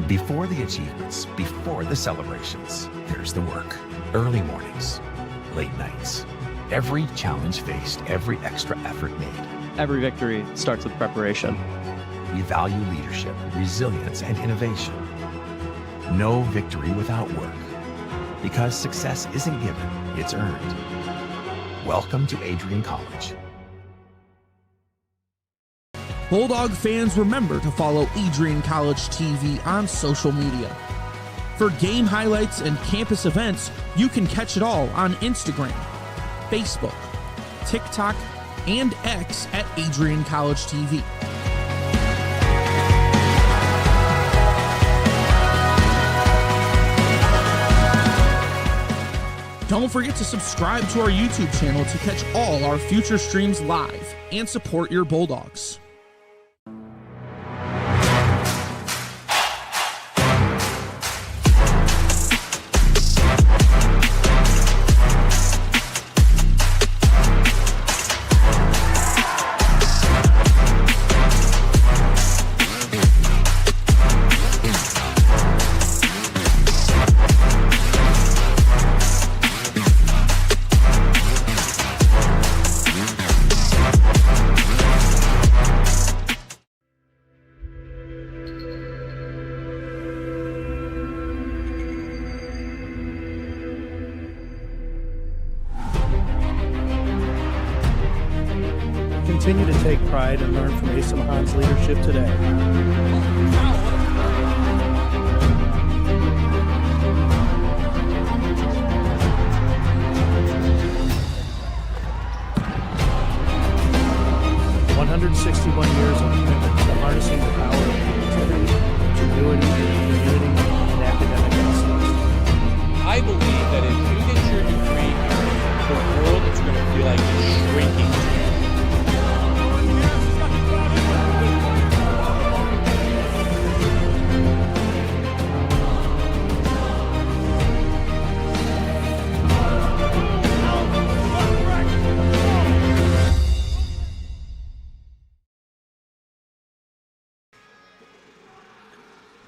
Before the achievements, before the celebrations, there's the work. Early mornings, late nights. Every challenge faced, every extra effort made. Every victory starts with preparation. We value leadership, resilience, and innovation. No victory without work. Because success isn't given, it's earned. Welcome to Adrian College. Bulldog fans, remember to follow Adrian College TV on social media. For game highlights and campus events, you can catch it all on Instagram, Facebook, TikTok, and X at Adrian College TV. Don't forget to subscribe to our YouTube channel to catch all our future streams live and support your Bulldogs. Continue to take pride and learn from Asa Mahan's leadership today. Years of commitment to harnessing the power of creativity, ingenuity, community, and academic excellence. I believe that if you get your degree here, the world is going to feel like it's shrinking to you.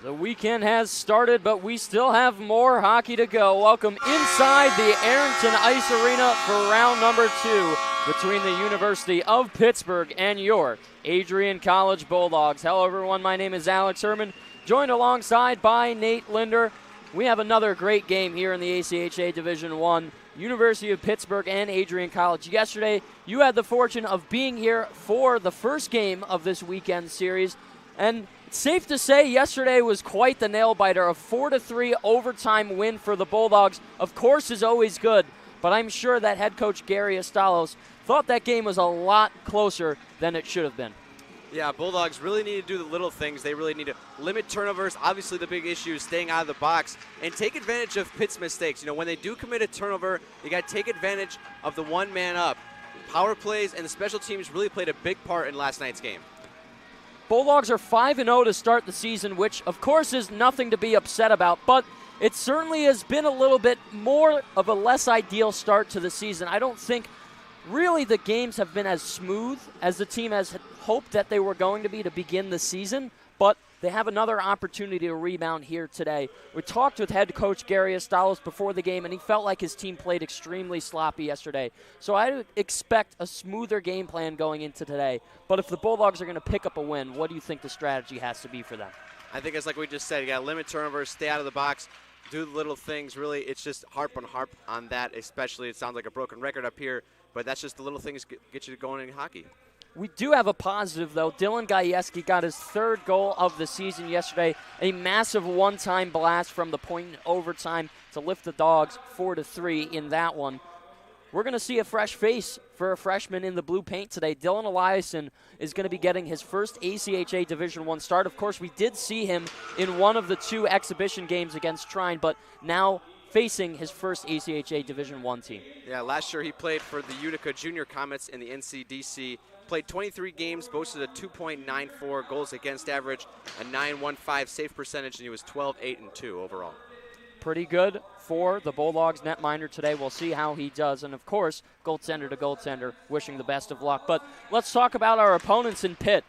The weekend has started, but we still have more hockey to go. Welcome inside the Arrington Ice Arena for round number 2 between the University of Pittsburgh and your Adrian College Bulldogs. Hello, everyone. My name is Alex Herman, joined alongside by Nate Linder. We have another great game here in the ACHA Division I, University of Pittsburgh and Adrian College. Yesterday, you had the fortune of being here for the first game of this weekend series, and it's safe to say yesterday was quite the nail-biter. A 4-3 overtime win for the Bulldogs, of course, is always good, but I'm sure that head coach Gary Astalos thought that game was a lot closer than it should have been. Yeah, Bulldogs really need to do the little things. They really need to limit turnovers. Obviously, the big issue is staying out of the box and take advantage of Pitt's mistakes. You know, when they do commit a turnover, you got to take advantage of the one man up. Power plays and the special teams really played a big part in last night's game. Bulldogs are 5-0 to start the season, which, of course, is nothing to be upset about, but it certainly has been a little bit more of a less ideal start to the season. I don't think really the games have been as smooth as the team has hoped that they were going to be to begin the season, but they have another opportunity to rebound here today. We talked with head coach Gary Astalos before the game, and he felt like his team played extremely sloppy yesterday. So I expect a smoother game plan going into today. But if the Bulldogs are going to pick up a win, what do you think the strategy has to be for them? I think it's like we just said, you got to limit turnovers, stay out of the box, do the little things. Really, it's just harp on that, especially. It sounds like a broken record up here, but that's just the little things get you going in hockey. We do have a positive, though. Dylan Gajewski got his 3rd goal of the season yesterday. A massive one-time blast from the point in overtime to lift the Dogs 4-3 in that one. We're going to see a fresh face for a freshman in the blue paint today. Dylan Eliason is going to be getting his first ACHA Division I start. Of course, we did see him in one of the 2 exhibition games against Trine, but now facing his first ACHA Division I team. Yeah, last year he played for the Utica Junior Comets in the NCDC. Played 23 games, boasted a 2.94 goals against average, a 9.15 save percentage, and he was 12-8-2 overall. Pretty good for the Bulldogs netminder today. We'll see how he does. And, of course, goaltender to goaltender, wishing the best of luck. But let's talk about our opponents in Pitt.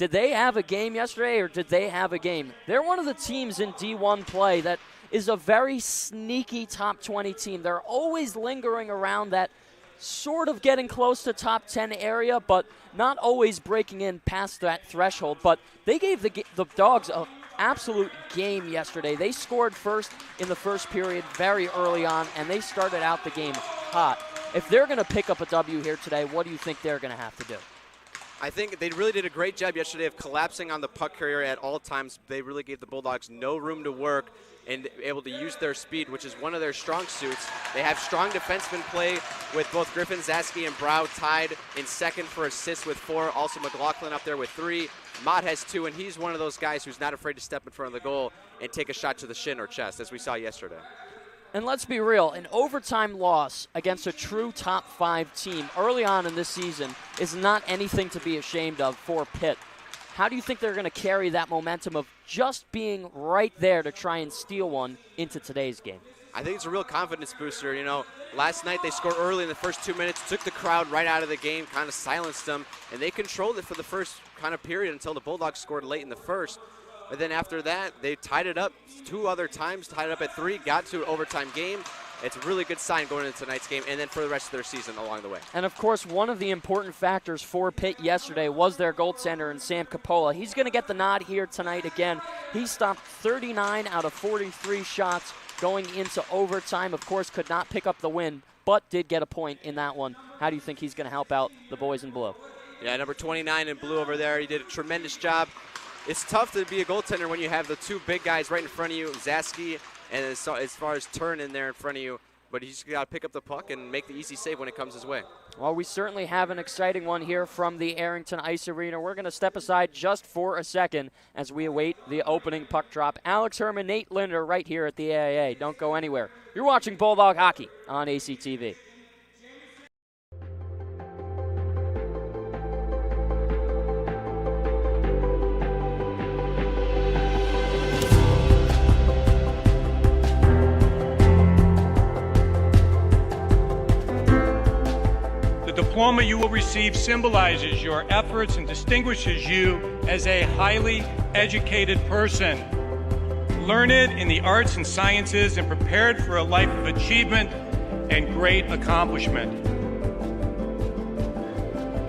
did they have a game yesterday or did they have a game? They're one of the teams in D1 play that is a very sneaky top 20 team. They're always lingering around that sort of getting close to top 10 area, but not always breaking in past that threshold. But they gave the Dogs an absolute game yesterday. They scored first in the first period very early on, and they started out the game hot. If they're going to pick up a W here today, what do you think they're going to have to do? I think they really did a great job yesterday of collapsing on the puck carrier at all times. They really gave the Bulldogs no room to work and able to use their speed, which is one of their strong suits. They have strong defensemen play with both Griffin, Zaski, and Brow tied in second for assists with 4. Also McLaughlin up there with 3. Mott has 2, and he's one of those guys who's not afraid to step in front of the goal and take a shot to the shin or chest, as we saw yesterday. And let's be real, an overtime loss against a true top 5 team early on in this season is not anything to be ashamed of for Pitt. How do you think they're going to carry that momentum of just being right there to try and steal one into today's game? I think it's a real confidence booster. You know, last night they scored early in the first 2 minutes, took the crowd right out of the game, kind of silenced them, and they controlled it for the first kind of period until the Bulldogs scored late in the first. But then after that, they tied it up 2 other times, tied it up at 3, got to an overtime game. It's a really good sign going into tonight's game and then for the rest of their season along the way. And, of course, one of the important factors for Pitt yesterday was their goaltender in Sam Coppola. He's going to get the nod here tonight again. He stopped 39 out of 43 shots going into overtime. Of course, could not pick up the win, but did get a point in that one. How do you think he's going to help out the boys in blue? Yeah, number 29 in blue over there. He did a tremendous job. It's tough to be a goaltender when you have the 2 big guys right in front of you, Zaski and as far as Turn in there in front of you. But he's got to pick up the puck and make the easy save when it comes his way. Well, we certainly have an exciting one here from the Arrington Ice Arena. We're going to step aside just for a second as we await the opening puck drop. Alex Herman, Nate Linder right here at the AAA. Don't go anywhere. You're watching Bulldog Hockey on ACTV. The diploma you will receive symbolizes your efforts and distinguishes you as a highly educated person, learned in the arts and sciences and prepared for a life of achievement and great accomplishment.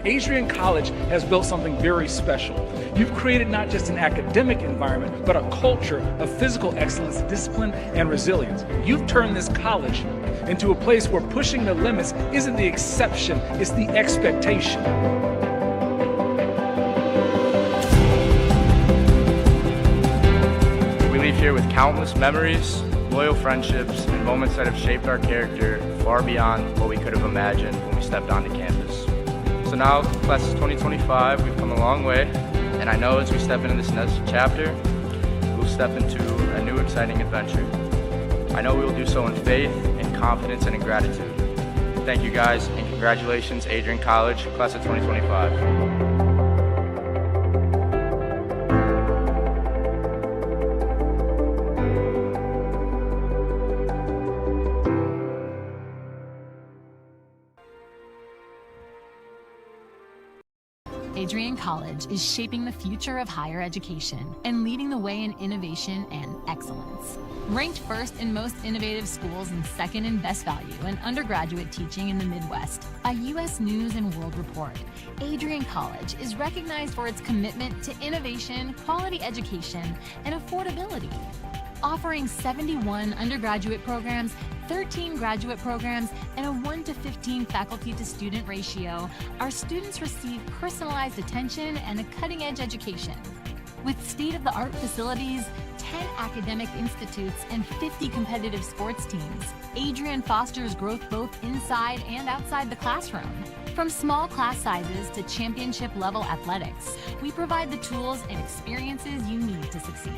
Adrian College has built something very special. You've created not just an academic environment, but a culture of physical excellence, discipline, and resilience. You've turned this college into a place where pushing the limits isn't the exception, it's the expectation. We leave here with countless memories, loyal friendships, and moments that have shaped our character far beyond what we could have imagined when we stepped onto campus. So now, class of 2025, we've come a long way, and I know as we step into this next chapter, we'll step into a new exciting adventure. I know we will do so in faith, in confidence, and in gratitude. Thank you guys, and congratulations, Adrian College, class of 2025. Adrian College is shaping the future of higher education and leading the way in innovation and excellence. Ranked first in most innovative schools and second in best value in undergraduate teaching in the Midwest, a U.S. News and World Report, Adrian College is recognized for its commitment to innovation, quality education, and affordability. Offering 71 undergraduate programs, 13 graduate programs, and a 1:15 faculty to student ratio, our students receive personalized attention and a cutting-edge education. With state-of-the-art facilities, 10 academic institutes, and 50 competitive sports teams, Adrian fosters growth both inside and outside the classroom. From small class sizes to championship-level athletics, we provide the tools and experiences you need to succeed.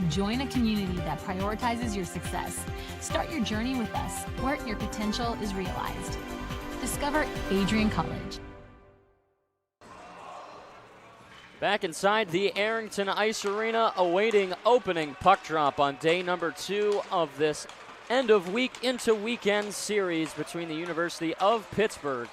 Join a community that prioritizes your success. Start your journey with us, where your potential is realized. Discover Adrian College. Back inside the Arrington Ice Arena, awaiting opening puck drop on day number 2 of this end of week into weekend series between the University of Pittsburgh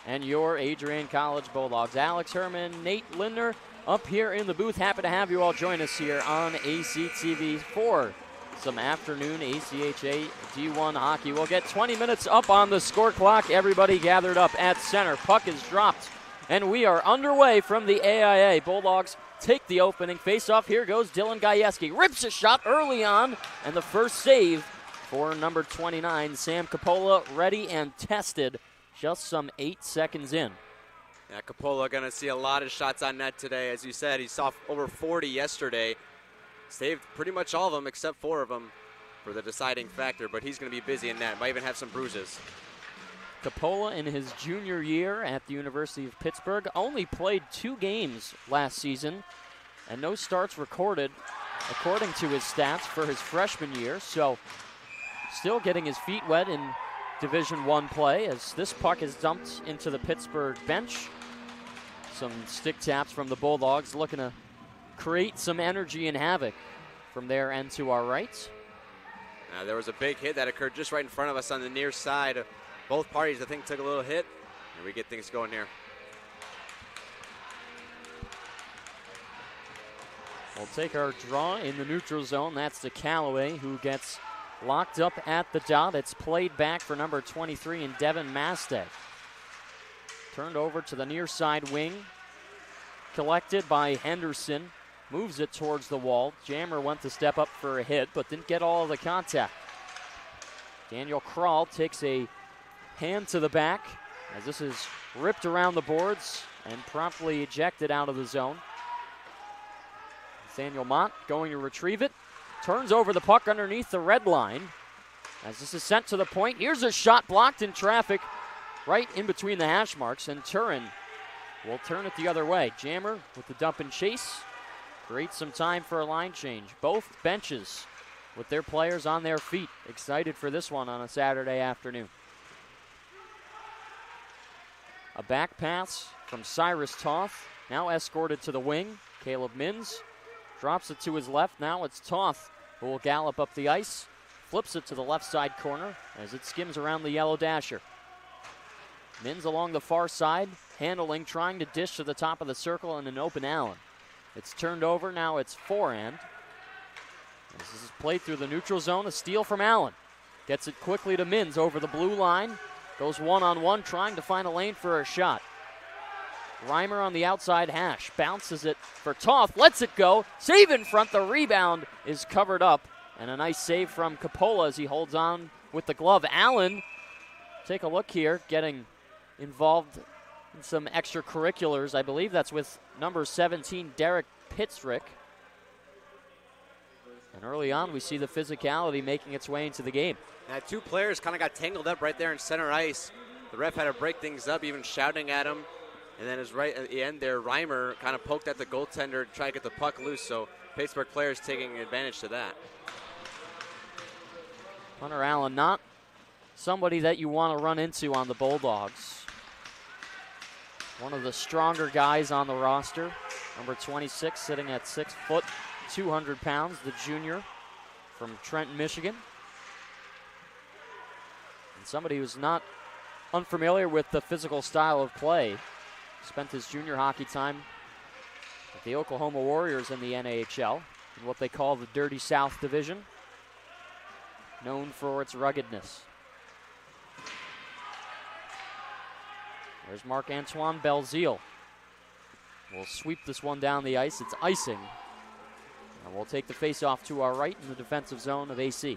and your Adrian College Bulldogs. Alex Herman, Nate Linder up here in the booth. Happy to have you all join us here on ACTV for some afternoon ACHA D1 hockey. We'll get 20 minutes up on the score clock. Everybody gathered up at center. Puck is dropped, and we are underway from the AIA. Bulldogs take the opening face-off. Here goes Dylan Gajewski. Rips a shot early on, and the first save for number 29, Sam Coppola, ready and tested just some 8 seconds in. Yeah, Coppola going to see a lot of shots on net today. As you said, he saw over 40 yesterday. Saved pretty much all of them except 4 of them for the deciding factor, but he's going to be busy in net. Might even have some bruises. Coppola, in his junior year at the University of Pittsburgh, only played 2 games last season and no starts recorded, according to his stats, for his freshman year. So still getting his feet wet in Division I play as this puck is dumped into the Pittsburgh bench. Some stick taps from the Bulldogs, looking to create some energy and havoc from their end to our right. There was a big hit that occurred just right in front of us on the near side. Both parties, I think, took a little hit, and we get things going here. We'll take our draw in the neutral zone. That's the Callaway, who gets locked up at the dot. It's played back for number 23 in Devin Mastay. Turned over to the near side wing. Collected by Henderson. Moves it towards the wall. Jammer went to step up for a hit, but didn't get all of the contact. Daniel Krall takes a hand to the back as this is ripped around the boards and promptly ejected out of the zone. Nathaniel Mott going to retrieve it. Turns over the puck underneath the red line as this is sent to the point. Here's a shot blocked in traffic right in between the hash marks, and Turin will turn it the other way. Jammer with the dump and chase. Creates some time for a line change. Both benches with their players on their feet. Excited for this one on a Saturday afternoon. A back pass from Cyrus Toth. Now escorted to the wing. Caleb Mins drops it to his left. Now it's Toth who will gallop up the ice. Flips it to the left side corner as it skims around the yellow dasher. Mins along the far side. Handling, trying to dish to the top of the circle and an open Allen. It's turned over, now it's forehand. This is played through the neutral zone, a steal from Allen. Gets it quickly to Mins over the blue line. Goes one-on-one, trying to find a lane for a shot. Reimer on the outside hash, bounces it for Toth, lets it go. Save in front, the rebound is covered up. And a nice save from Coppola as he holds on with the glove. Allen, take a look here, getting involved in some extracurriculars. I believe that's with number 17, Derek Pittsrick. And early on, we see the physicality making its way into the game. Now, 2 players kind of got tangled up right there in center ice. The ref had to break things up, even shouting at him. And then his right at the end there, Reimer kind of poked at the goaltender to try to get the puck loose. So Pittsburgh players taking advantage to that. Hunter Allen, not somebody that you want to run into on the Bulldogs. One of the stronger guys on the roster. Number 26, sitting at 6 foot, 200 pounds, the junior from Trenton, Michigan. And somebody who's not unfamiliar with the physical style of play. Spent his junior hockey time at the Oklahoma Warriors in the NHL, in what they call the Dirty South Division, known for its ruggedness. There's Marc-Antoine Belzile. We'll sweep this one down the ice. It's icing. And we'll take the face-off to our right in the defensive zone of AC.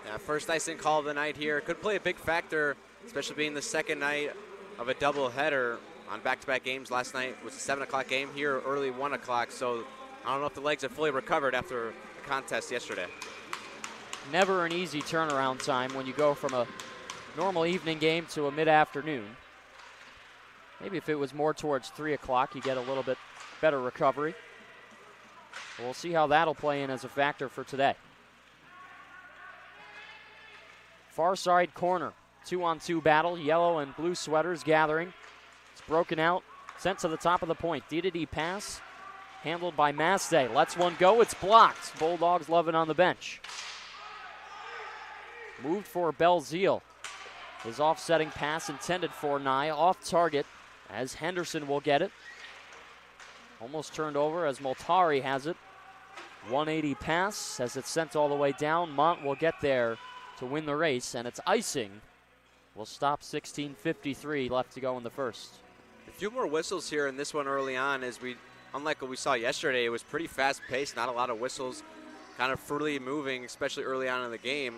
Yeah, first icing call of the night here. Could play a big factor, especially being the second night of a doubleheader on back-to-back games. Last night was a 7 o'clock game, here early 1 o'clock. So I don't know if the legs are fully recovered after the contest yesterday. Never an easy turnaround time when you go from a normal evening game to a mid-afternoon. Maybe if it was more towards 3 o'clock, you get a little bit better recovery. But we'll see how that'll play in as a factor for today. Far side corner, 2-on-2 battle. Yellow and blue sweaters gathering. It's broken out, sent to the top of the point. D-to-D pass, handled by Mastay. Lets one go, it's blocked. Bulldogs love it on the bench. Moved for Belzile. His offsetting pass intended for Nye, off target, as Henderson will get it. Almost turned over as Moltari has it. 180 pass as it's sent all the way down. Mont will get there to win the race, and it's icing. Will stop 16:53 left to go in the first. A few more whistles here in this one early on, as unlike what we saw yesterday, it was pretty fast-paced, not a lot of whistles, kind of freely moving, especially early on in the game.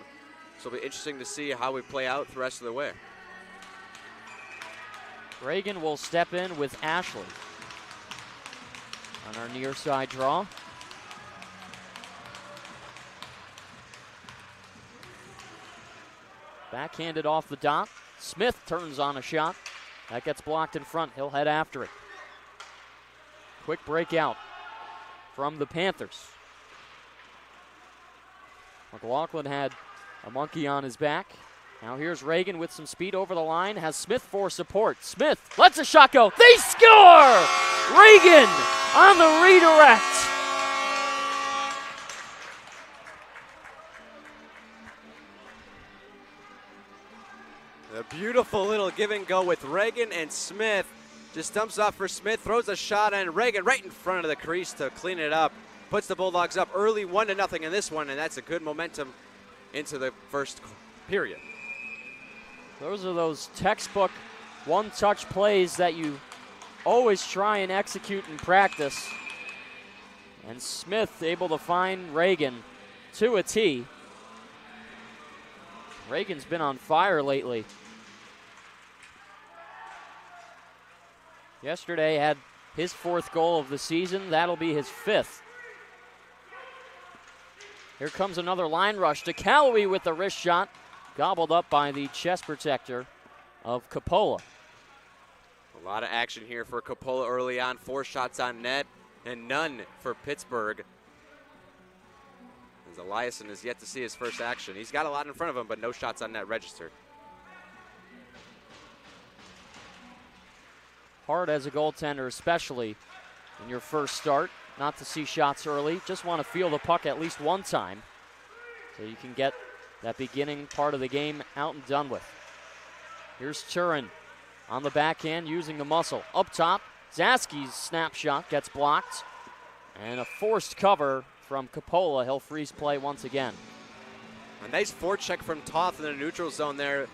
So it'll be interesting to see how we play out the rest of the way. Reagan will step in with Ashley on our near side draw. Backhanded off the dot. Smith turns on a shot. That gets blocked in front. He'll head after it. Quick breakout from the Panthers. McLaughlin had a monkey on his back. Now here's Reagan with some speed over the line. Has Smith for support. Smith lets a shot go. They score! Reagan on the redirect. A beautiful little give and go with Reagan and Smith. Just dumps off for Smith, throws a shot, and Reagan right in front of the crease to clean it up. Puts the Bulldogs up early 1-0 in this one, and that's a good momentum into the first period. Those are those textbook one-touch plays that you always try and execute in practice. And Smith able to find Reagan to a tee. Reagan's been on fire lately. Yesterday had his 4th goal of the season. That'll be his 5th. Here comes another line rush to Calloway with the wrist shot. Gobbled up by the chest protector of Coppola. A lot of action here for Coppola early on. 4 shots on net and none for Pittsburgh. As Eliason is yet to see his first action. He's got a lot in front of him, but no shots on net registered. Hard as a goaltender, especially in your first start, not to see shots early. Just want to feel the puck at least one time so you can get that beginning part of the game out and done with. Here's Turin on the backhand using the muscle. Up top, Zaski's snapshot gets blocked. And a forced cover from Coppola. He'll freeze play once again. A nice forecheck from Toth in the neutral zone there.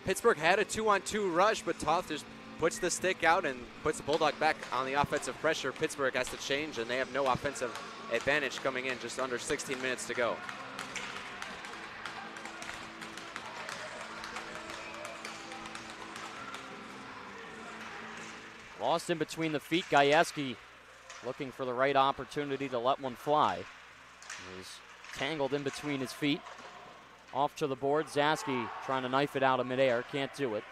Pittsburgh had a 2-on-2 rush, but Toth just puts the stick out and puts the Bulldog back on the offensive pressure. Pittsburgh has to change, and they have no offensive advantage coming in, just under 16 minutes to go. Lost in between the feet. Gajewski looking for the right opportunity to let one fly. He was tangled in between his feet. Off to the board. Zaski trying to knife it out of midair. Can't do it.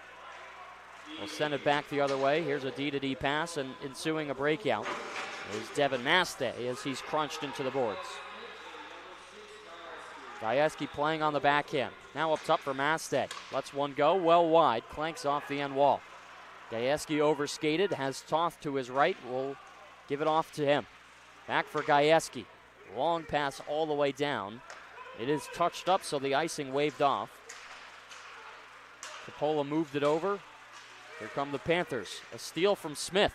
We'll send it back the other way. Here's a D-to-D pass, and ensuing a breakout is Devin Mastay as he's crunched into the boards. Gajewski playing on the backhand. Now up top for Mastay. Lets one go well wide. Clanks off the end wall. Gajewski overskated. Has Toth to his right. Will give it off to him. Back for Gajewski. Long pass all the way down. It is touched up, so the icing waved off. Coppola moved it over. Here come the Panthers. A steal from Smith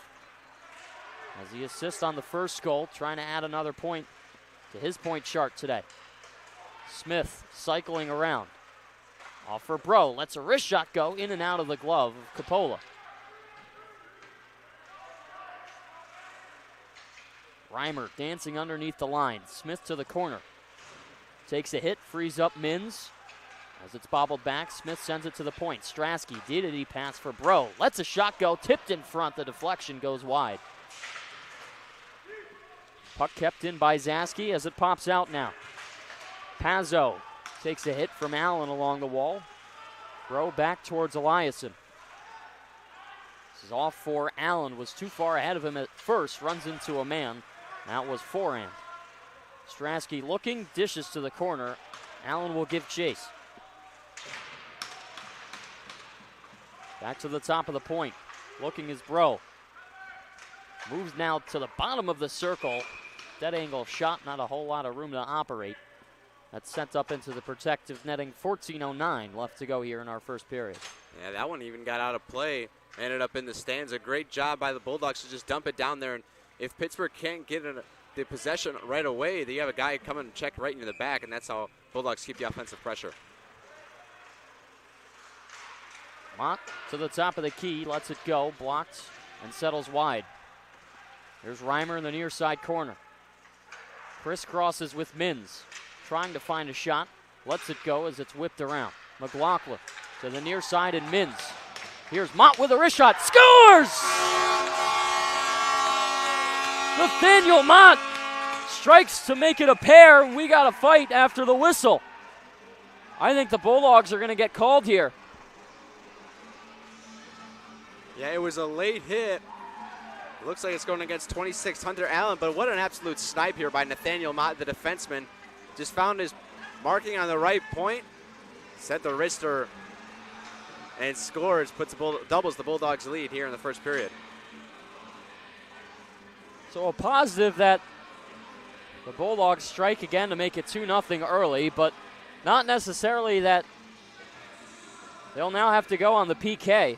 as he assists on the first goal, trying to add another point to his point chart today. Smith cycling around. Off for Bro. Lets a wrist shot go in and out of the glove of Coppola. Reimer dancing underneath the line. Smith to the corner. Takes a hit, frees up Mins. As it's bobbled back, Smith sends it to the point. Strasky, D-to-D pass for Bro. Lets a shot go, tipped in front. The deflection goes wide. Puck kept in by Zaski as it pops out now. Pazzo takes a hit from Allen along the wall. Bro back towards Eliason. This is off for Allen. Was too far ahead of him at first. Runs into a man. That was forehand. Strasky looking, dishes to the corner. Allen will give chase. Back to the top of the point. Looking is Bro. Moves now to the bottom of the circle. Dead angle shot, not a whole lot of room to operate. That's sent up into the protective netting. 14:09 left to go here in our first period. Yeah, that one even got out of play. Ended up in the stands. A great job by the Bulldogs to just dump it down there and if Pittsburgh can't get the possession right away, you have a guy come and check right into the back, and that's how Bulldogs keep the offensive pressure. Mott to the top of the key, lets it go, blocked, and settles wide. Here's Reimer in the near side corner. Crisscrosses with Mins, trying to find a shot, lets it go as it's whipped around. McLaughlin to the near side and Mins. Here's Mott with a wrist shot, scores! Nathaniel Mott strikes to make it a pair. We got a fight after the whistle. I think the Bulldogs are going to get called here. Yeah, it was a late hit. It looks like it's going against 26 Hunter Allen, but what an absolute snipe here by Nathaniel Mott, the defenseman. Just found his marking on the right point, set the wrister, and scores, doubles the Bulldogs' lead here in the first period. So a positive that the Bulldogs strike again to make it 2-0 early, but not necessarily that they'll now have to go on the PK.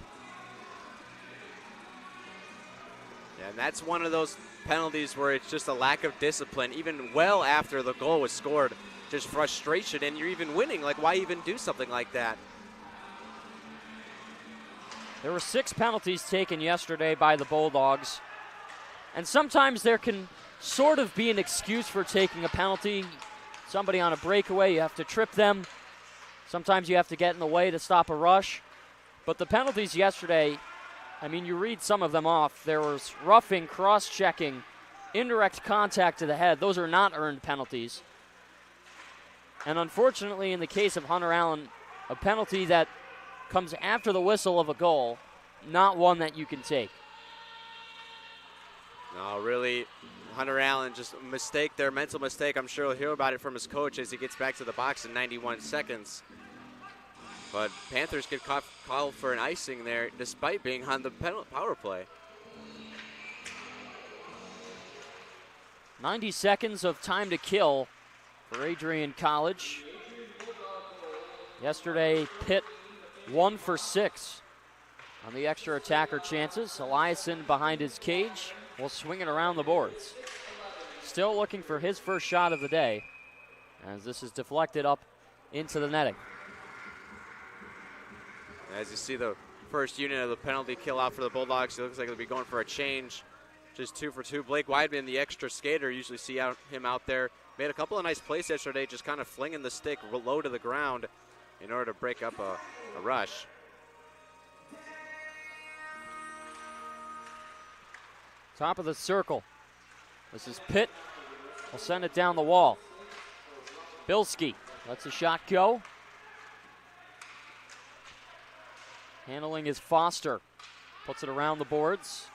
Yeah, and that's one of those penalties where it's just a lack of discipline, even well after the goal was scored. Just frustration, and you're even winning. Like, why even do something like that? There were 6 penalties taken yesterday by the Bulldogs. And sometimes there can sort of be an excuse for taking a penalty. Somebody on a breakaway, you have to trip them. Sometimes you have to get in the way to stop a rush. But the penalties yesterday, I mean, you read some of them off. There was roughing, cross-checking, indirect contact to the head. Those are not earned penalties. And unfortunately, in the case of Hunter Allen, a penalty that comes after the whistle of a goal, not one that you can take. No, really, Hunter Allen, just a mistake there, mental mistake. I'm sure he'll hear about it from his coach as he gets back to the box in 91 seconds. But Panthers get called for an icing there despite being on the power play. 90 seconds of time to kill for Adrian College. Yesterday, Pitt 1 for 6 on the extra attacker chances. Eliason behind his cage will swing it around the boards. Still looking for his first shot of the day as this is deflected up into the netting. As you see the first unit of the penalty kill out for the Bulldogs, it looks like they'll be going for a change. Just 2 for 2. Blake Weidman, the extra skater, usually see him out there. Made a couple of nice plays yesterday, just kind of flinging the stick low to the ground in order to break up a rush. Top of the circle. This is Pitt. Will send it down the wall. Bilski lets a shot go. Handling is Foster. Puts it around the boards.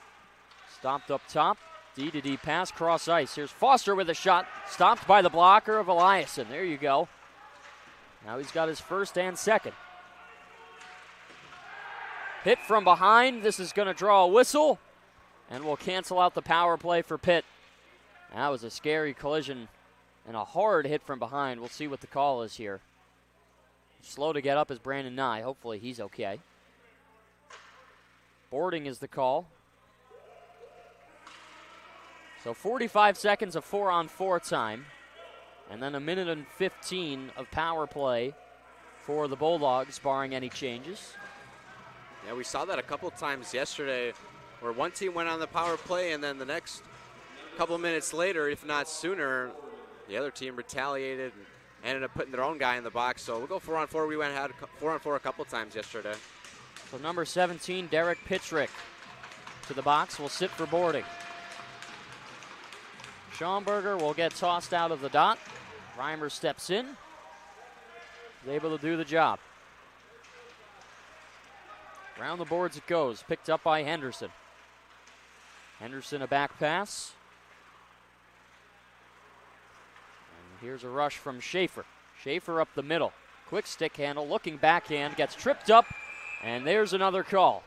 Stopped up top. D-to-D pass, cross ice. Here's Foster with a shot. Stopped by the blocker of Eliason. There you go. Now he's got his first and second. Pitt from behind. This is going to draw a whistle. And we'll cancel out the power play for Pitt. That was a scary collision and a hard hit from behind. We'll see what the call is here. Slow to get up is Brandon Nye. Hopefully he's okay. Boarding is the call. So 45 seconds of 4-on-4 time. And then 1:15 of power play for the Bulldogs, barring any changes. Yeah, we saw that a couple times yesterday where one team went on the power play and then the next couple minutes later, if not sooner, the other team retaliated and ended up putting their own guy in the box. So we'll go 4-on-4. We went 4-on-4 a couple times yesterday. So number 17, Derek Pitchrick, to the box, will sit for boarding. Schaumburger will get tossed out of the dot. Reimer steps in. Is able to do the job. Around the boards it goes. Picked up by Henderson. Henderson a back pass. And here's a rush from Schaefer. Schaefer up the middle. Quick stick handle, looking backhand, gets tripped up, and there's another call.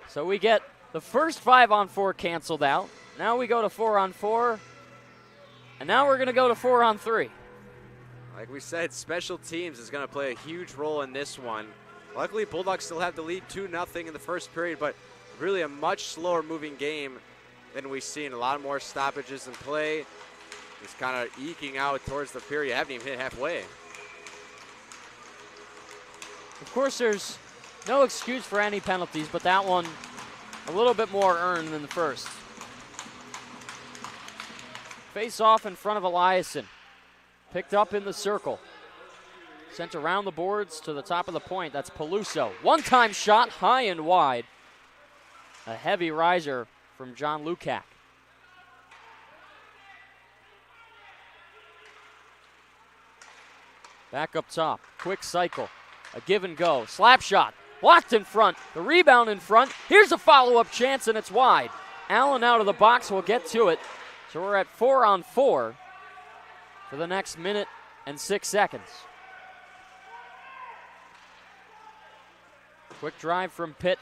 So we get the first 5-on-4 canceled out. Now we go to 4-on-4, and now we're going to go to 4-on-3. Like we said, special teams is going to play a huge role in this one. Luckily, Bulldogs still have the lead 2-0 in the first period, but really a much slower moving game than we've seen. A lot more stoppages in play. It's kind of eking out towards the period. You haven't even hit halfway. Of course, there's no excuse for any penalties, but that one a little bit more earned than the first. Face off in front of Eliason. Picked up in the circle. Sent around the boards to the top of the point. That's Peluso. One-time shot, high and wide. A heavy riser from John Lukac. Back up top, quick cycle, a give and go, slap shot, blocked in front, the rebound in front. Here's a follow-up chance, and it's wide. Allen out of the box will get to it. So we're at 4-on-4 for the next minute and 6 seconds. Quick drive from Pitt.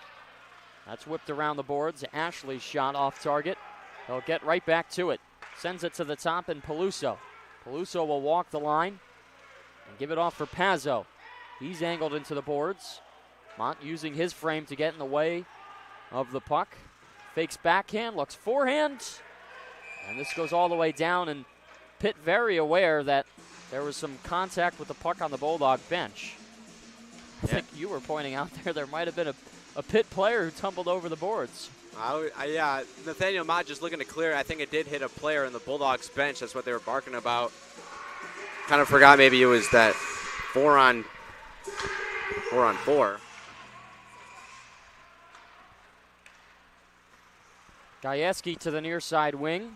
That's whipped around the boards. Ashley's shot off target. They'll get right back to it. Sends it to the top, and Peluso. Peluso will walk the line and give it off for Pazzo. He's angled into the boards. Mont using his frame to get in the way of the puck. Fakes backhand, looks forehand. And this goes all the way down, and Pitt very aware that there was some contact with the puck on the Bulldog bench. I think you were pointing out there might have been a Pitt player who tumbled over the boards. Yeah, Nathaniel Mott just looking to clear. I think it did hit a player in the Bulldogs bench. That's what they were barking about. Kind of forgot maybe it was that 4-on-4. Gajewski to the near side wing.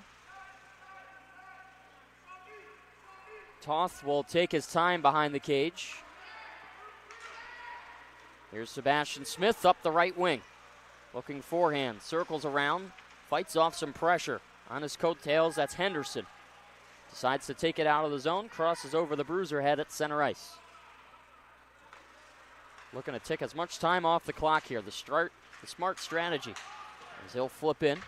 Toth will take his time behind the cage. Here's Sebastian Smith up the right wing. Looking forehand, circles around, fights off some pressure. On his coattails, that's Henderson. Decides to take it out of the zone, crosses over the bruiser head at center ice. Looking to take as much time off the clock here. The smart strategy as he'll flip in.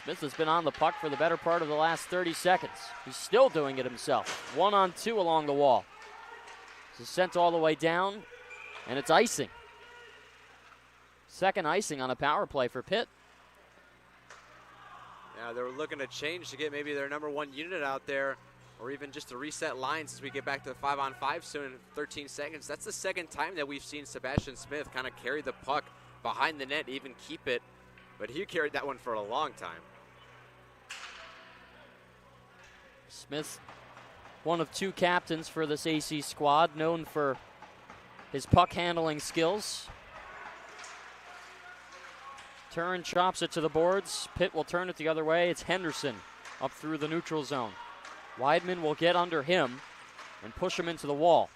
Smith has been on the puck for the better part of the last 30 seconds. He's still doing it himself. 1-on-2 along the wall. This is sent all the way down, and it's icing. Second icing on a power play for Pitt. Yeah, they were looking to change to get maybe their number one unit out there, or even just to reset lines as we get back to the 5-on-5 soon in 13 seconds. That's the second time that we've seen Sebastian Smith kind of carry the puck behind the net, even keep it. But he carried that one for a long time. Smith, one of two captains for this AC squad, known for his puck handling skills. Turn chops it to the boards. Pitt will turn it the other way. It's Henderson up through the neutral zone. Weidman will get under him and push him into the wall.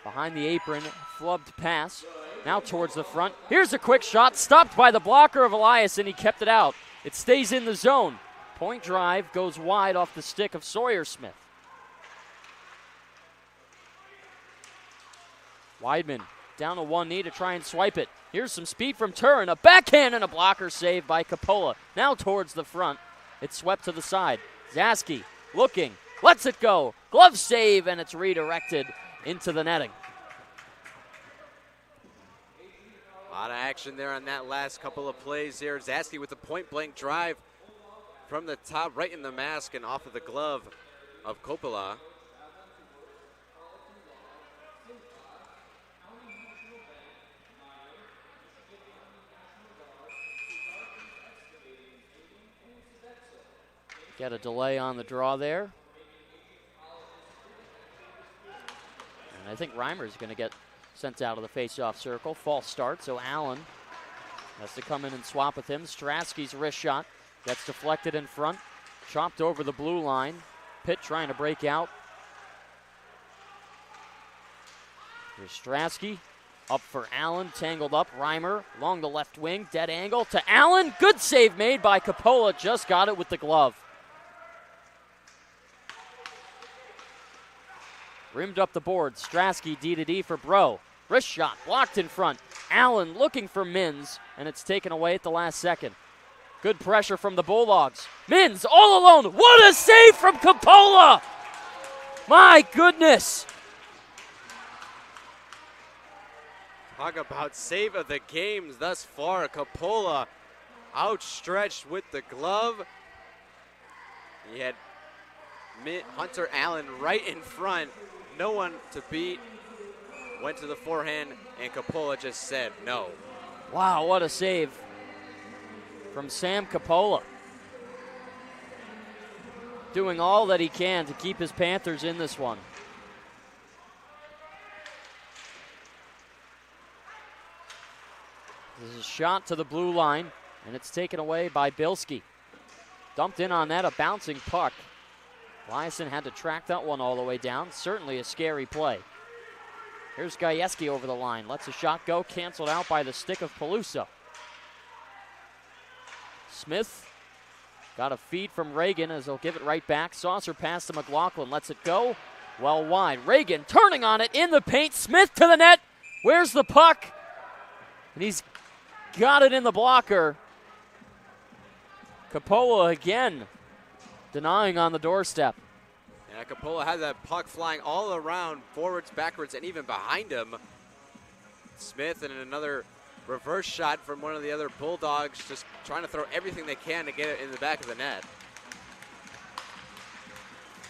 Behind the apron, flubbed pass. Now towards the front. Here's a quick shot, stopped by the blocker of Elias, and he kept it out. It stays in the zone. Point drive goes wide off the stick of Sawyer Smith. Weidman down to one knee to try and swipe it. Here's some speed from Turin. A backhand and a blocker save by Coppola. Now towards the front. It's swept to the side. Zaski looking, lets it go. Glove save, and it's redirected into the netting. A lot of action there on that last couple of plays there. Zaski with the point-blank drive from the top, right in the mask and off of the glove of Coppola. Get a delay on the draw there. And I think Reimer's going to get sent out of the face-off circle. False start, so Allen has to come in and swap with him. Strasky's wrist shot gets deflected in front, chopped over the blue line. Pitt trying to break out. Here's Strasky, up for Allen, tangled up. Reimer along the left wing, dead angle to Allen. Good save made by Coppola, just got it with the glove. Rimmed up the board. Strasky D-to-D for Bro. Wrist shot blocked in front. Allen looking for Mins, and it's taken away at the last second. Good pressure from the Bulldogs. Mins all alone. What a save from Coppola! My goodness. Talk about save of the games thus far. Coppola outstretched with the glove. He had Hunter Allen right in front. No one to beat. Went to the forehand, and Coppola just said no. Wow, what a save from Sam Coppola. Doing all that he can to keep his Panthers in this one. This is a shot to the blue line, and it's taken away by Bilski. Dumped in on that, a bouncing puck. Eliason had to track that one all the way down. Certainly a scary play. Here's Gajewski over the line. Lets a shot go, canceled out by the stick of Peluso. Smith got a feed from Reagan as he'll give it right back. Saucer pass to McLaughlin, lets it go. Well wide. Reagan turning on it in the paint. Smith to the net. Where's the puck? And he's got it in the blocker. Coppola again denying on the doorstep. Yeah, Coppola had that puck flying all around, forwards, backwards, and even behind him. Smith and another reverse shot from one of the other Bulldogs, just trying to throw everything they can to get it in the back of the net.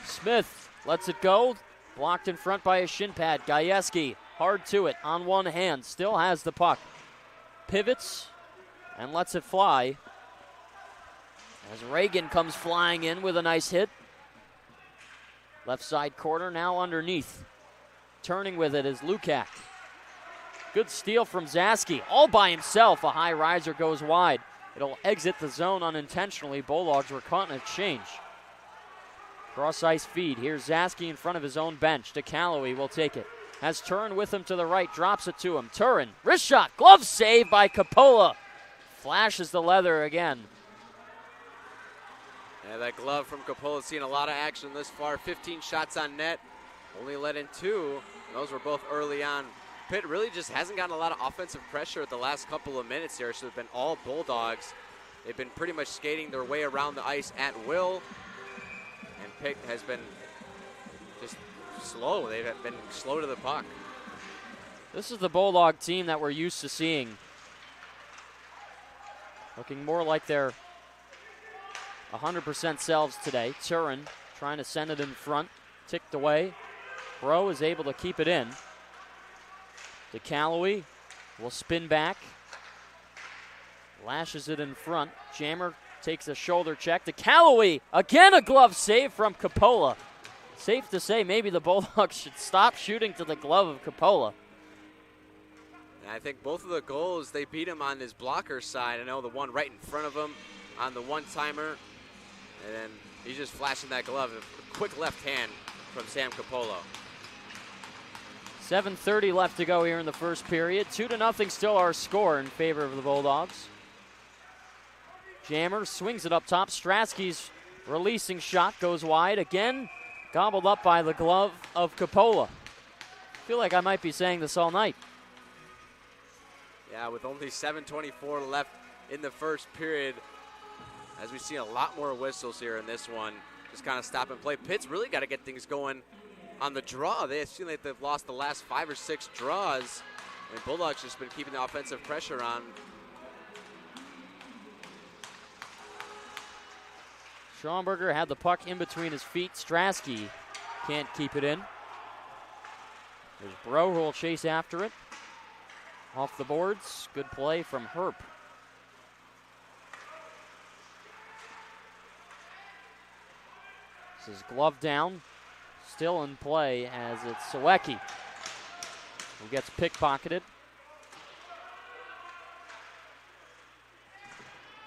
Smith lets it go. Blocked in front by a shin pad. Gajewski hard to it on one hand. Still has the puck. Pivots and lets it fly. As Reagan comes flying in with a nice hit. Left side corner now underneath. Turning with it is Lukac. Good steal from Zaski. All by himself. A high riser goes wide. It'll exit the zone unintentionally. Bulldogs were caught in exchange. Cross ice feed. Here's Zaski in front of his own bench. DeCalloway will take it. Has Turin with him to the right. Drops it to him. Turin. Wrist shot. Glove save by Coppola. Flashes the leather again. Yeah, that glove from Coppola, seen a lot of action this far. 15 shots on net, only let in 2. Those were both early on. Pitt really just hasn't gotten a lot of offensive pressure at the last couple of minutes here, so it's been all Bulldogs. They've been pretty much skating their way around the ice at will, and Pitt has been just slow. They've been slow to the puck. This is the Bulldog team that we're used to seeing. Looking more like they're 100% selves today. Turin trying to send it in front. Ticked away. Bro is able to keep it in. DeCalloway will spin back. Lashes it in front. Jammer takes a shoulder check. DeCalloway, again a glove save from Coppola. Safe to say maybe the Bulldogs should stop shooting to the glove of Coppola. And I think both of the goals, they beat him on his blocker side. I know the one right in front of him on the one-timer. And then he's just flashing that glove. A quick left hand from Sam Coppola. 7:30 left to go here in the first period. 2-0 still our score in favor of the Bulldogs. Jammer swings it up top. Strasky's releasing shot goes wide. Again, gobbled up by the glove of Coppola. I feel like I might be saying this all night. Yeah, with only 7:24 left in the first period, as we see a lot more whistles here in this one, just kind of stop and play. Pitt's really got to get things going on the draw. They seem like they've lost the last 5 or 6 draws, and Bulldogs just been keeping the offensive pressure on. Schomburger had the puck in between his feet. Strasky can't keep it in. There's Bro who will chase after it. Off the boards, good play from Herp. This is glove down, still in play as it's Sawecki who gets pickpocketed.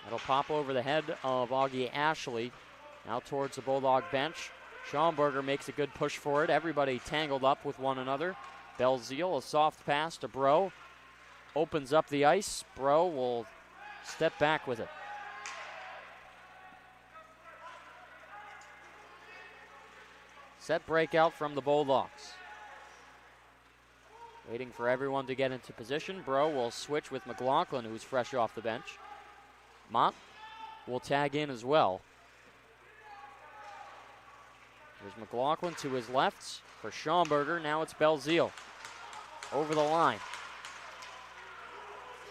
That'll pop over the head of Augie Ashley. Now towards the Bulldog bench. Schomburger makes a good push for it. Everybody tangled up with one another. Belzeal, a soft pass to Bro. Opens up the ice. Bro will step back with it. Set breakout from the Bulldogs. Waiting for everyone to get into position. Bro will switch with McLaughlin, who's fresh off the bench. Mott will tag in as well. There's McLaughlin to his left for Schomburger. Now it's Belzeal over the line.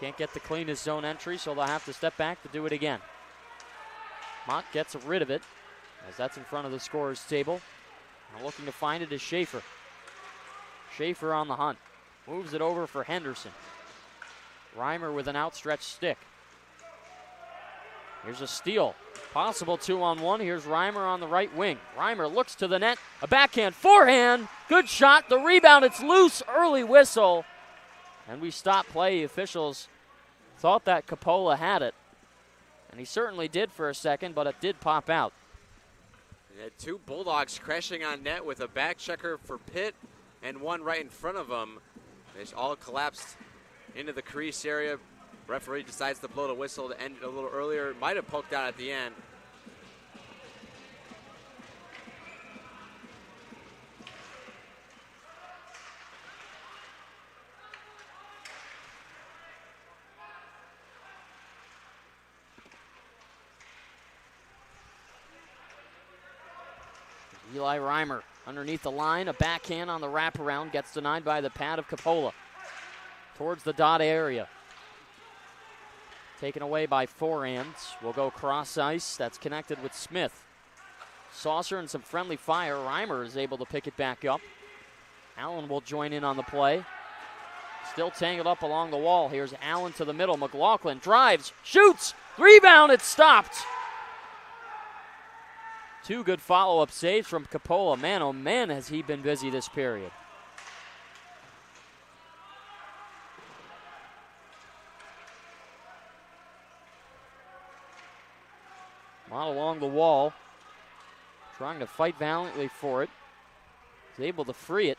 Can't get the cleanest zone entry, so they'll have to step back to do it again. Mott gets rid of it, as that's in front of the scorer's table. Now looking to find it is Schaefer. Schaefer on the hunt. Moves it over for Henderson. Reimer with an outstretched stick. Here's a steal. Possible 2-on-1. Here's Reimer on the right wing. Reimer looks to the net. A backhand forehand. Good shot. The rebound. It's loose. Early whistle. And we stop play. Officials thought that Coppola had it. And he certainly did for a second, but it did pop out. We had two Bulldogs crashing on net with a back checker for Pitt and one right in front of them. They all collapsed into the crease area. Referee decides to blow the whistle to end it a little earlier. Might have poked out at the end. Eli Reimer underneath the line. A backhand on the wraparound. Gets denied by the pad of Coppola. Towards the dot area. Taken away by forehands. Will go cross ice. That's connected with Smith. Saucer and some friendly fire. Reimer is able to pick it back up. Allen will join in on the play. Still tangled up along the wall. Here's Allen to the middle. McLaughlin drives, shoots, rebound, it's stopped. Two good follow-up saves from Coppola. Man, oh man, has he been busy this period. Mott along the wall, trying to fight valiantly for it. He's able to free it.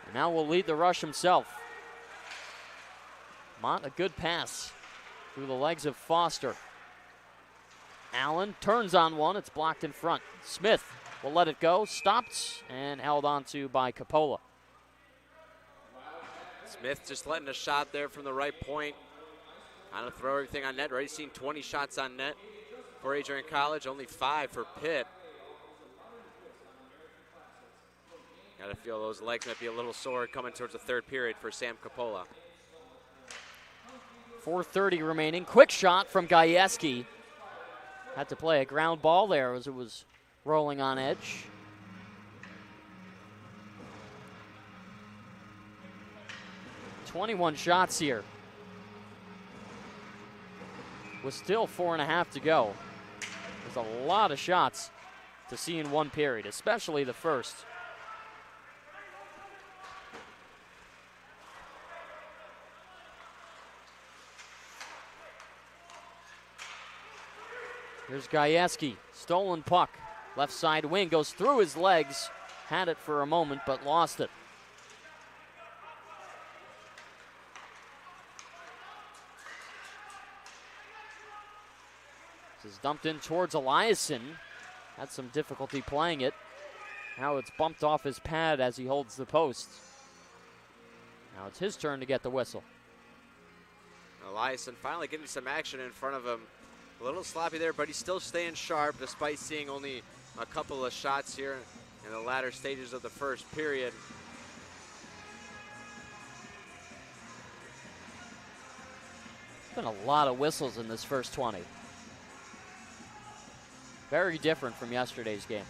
And now will lead the rush himself. Mott, a good pass through the legs of Foster. Allen turns on one. It's blocked in front. Smith will let it go. Stopped and held onto by Coppola. Smith just letting a shot there from the right point. Trying to throw everything on net. Already seen 20 shots on net for Adrian College. Only 5 for Pitt. Got to feel those legs might be a little sore coming towards the third period for Sam Coppola. 4:30 remaining. Quick shot from Gajewski. Had to play a ground ball there as it was rolling on edge. "21 shots here. With still 4.5 to go. There's a lot of shots to see in one period, especially the first. Here's Gajewski, stolen puck. Left side wing goes through his legs. Had it for a moment, but lost it. This is dumped in towards Eliason. Had some difficulty playing it. Now it's bumped off his pad as he holds the post. Now it's his turn to get the whistle. Eliason finally getting some action in front of him. A little sloppy there, but he's still staying sharp despite seeing only a couple of shots here in the latter stages of the first period. Been a lot of whistles in this first 20. Very different from yesterday's game.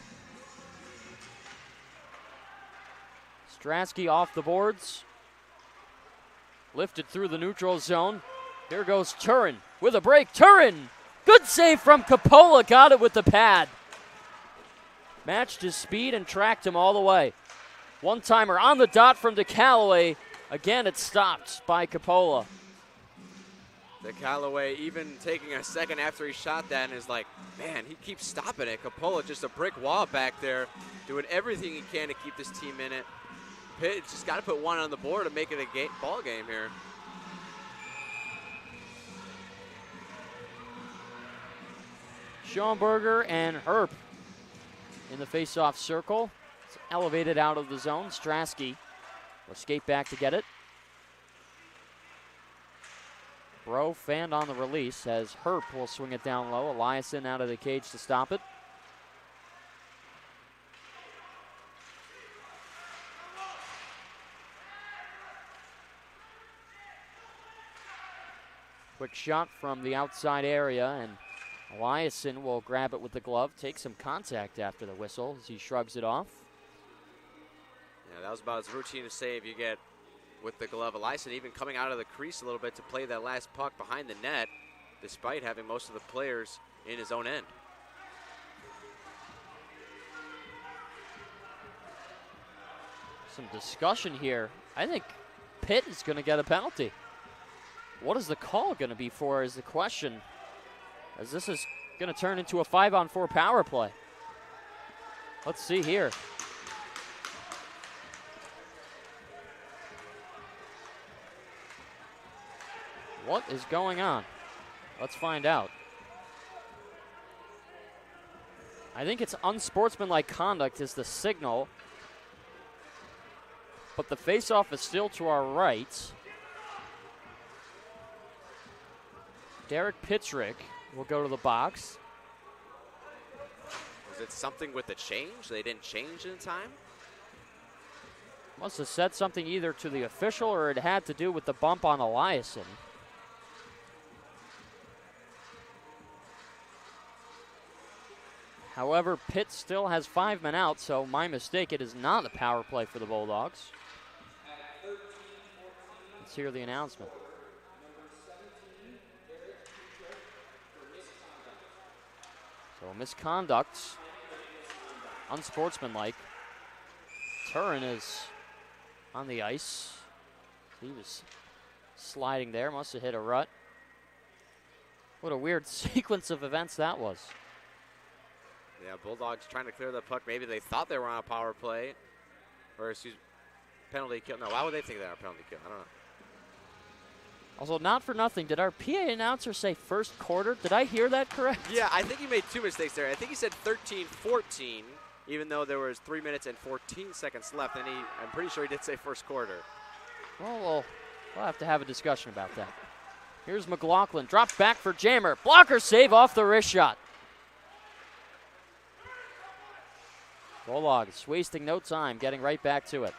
Strasky off the boards. Lifted through the neutral zone. Here goes Turin with a break. Turin! Good save from Coppola. Got it with the pad. Matched his speed and tracked him all the way. One-timer on the dot from DeCallaway. Again, it's stopped by Coppola. DeCallaway even taking a second after he shot that and is like, man, he keeps stopping it. Coppola just a brick wall back there, doing everything he can to keep this team in it. Pitt just got to put one on the board to make it a ball game here. Schoenberger and Herp in the face-off circle. It's elevated out of the zone. Strasky will skate back to get it. Bro fanned on the release as Herp will swing it down low. Eliason out of the cage to stop it. Quick shot from the outside area, and Eliason will grab it with the glove, take some contact after the whistle as he shrugs it off. Yeah, that was about as routine a save you get with the glove. Eliason even coming out of the crease a little bit to play that last puck behind the net, despite having most of the players in his own end. Some discussion here. I think Pitt is going to get a penalty. What is the call going to be for is the question, as this is going to turn into a 5-on-4 power play. Let's see here. What is going on? Let's find out. I think it's unsportsmanlike conduct is the signal, but the faceoff is still to our right. Derek Pittsburgh will go to the box. Was it something with the change? They didn't change in time? Must have said something either to the official or it had to do with the bump on Eliason. However, Pitt still has 5 men out, so my mistake, it is not a power play for the Bulldogs. Let's hear the announcement. So misconduct, unsportsmanlike. Turin is on the ice. He was sliding there, must have hit a rut. What a weird sequence of events that was. Yeah, Bulldogs trying to clear the puck. Maybe they thought they were on a power play. Or, penalty kill. No, why would they think they were a penalty kill? I don't know. Also, not for nothing, did our PA announcer say first quarter? Did I hear that correct? Yeah, I think he made 2 mistakes there. I think he said 13-14, even though there was 3 minutes and 14 seconds left. And I'm pretty sure he did say first quarter. Well, we'll have to have a discussion about that. Here's McLaughlin, drops back for Jammer. Blocker save off the wrist shot. Bulldogs wasting no time, getting right back to it.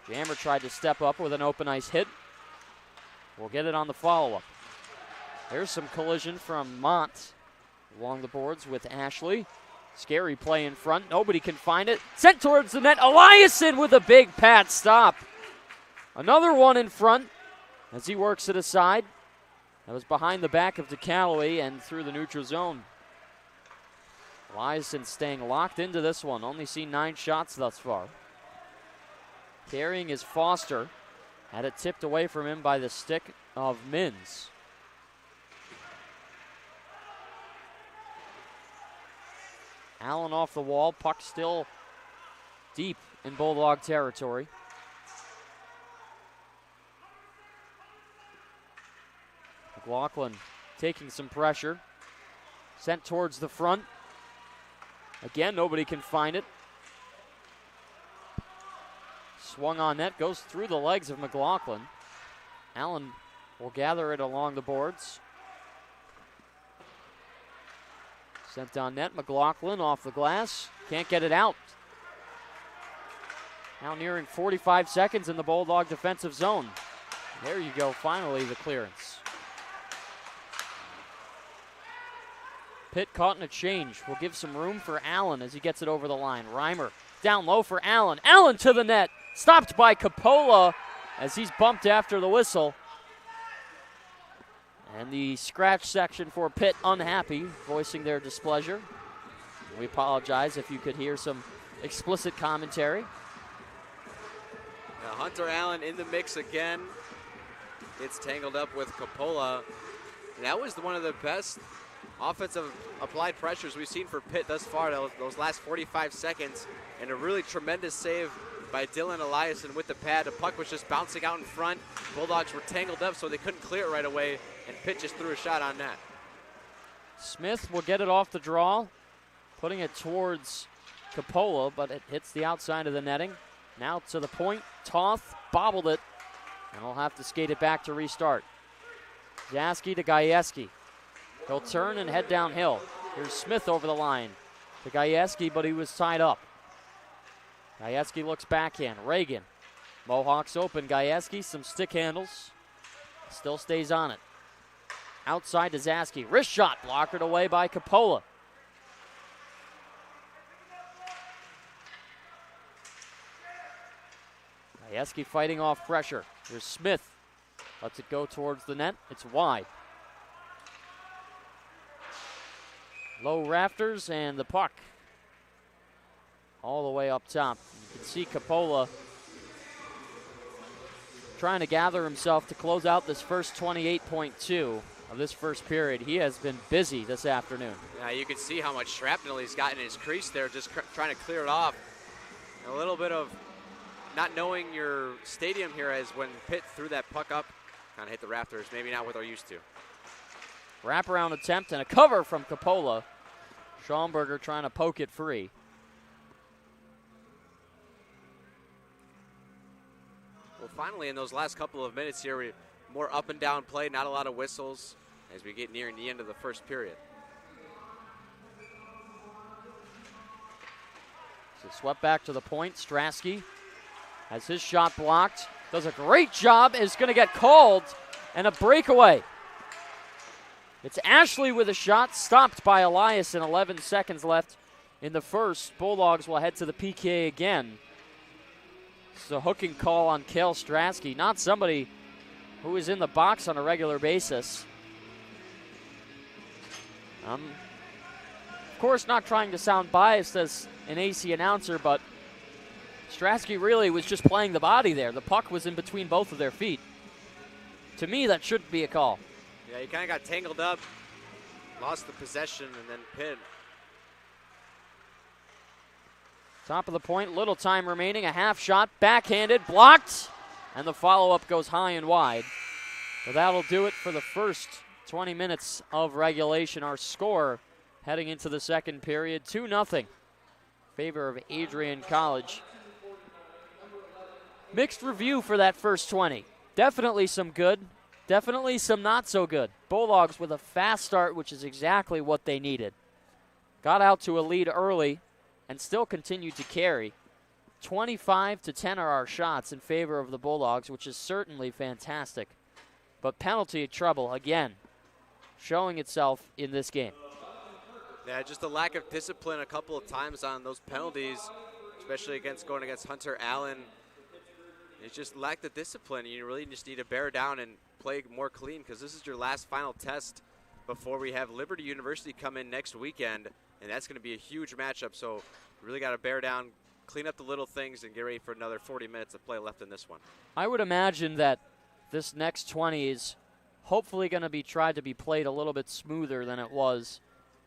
Jammer tried to step up with an open ice hit. We'll get it on the follow-up. There's some collision from Mont along the boards with Ashley. Scary play in front. Nobody can find it. Sent towards the net. Eliason with a big pad stop. Another one in front as he works it aside. That was behind the back of DeCalloway and through the neutral zone. Eliason staying locked into this one. Only seen 9 shots thus far. Carrying is Foster. Had it tipped away from him by the stick of Mins. Allen off the wall. Puck still deep in Bulldog territory. McLaughlin taking some pressure. Sent towards the front. Again, nobody can find it. Swung on net, goes through the legs of McLaughlin. Allen will gather it along the boards. Sent on net, McLaughlin off the glass. Can't get it out. Now nearing 45 seconds in the Bulldog defensive zone. There you go, finally the clearance. Pitt caught in a change. Will give some room for Allen as he gets it over the line. Reimer down low for Allen. Allen to the net. Stopped by Coppola as he's bumped after the whistle. And the scratch section for Pitt unhappy, voicing their displeasure. We apologize if you could hear some explicit commentary. Now Hunter Allen in the mix again. It's tangled up with Coppola. And that was one of the best offensive applied pressures we've seen for Pitt thus far, those last 45 seconds. And a really tremendous save by Dylan Eliason with the pad. The puck was just bouncing out in front. Bulldogs were tangled up, so they couldn't clear it right away, and Pitt just threw a shot on that. Smith will get it off the draw, putting it towards Coppola, but it hits the outside of the netting. Now to the point. Toth bobbled it, and he'll have to skate it back to restart. Jaski to Gajewski. He'll turn and head downhill. Here's Smith over the line to Gajewski, but he was tied up. Gajewski looks backhand. Reagan. Mohawks open. Gajewski, some stick handles. Still stays on it. Outside to Zaski. Wrist shot blockered away by Coppola. Majewski fighting off pressure. Here's Smith. Lets it go towards the net. It's wide. Low rafters and the puck all the way up top. You can see Coppola trying to gather himself to close out this first 28.2 of this first period. He has been busy this afternoon. Yeah, you can see how much shrapnel he's got in his crease there, just trying to clear it off. A little bit of not knowing your stadium here as when Pitt threw that puck up, kind of hit the rafters, maybe not what they're used to. Wraparound attempt and a cover from Coppola. Schaumburger trying to poke it free. Well, finally, in those last couple of minutes here, more up and down play, not a lot of whistles as we get nearing the end of the first period. So swept back to the point. Strasky has his shot blocked. Does a great job. Is going to get called and a breakaway. It's Ashley with a shot stopped by Elias in 11 seconds left in the first. Bulldogs will head to the PK again. It's a hooking call on Cale Strasky, not somebody who is in the box on a regular basis. Of course, not trying to sound biased as an AC announcer, but Strasky really was just playing the body there. The puck was in between both of their feet. To me, that shouldn't be a call. Yeah, he kind of got tangled up, lost the possession, and then pinned. Top of the point, little time remaining, a half shot, backhanded, blocked, and the follow-up goes high and wide. So that'll do it for the first 20 minutes of regulation. Our score heading into the second period, 2-0 in favor of Adrian College. Mixed review for that first 20. Definitely some good. Definitely some not so good. Bulldogs with a fast start, which is exactly what they needed. Got out to a lead early and still continued to carry. 25-10 are our shots in favor of the Bulldogs, which is certainly fantastic. But penalty trouble, again, showing itself in this game. Yeah, just a lack of discipline a couple of times on those penalties, especially going against Hunter Allen. It just lacked the discipline. You really just need to bear down and play more clean, because this is your last final test before we have Liberty University come in next weekend, and that's going to be a huge matchup. So you really got to bear down, clean up the little things, and get ready for another 40 minutes of play left in this one. I would imagine that this next 20 is hopefully going to be tried to be played a little bit smoother than it was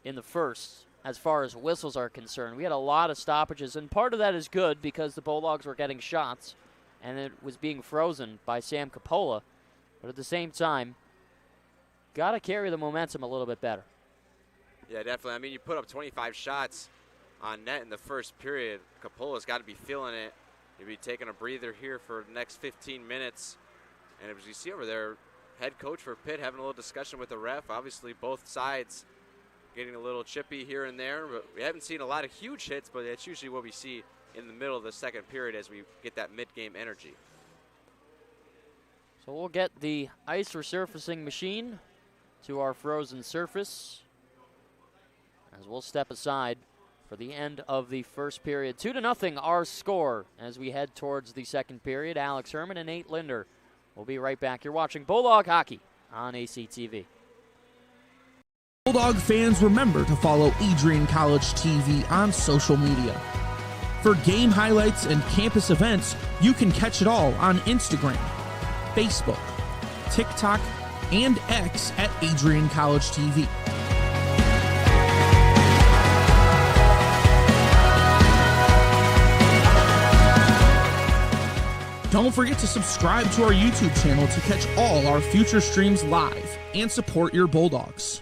in the first as far as whistles are concerned. We had a lot of stoppages, and part of that is good because the Bulldogs were getting shots and it was being frozen by Sam Coppola. But at the same time, got to carry the momentum a little bit better. Yeah, definitely. I mean, you put up 25 shots on net in the first period. Coppola's got to be feeling it. He'll be taking a breather here for the next 15 minutes. And as you see over there, head coach for Pitt having a little discussion with the ref. Obviously, both sides getting a little chippy here and there. But we haven't seen a lot of huge hits, but that's usually what we see in the middle of the second period as we get that mid-game energy. So we'll get the ice resurfacing machine to our frozen surface as we'll step aside for the end of the first period. 2-0 our score as we head towards the second period. Alex Herman and Nate Linder will be right back. You're watching Bulldog Hockey on ACTV. Bulldog fans, remember to follow Adrian College TV on social media. For game highlights and campus events, you can catch it all on Instagram, Facebook, TikTok, and X at AdrianCollegeTV. Don't forget to subscribe to our YouTube channel to catch all our future streams live and support your Bulldogs.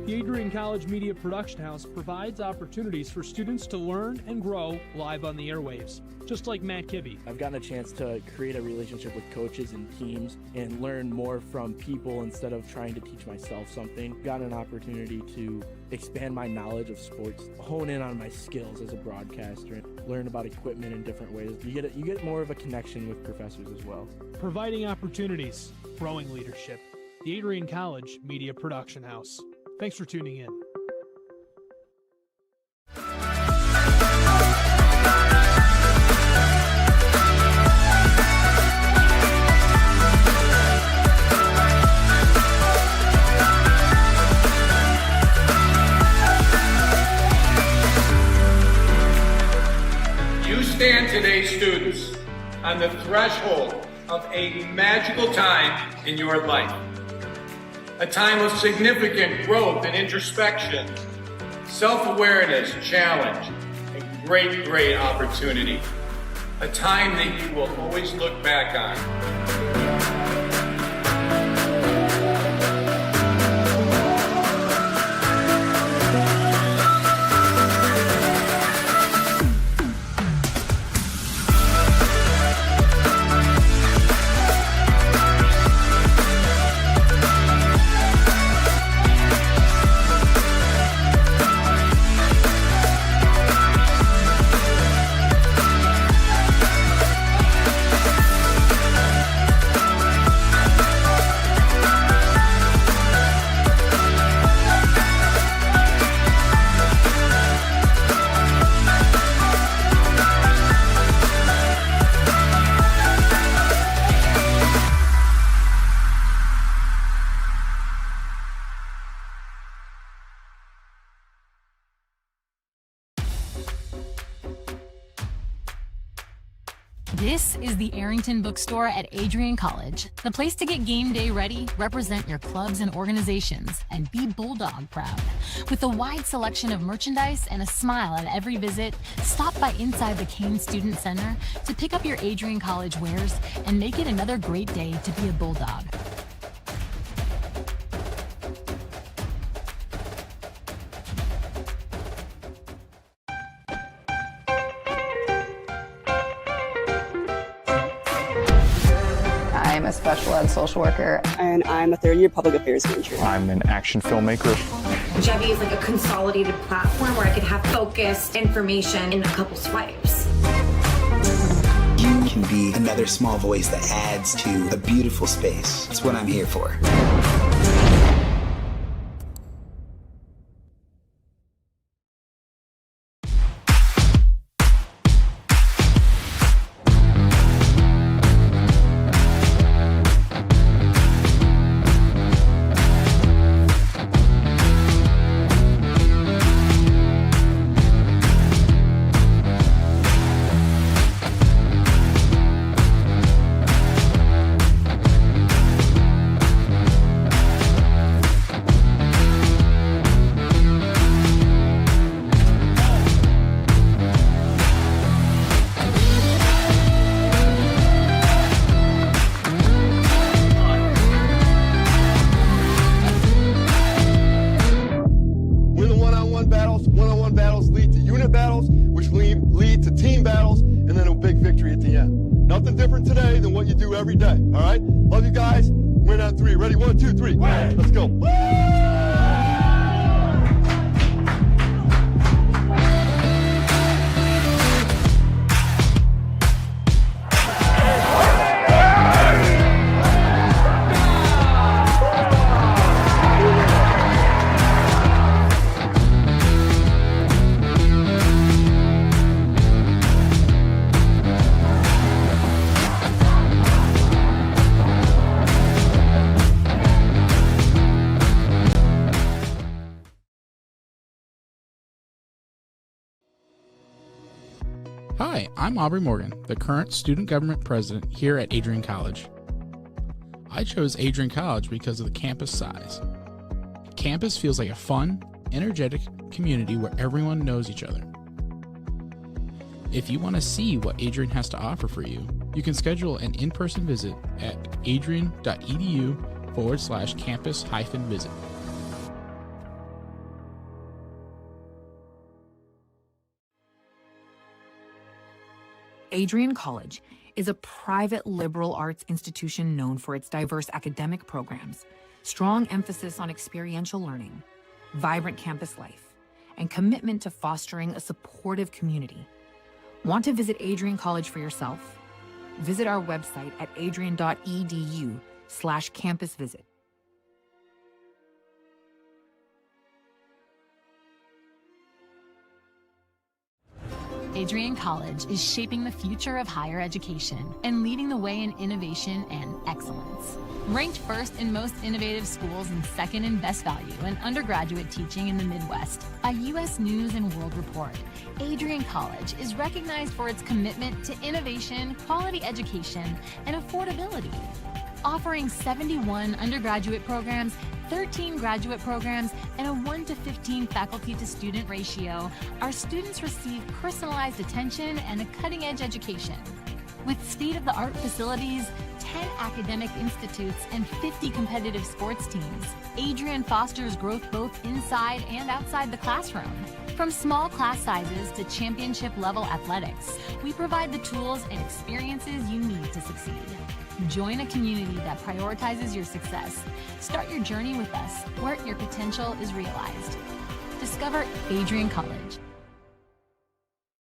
The Adrian College Media Production House provides opportunities for students to learn and grow live on the airwaves, just like Matt Kibbe. I've gotten a chance to create a relationship with coaches and teams and learn more from people instead of trying to teach myself something. Gotten an opportunity to expand my knowledge of sports, hone in on my skills as a broadcaster, learn about equipment in different ways. You get more of a connection with professors as well. Providing opportunities, growing leadership. The Adrian College Media Production House. Thanks for tuning in. You stand today, students, on the threshold of a magical time in your life. A time of significant growth and introspection, self-awareness, challenge, and great opportunity. A time that you will always look back on. This is the Arrington Bookstore at Adrian College, the place to get game day ready, represent your clubs and organizations, and be Bulldog proud. With a wide selection of merchandise and a smile at every visit, stop by inside the Kane Student Center to pick up your Adrian College wares and make it another great day to be a Bulldog. I'm a special ed social worker. And I'm a third-year public affairs major. I'm an action filmmaker. Jevi is like a consolidated platform where I could have focused information in a couple swipes. You can be another small voice that adds to a beautiful space. That's what I'm here for. Every day, all right? Love you guys. Win on three. Ready? 1, 2, 3. Let's go. Hi, I'm Aubrey Morgan, the current student government president here at Adrian College. I chose Adrian College because of the campus size. Campus feels like a fun, energetic community where everyone knows each other. If you want to see what Adrian has to offer for you, you can schedule an in-person visit at adrian.edu/campus-visit. Adrian College is a private liberal arts institution known for its diverse academic programs, strong emphasis on experiential learning, vibrant campus life, and commitment to fostering a supportive community. Want to visit Adrian College for yourself? Visit our website at adrian.edu/campusvisit. Adrian College is shaping the future of higher education and leading the way in innovation and excellence. Ranked first in most innovative schools and second in best value in undergraduate teaching in the Midwest by U.S. News and World Report, Adrian College is recognized for its commitment to innovation, quality education, and affordability. Offering 71 undergraduate programs, 13 graduate programs, and a 1-to-15 faculty-to-student ratio, our students receive personalized attention and a cutting-edge education. With state-of-the-art facilities, 10 academic institutes, and 50 competitive sports teams, Adrian fosters growth both inside and outside the classroom. From small class sizes to championship-level athletics, we provide the tools and experiences you need to succeed. Join a community that prioritizes your success. Start your journey with us, where your potential is realized. Discover Adrian College.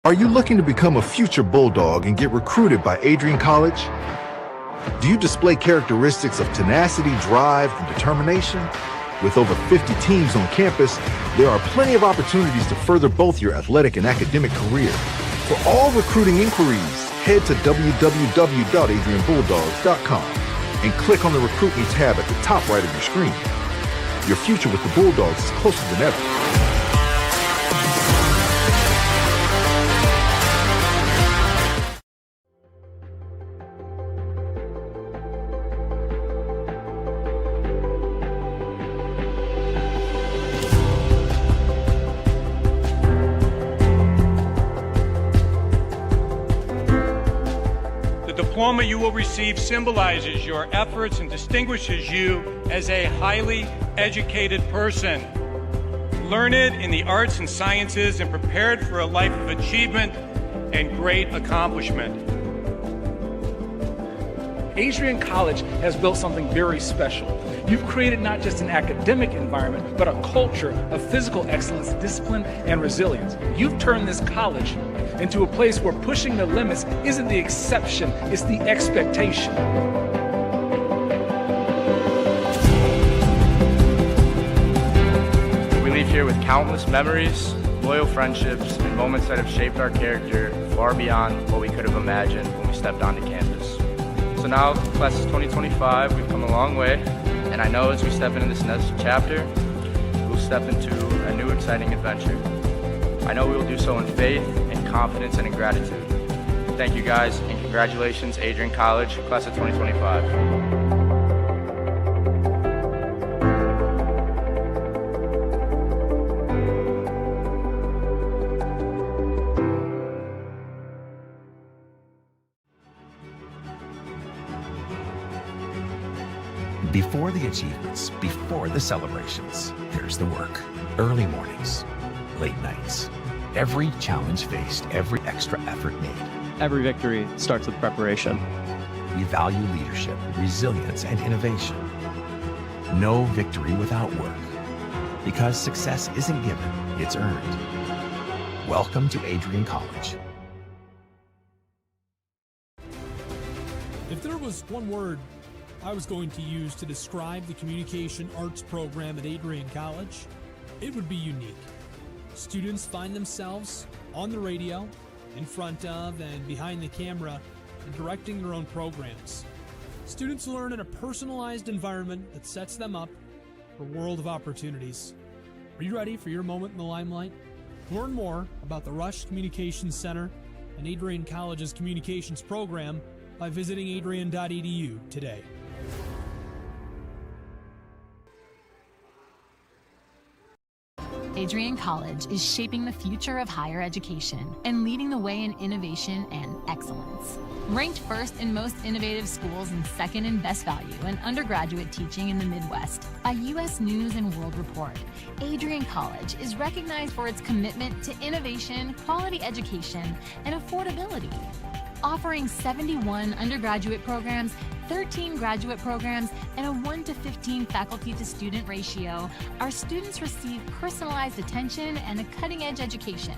Are you looking to become a future Bulldog and get recruited by Adrian College? Do you display characteristics of tenacity, drive, and determination? With over 50 teams on campus, there are plenty of opportunities to further both your athletic and academic career. For all recruiting inquiries, head to www.adrianbulldogs.com and click on the Recruit Me tab at the top right of your screen. Your future with the Bulldogs is closer than ever. The diploma you will receive symbolizes your efforts and distinguishes you as a highly educated person, learned in the arts and sciences and prepared for a life of achievement and great accomplishment. Adrian College has built something very special. You've created not just an academic environment, but a culture of physical excellence, discipline, and resilience. You've turned this college into a place where pushing the limits isn't the exception, it's the expectation. We leave here with countless memories, loyal friendships, and moments that have shaped our character far beyond what we could have imagined when we stepped onto campus. So now, class of 2025, we've come a long way, and I know as we step into this next chapter, we'll step into a new exciting adventure. I know we will do so in faith, in confidence, and in gratitude. Thank you guys, and congratulations, Adrian College, class of 2025. Before the achievements, before the celebrations, there's the work. Early mornings, late nights. Every challenge faced, every extra effort made. Every victory starts with preparation. We value leadership, resilience, and innovation. No victory without work. Because success isn't given, it's earned. Welcome to Adrian College. If there was one word I was going to use to describe the communication arts program at Adrian College, it would be unique. Students find themselves on the radio, in front of and behind the camera, and directing their own programs. Students learn in a personalized environment that sets them up for a world of opportunities. Are you ready for your moment in the limelight? Learn more about the Rush Communications Center and Adrian College's communications program by visiting adrian.edu today. Adrian College is shaping the future of higher education and leading the way in innovation and excellence. Ranked first in most innovative schools and second in best value in undergraduate teaching in the Midwest by U.S. News and World Report, Adrian College is recognized for its commitment to innovation, quality education, and affordability. Offering 71 undergraduate programs, 13 graduate programs, and a 1-to-15 faculty-to-student ratio, our students receive personalized attention and a cutting-edge education.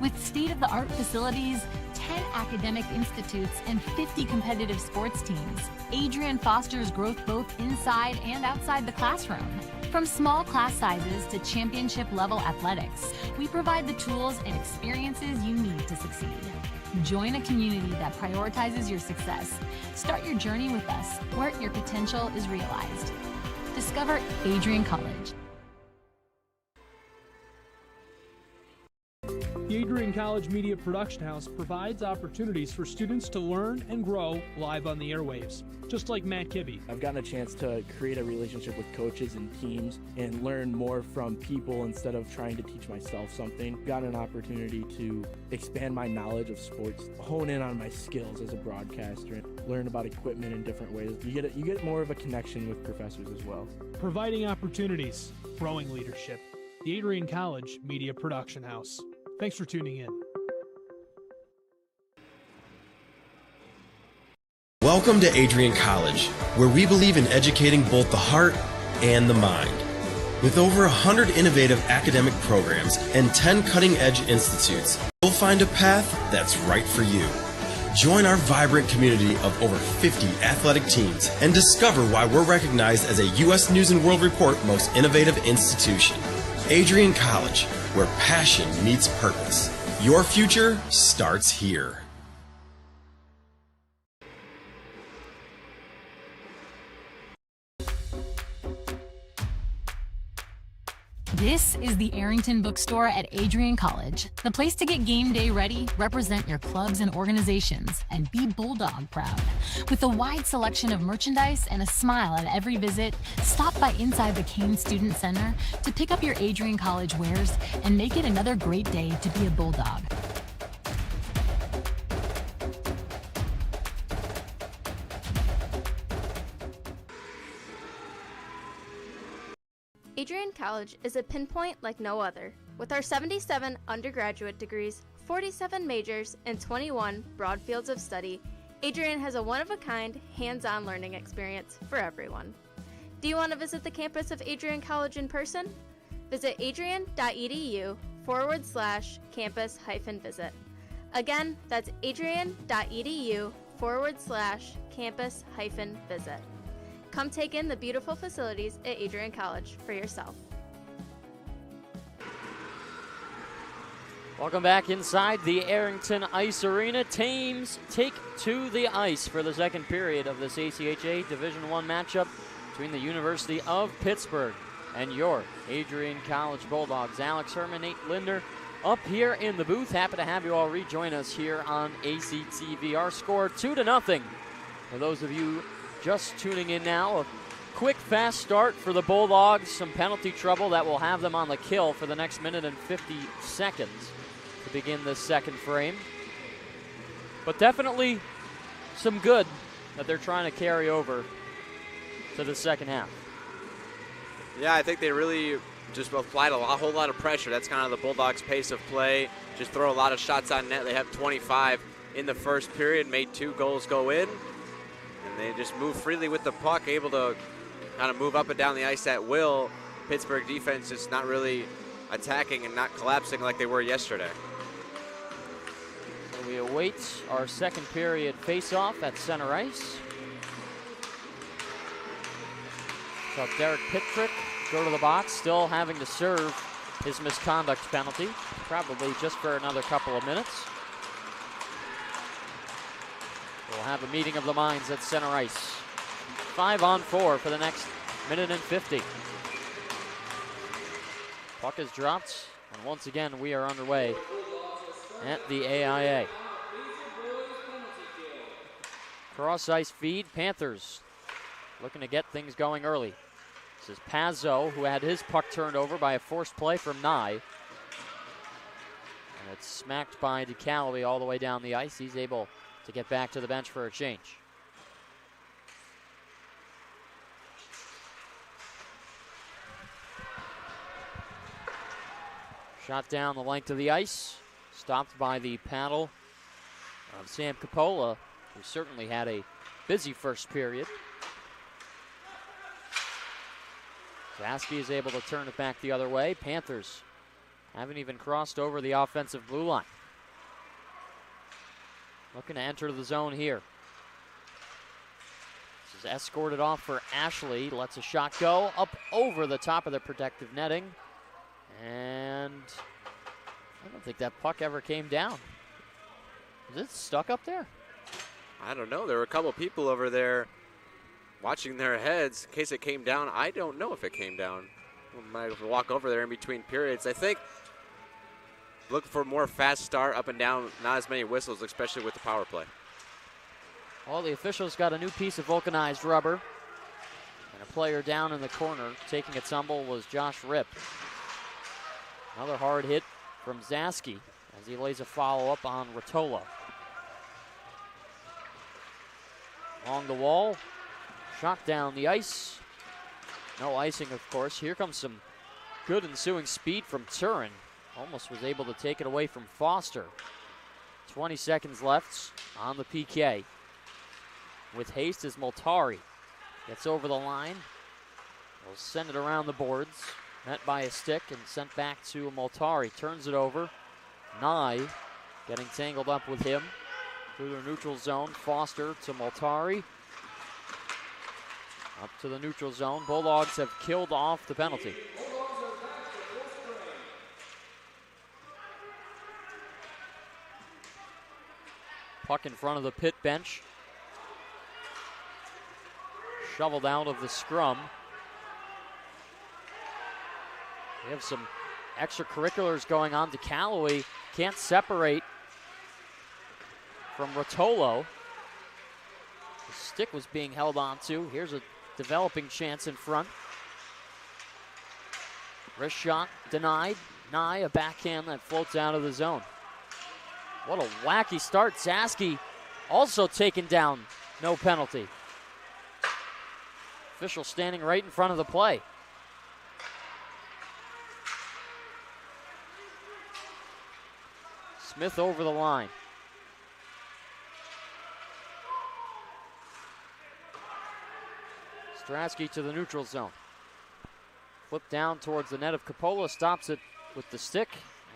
With state-of-the-art facilities, 10 academic institutes, and 50 competitive sports teams, Adrian fosters growth both inside and outside the classroom. From small class sizes to championship-level athletics, we provide the tools and experiences you need to succeed. Join a community that prioritizes your success. Start your journey with us, where your potential is realized. Discover Adrian College. The Adrian College Media Production House provides opportunities for students to learn and grow live on the airwaves, just like Matt Kibbe. I've gotten a chance to create a relationship with coaches and teams and learn more from people instead of trying to teach myself something. Gotten an opportunity to expand my knowledge of sports, hone in on my skills as a broadcaster, and learn about equipment in different ways. You get more of a connection with professors as well. Providing opportunities, growing leadership. The Adrian College Media Production House. Thanks for tuning in. Welcome to Adrian College, where we believe in educating both the heart and the mind. With over 100 innovative academic programs and 10 cutting-edge institutes, you'll find a path that's right for you. Join our vibrant community of over 50 athletic teams and discover why we're recognized as a U.S. News and World Report Most Innovative Institution. Adrian College, where passion meets purpose. Your future starts here. This is the Arrington Bookstore at Adrian College, the place to get game day ready, represent your clubs and organizations, and be Bulldog proud. With a wide selection of merchandise and a smile at every visit, stop by inside the Kane Student Center to pick up your Adrian College wares and make it another great day to be a Bulldog. Adrian College is a pinpoint like no other. With our 77 undergraduate degrees, 47 majors, and 21 broad fields of study, Adrian has a one-of-a-kind, hands-on learning experience for everyone. Do you want to visit the campus of Adrian College in person? Visit adrian.edu/campus-visit. Again, that's adrian.edu/campus-visit. Come take in the beautiful facilities at Adrian College for yourself. Welcome back inside the Arrington Ice Arena. Teams take to the ice for the second period of this ACHA Division I matchup between the University of Pittsburgh and your Adrian College Bulldogs. Alex Herman, Nate Linder up here in the booth. Happy to have you all rejoin us here on ACTV. Our score 2-0. For those of you just tuning in now, a quick, fast start for the Bulldogs. Some penalty trouble that will have them on the kill for the next minute and 50 seconds to begin this second frame. But definitely some good that they're trying to carry over to the second half. Yeah, I think they really just applied a whole lot of pressure. That's kind of the Bulldogs' pace of play. Just throw a lot of shots on net. They have 25 in the first period, made 2 goals go in. And they just move freely with the puck, able to kind of move up and down the ice at will. Pittsburgh defense is not really attacking and not collapsing like they were yesterday. So we await our second period face-off at center ice. So Derek Pittrick go to the box, still having to serve his misconduct penalty, probably just for another couple of minutes. We'll have a meeting of the minds at center ice. 5-on-4 for the next minute and 50. Puck is dropped, and once again we are underway at the AIA. Cross ice feed, Panthers looking to get things going early. This is Pazzo, who had his puck turned over by a forced play from Nye. And it's smacked by DeCalloway all the way down the ice. He's able to get back to the bench for a change. Shot down the length of the ice, stopped by the paddle of Sam Coppola, who certainly had a busy first period. Zaski is able to turn it back the other way. Panthers haven't even crossed over the offensive blue line. Looking to enter the zone here. This is escorted off for Ashley. Lets a shot go up over the top of the protective netting. And I don't think that puck ever came down. Is it stuck up there? I don't know. There were a couple people over there watching their heads in case it came down. I don't know if it came down. We might have to walk over there in between periods. I think look for more fast start up and down, not as many whistles, especially with the power play. Well, the officials got a new piece of vulcanized rubber. And a player down in the corner taking a tumble was Josh Ripp. Another hard hit from Zaski as he lays a follow-up on Rotolo. Along the wall, shot down the ice. No icing, of course. Here comes some good ensuing speed from Turin. Almost was able to take it away from Foster. 20 seconds left on the PK. With haste is Moltari. Gets over the line. Will send it around the boards. Met by a stick and sent back to Moltari. Turns it over. Nye getting tangled up with him. Through the neutral zone. Foster to Moltari. Up to the neutral zone. Bulldogs have killed off the penalty. Puck in front of the pit bench. Shoveled out of the scrum. We have some extracurriculars going on. DeCalloway can't separate from Rotolo. The stick was being held onto. Here's a developing chance in front. Wrist shot denied. Nye, a backhand that floats out of the zone. What a wacky start. Zaski also taken down. No penalty. Official standing right in front of the play. Smith over the line. Strasky to the neutral zone. Flip down towards the net of Coppola, stops it with the stick,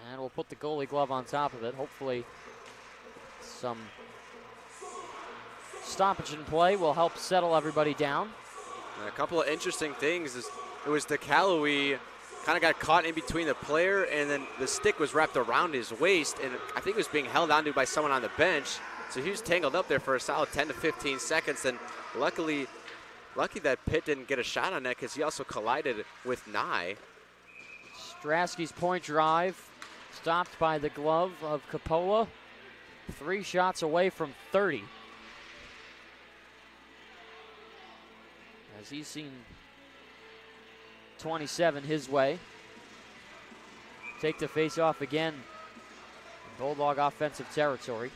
and we'll put the goalie glove on top of it. Hopefully some stoppage in play will help settle everybody down. And a couple of interesting things is it was DeCalloway kind of got caught in between the player, and then the stick was wrapped around his waist, and I think it was being held onto by someone on the bench. So he was tangled up there for a solid 10 to 15 seconds, and lucky that Pitt didn't get a shot on that because he also collided with Nye. Strasky's point drive stopped by the glove of Coppola. 3 shots away from 30. As he's seen 27 his way. Take the face off again. Bulldog offensive territory.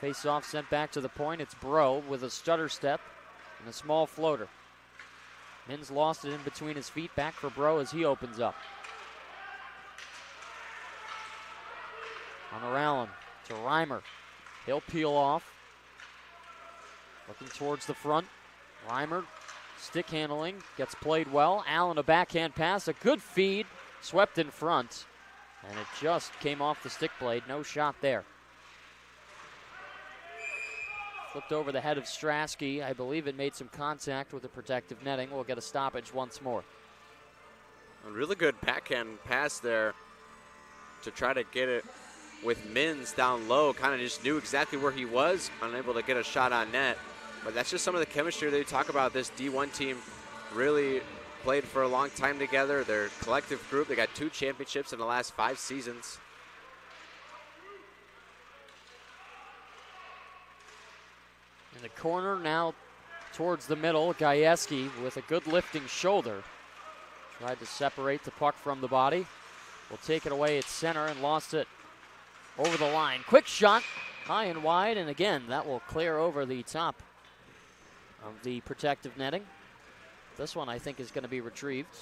Face off sent back to the point. It's Bro with a stutter step and a small floater. Mins lost it in between his feet. Back for Bro as he opens up. On Allen to Reimer. He'll peel off. Looking towards the front. Reimer, stick handling, gets played well. Allen, a backhand pass, a good feed, swept in front. And it just came off the stick blade. No shot there. Flipped over the head of Strasky. I believe it made some contact with the protective netting. We'll get a stoppage once more. A really good backhand pass there to try to get it with Mins down low. Kind of just knew exactly where he was, unable to get a shot on net. But that's just some of the chemistry they talk about. This D1 team really played for a long time together. They're a collective group. They got 2 championships in the last 5 seasons. In the corner now towards the middle, Gajewski with a good lifting shoulder. Tried to separate the puck from the body. Will take it away at center and lost it over the line. Quick shot, high and wide, and again, that will clear over the top of the protective netting. This one, I think, is going to be retrieved,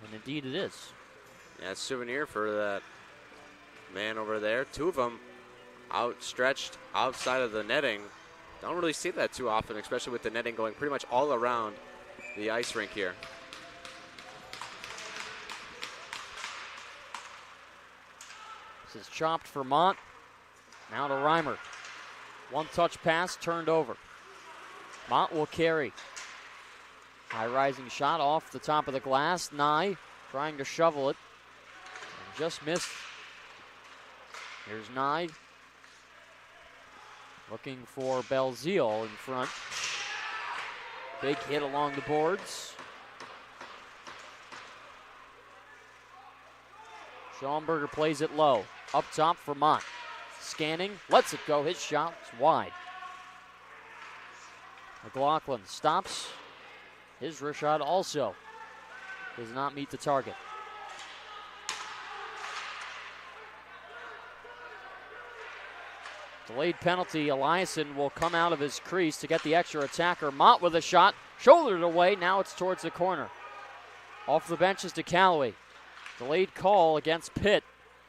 and indeed it is. Yeah, souvenir for that man over there. Two of them outstretched outside of the netting. Don't really see that too often, especially with the netting going pretty much all around the ice rink here. This is chopped for Mont. Now to Reimer. One-touch pass turned over. Mont will carry. High rising shot off the top of the glass. Nye trying to shovel it. And just missed. Here's Nye. Looking for Belzile in front. Big hit along the boards. Schaumburger plays it low. Up top for Mont. Scanning, lets it go. His shot's wide. McLaughlin stops. His wrist shot also does not meet the target. Delayed penalty. Eliason will come out of his crease to get the extra attacker. Mott with a shot. Shouldered away. Now it's towards the corner. Off the benches to Callaway. Delayed call against Pitt.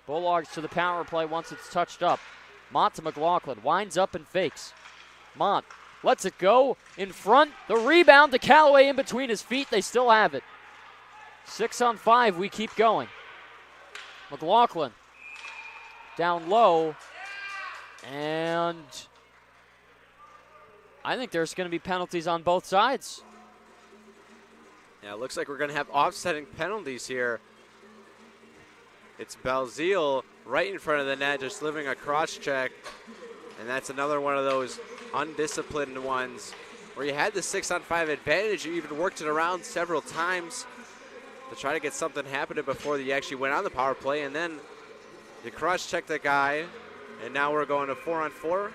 Bulldogs to the power play once it's touched up. Mott to McLaughlin. Winds up and fakes. Mott lets it go in front. The rebound to Callaway in between his feet. They still have it. 6-on-5. We keep going. McLaughlin down low. And I think there's going to be penalties on both sides. Yeah, it looks like we're going to have offsetting penalties here. It's Belzile right in front of the net, just living a cross check. And that's another one of those undisciplined ones where you had the 6-on-5 advantage. You even worked it around several times to try to get something happening before you actually went on the power play. And then you cross check the guy. And now we're going to 4-on-4.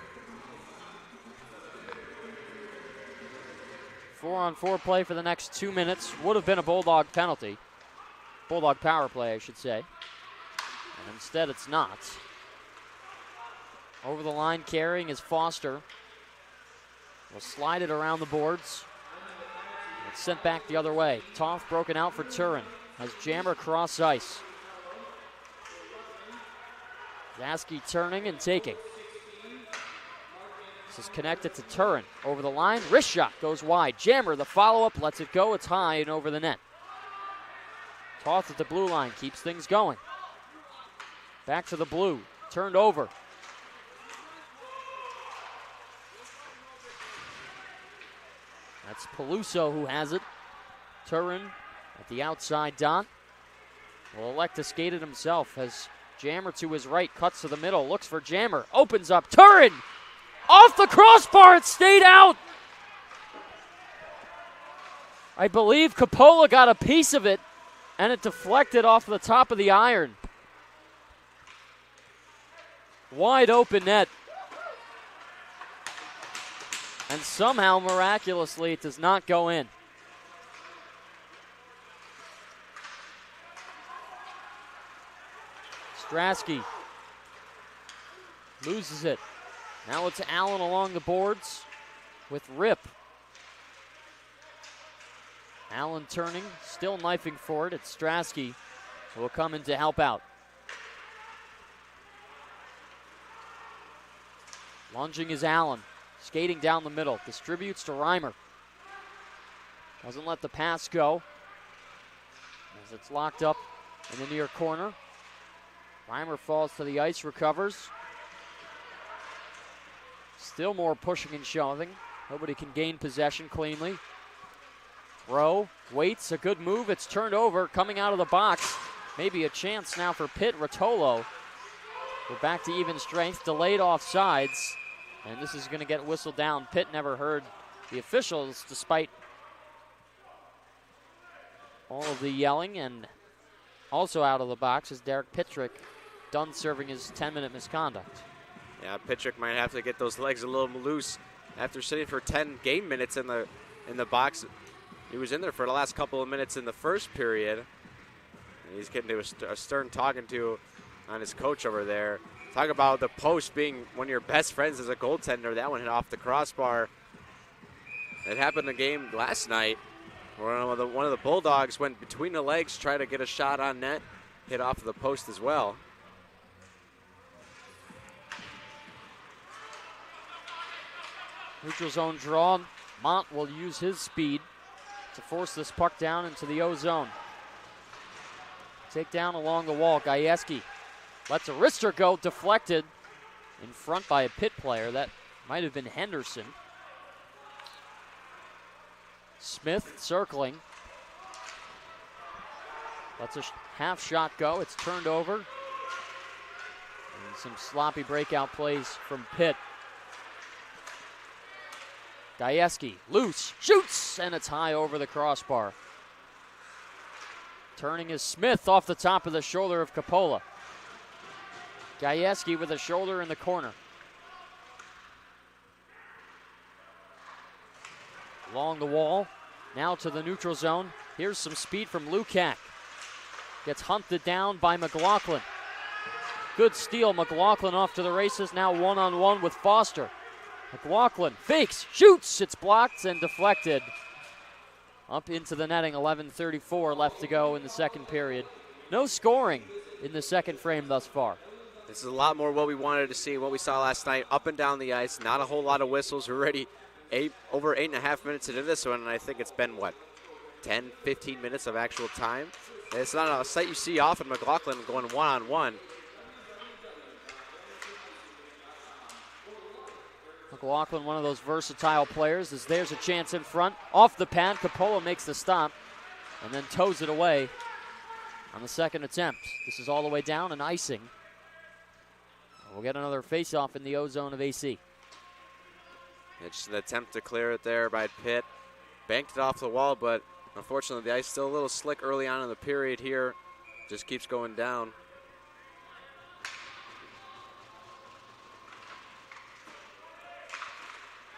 4-on-4 play for the next 2 minutes. Would have been a Bulldog penalty. Bulldog power play, I should say. And instead it's not. Over the line carrying is Foster. Will slide it around the boards. It's sent back the other way. Toth broken out for Turin. Has Jammer cross ice. Zaski turning and taking. This is connected to Turin. Over the line, wrist shot goes wide. Jammer, the follow-up, lets it go. It's high and over the net. Toth at the blue line, keeps things going. Back to the blue, turned over. That's Peluso who has it. Turin at the outside dot. Will elect to skate it himself as Jammer to his right, cuts to the middle, looks for Jammer, opens up, Turin! Off the crossbar, it stayed out! I believe Coppola got a piece of it, and it deflected off the top of the iron. Wide open net. And somehow, miraculously, it does not go in. Strasky loses it. Now it's Allen along the boards with Rip. Allen turning, still knifing for it. It's Strasky who will come in to help out. Lunging is Allen, skating down the middle, distributes to Reimer. Doesn't let the pass go as it's locked up in the near corner. Reimer falls to the ice, recovers. Still more pushing and shoving. Nobody can gain possession cleanly. Throw, waits, a good move. It's turned over, coming out of the box. Maybe a chance now for Pitt. Rotolo. We're back to even strength. Delayed offsides. And this is going to get whistled down. Pitt never heard the officials despite all of the yelling. And also out of the box is Derek Pittrick, done serving his 10-minute misconduct. Yeah, Pittrick might have to get those legs a little loose after sitting for 10 game minutes in the box. He was in there for the last couple of minutes in the first period. And he's getting to a stern talking to on his coach over there. Talk about the post being one of your best friends as a goaltender. That one hit off the crossbar. It happened in the game last night where one of the Bulldogs went between the legs, tried to get a shot on net, hit off of the post as well. Neutral zone draw. Mont will use his speed to force this puck down into the O zone. Take down along the wall. Gajewski lets a wrister go, deflected in front by a Pitt player. That might have been Henderson. Smith circling. Lets a half shot go. It's turned over. And some sloppy breakout plays from Pitt. Gajewski, loose, shoots, and it's high over the crossbar. Turning is Smith off the top of the shoulder of Coppola. Gajewski with a shoulder in the corner. Along the wall, now to the neutral zone. Here's some speed from Lukac. Gets hunted down by McLaughlin. Good steal, McLaughlin off to the races, now one-on-one with Foster. McLaughlin fakes, shoots, it's blocked and deflected. Up into the netting, 11:34 left to go in the second period. No scoring in the second frame thus far. This is a lot more what we wanted to see, what we saw last night, up and down the ice. Not a whole lot of whistles. We're already over 8.5 minutes into this one, and I think it's been, 10, 15 minutes of actual time? It's not a sight you see often, McLaughlin going one-on-one. McLaughlin, one of those versatile players, as there's a chance in front. Off the pad, Coppola makes the stop and then toes it away on the second attempt. This is all the way down and icing. We'll get another face-off in the O zone of AC. It's an attempt to clear it there by Pitt. Banked it off the wall, but unfortunately the ice still a little slick early on in the period here. Just keeps going down.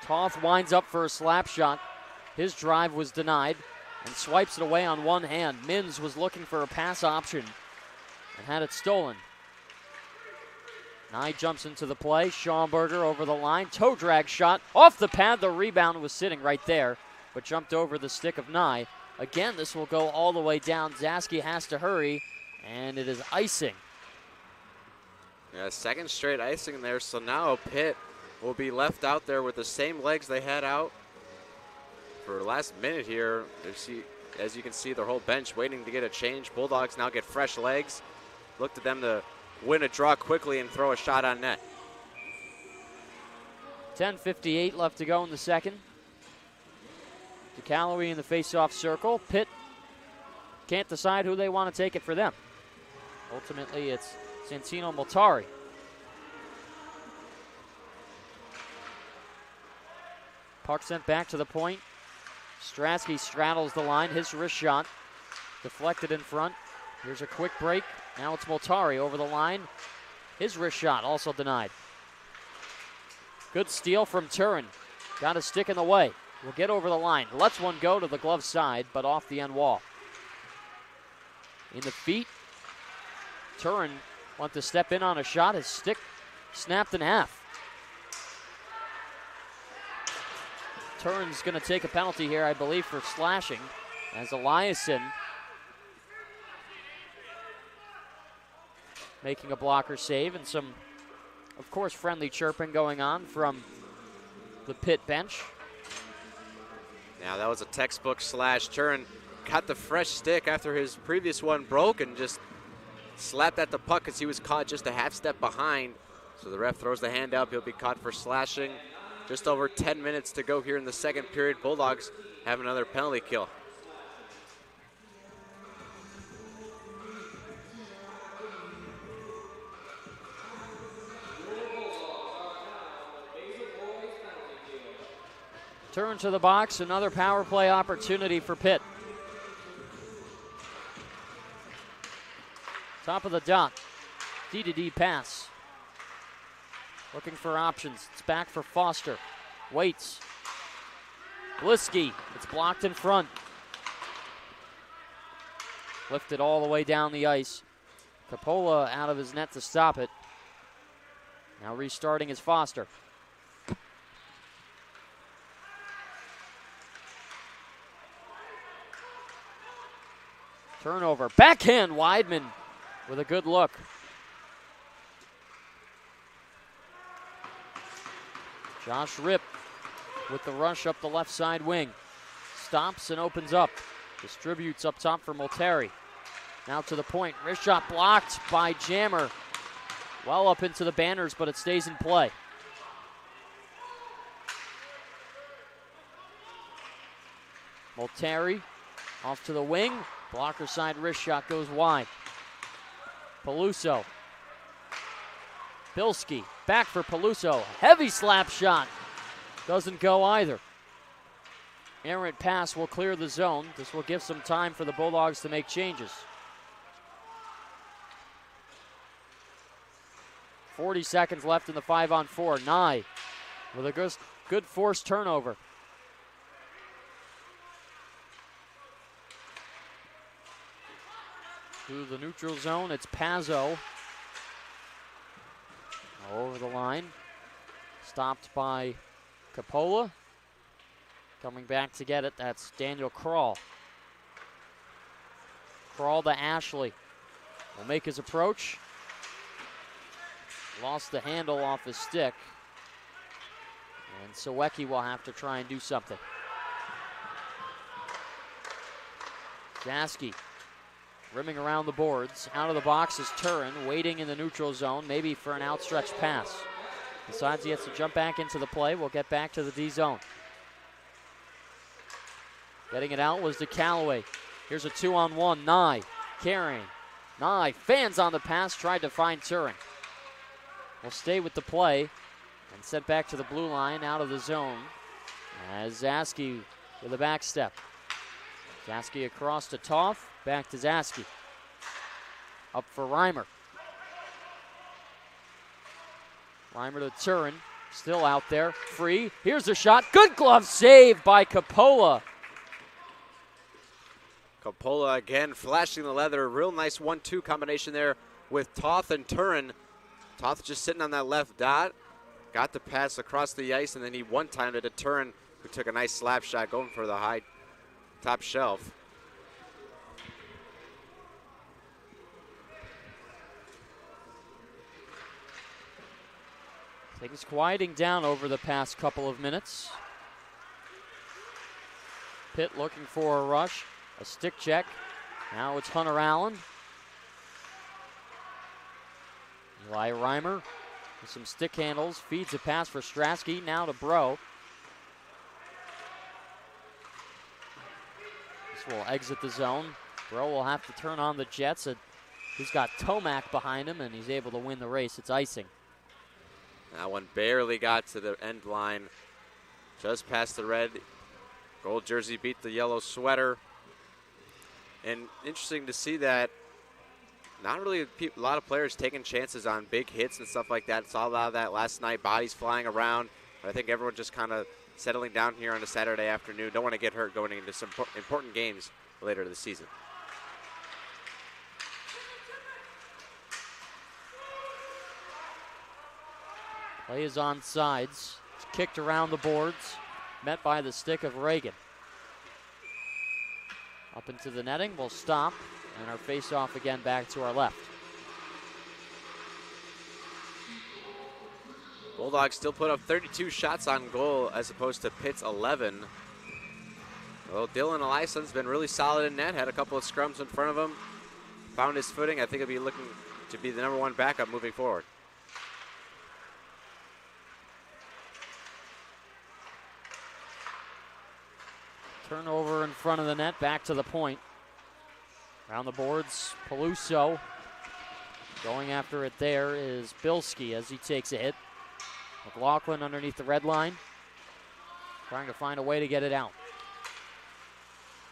Toth winds up for a slap shot. His drive was denied and swipes it away on one hand. Mins was looking for a pass option and had it stolen. Nye jumps into the play. Schaumburger over the line. Toe drag shot off the pad. The rebound was sitting right there, but jumped over the stick of Nye. Again, this will go all the way down. Zaski has to hurry, and it is icing. Yeah, second straight icing there, so now Pitt will be left out there with the same legs they had out for the last minute here. As you can see, their whole bench waiting to get a change. Bulldogs now get fresh legs. Look to them to win a draw quickly and throw a shot on net. 10:58 left to go in the second. DeCalloway in the face-off circle. Pitt can't decide who they want to take it for them. Ultimately, it's Santino Moltari. Puck sent back to the point. Stratsky straddles the line. His wrist shot deflected in front. Here's a quick break. Now it's Moltari over the line. His wrist shot also denied. Good steal from Turin. Got a stick in the way. Will get over the line. Lets one go to the glove side, but off the end wall. In the feet. Turin wants to step in on a shot. His stick snapped in half. Turin's going to take a penalty here, I believe, for slashing, as Eliason making a blocker save, and some, of course, friendly chirping going on from the Pitt bench. Now that was a textbook slash. Turin got the fresh stick after his previous one broke and just slapped at the puck because he was caught just a half step behind. So the ref throws the hand up. He'll be caught for slashing. Just over 10 minutes to go here in the second period. Bulldogs have another penalty kill. Turn to the box, another power play opportunity for Pitt. Top of the dot, D-to-D pass. Looking for options. It's back for Foster. Waits. Bliski. It's blocked in front. Lifted all the way down the ice. Coppola out of his net to stop it. Now restarting is Foster. Turnover. Backhand. Weidman with a good look. Josh Ripp with the rush up the left side wing. Stops and opens up. Distributes up top for Molteri. Now to the point. Wrist shot blocked by Jammer. Well up into the banners, but it stays in play. Molteri off to the wing. Blocker side wrist shot goes wide. Peluso. Bilski back for Peluso. Heavy slap shot. Doesn't go either. Errant pass will clear the zone. This will give some time for the Bulldogs to make changes. 40 seconds left in the 5-on-4. Nye with a good forced turnover. To the neutral zone, it's Pazzo. Over the line. Stopped by Coppola. Coming back to get it, that's Daniel Krall. Krall to Ashley. Will make his approach. Lost the handle off his stick. And Sawecki will have to try and do something. Jaski rimming around the boards. Out of the box is Turin, waiting in the neutral zone, maybe for an outstretched pass. Decides he has to jump back into the play. We'll get back to the D zone. Getting it out was to Callaway. Here's a 2-on-1. Nye carrying. Nye fans on the pass, tried to find Turin. Will stay with the play and sent back to the blue line out of the zone as Zaski with a back step. Zaski across to Toth, back to Zaski. Up for Reimer. Reimer to Turin, still out there, free. Here's a shot, good glove save by Coppola. Coppola again flashing the leather. Real nice 1-2 combination there with Toth and Turin. Toth just sitting on that left dot. Got the pass across the ice, and then he one-timed it to Turin, who took a nice slap shot going for the high top shelf. Things quieting down over the past couple of minutes. Pitt looking for a rush, a stick check. Now it's Hunter Allen. Eli Reimer with some stick handles, feeds a pass for Strasky, now to Bro. This will exit the zone. Bro will have to turn on the Jets. He's got Tomac behind him, and he's able to win the race. It's icing. That one barely got to the end line. Just past the red. Gold jersey beat the yellow sweater. And interesting to see that not really a lot of players taking chances on big hits and stuff like that. Saw a lot of that last night, bodies flying around. But I think everyone just kind of settling down here on a Saturday afternoon. Don't want to get hurt going into some important games later this season. Play is on sides. It's kicked around the boards. Met by the stick of Reagan. Up into the netting. We'll stop. And our face-off again back to our left. Bulldogs still put up 32 shots on goal as opposed to Pitt's 11. Well, Dylan Eliason's been really solid in net. Had a couple of scrums in front of him. Found his footing. I think he'll be looking to be the #1 backup moving forward. Turnover in front of the net, back to the point. Around the boards, Peluso. Going after it there is Bilski as he takes a hit. McLaughlin underneath the red line. Trying to find a way to get it out.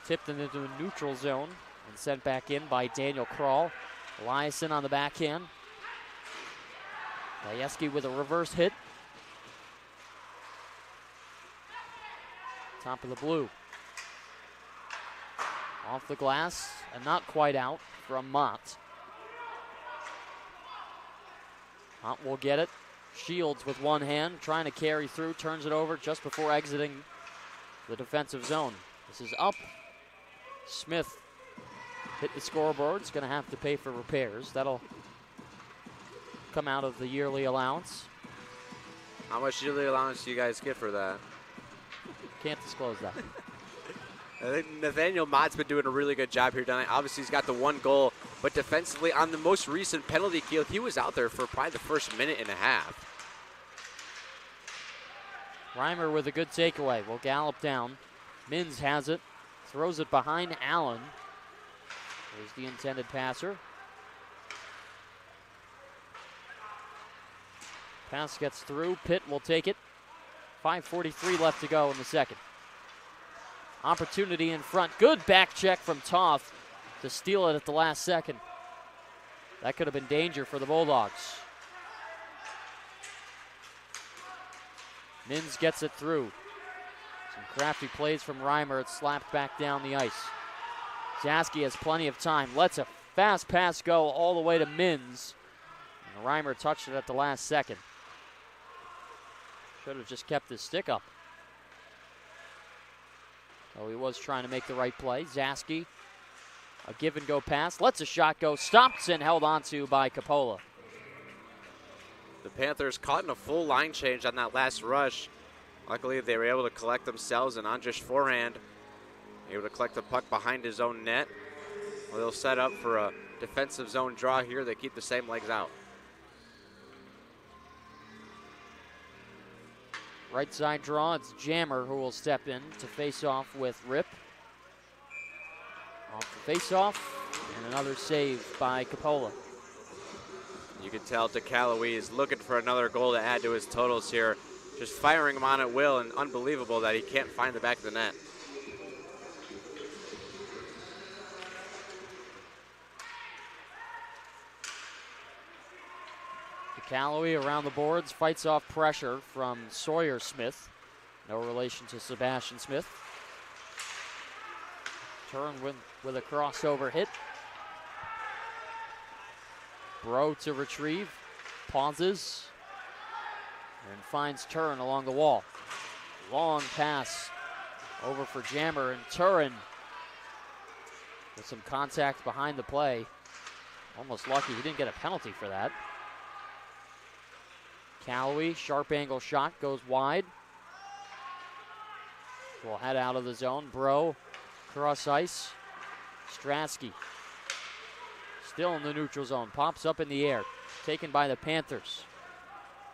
Tipped into the neutral zone and sent back in by Daniel Krall. Eliason on the backhand. Gajewski with a reverse hit. top of the blue. Off the glass and not quite out from Mott. Mott will get it. Shields with one hand, trying to carry through, turns it over just before exiting the defensive zone. This is up. Smith hit the scoreboard. It's going to have to pay for repairs. That'll come out of the yearly allowance. How much yearly allowance do you guys get for that? Can't disclose that. I think Nathaniel Mott's been doing a really good job here tonight. Obviously, he's got the one goal, but defensively on the most recent penalty kill, he was out there for probably the first minute and a half. Reimer with a good takeaway. Will gallop down. Mins has it. Throws it behind Allen. There's the intended passer. Pass gets through. Pitt will take it. 5:43 left to go in the second. Opportunity in front. Good back check from Toth to steal it at the last second. That could have been danger for the Bulldogs. Mins gets it through. Some crafty plays from Reimer. It's slapped back down the ice. Zaski has plenty of time. Lets a fast pass go all the way to Mins. And Reimer touched it at the last second. Should have just kept his stick up. So he was trying to make the right play. Zaski, a give-and-go pass. Lets a shot go. Stopped and held onto by Capola. The Panthers caught in a full line change on that last rush. Luckily, they were able to collect themselves, and Andres forehand able to collect the puck behind his own net. Well, they'll set up for a defensive zone draw here. They keep the same legs out. Right side draw, it's Jammer who will step in to face off with Rip. Off the face off, and another save by Capola. You can tell DeCalloway is looking for another goal to add to his totals here. Just firing him on at will, and unbelievable that he can't find the back of the net. Calloway around the boards, fights off pressure from Sawyer Smith. No relation to Sebastian Smith. Turn with a crossover hit. Bro to retrieve, pauses, and finds Turin along the wall. Long pass over for Jammer, and Turin with some contact behind the play. Almost lucky he didn't get a penalty for that. Calloway, sharp angle shot, goes wide. Will head out of the zone. Bro, cross ice. Stratsky, still in the neutral zone, pops up in the air. Taken by the Panthers.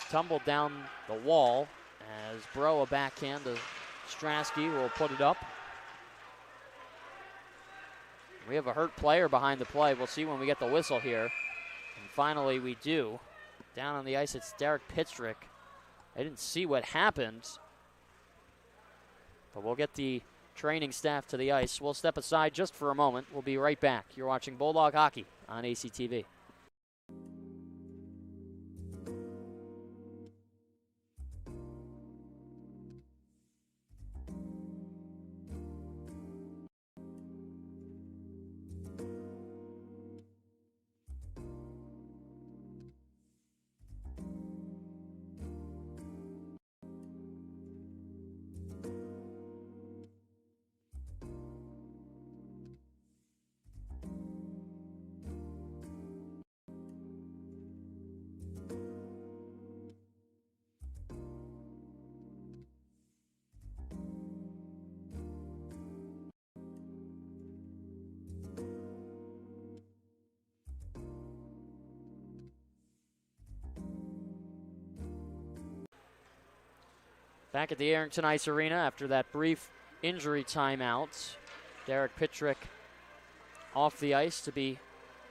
Tumbled down the wall as Bro, a backhand to Stratsky, will put it up. We have a hurt player behind the play. We'll see when we get the whistle here. And finally we do. Down on the ice, it's Derek Pittsburgh. I didn't see what happened, but we'll get the training staff to the ice. We'll step aside just for a moment. We'll be right back. You're watching Bulldog Hockey on ACTV. Back at the Arrington Ice Arena after that brief injury timeout. Derek Pittrick off the ice to be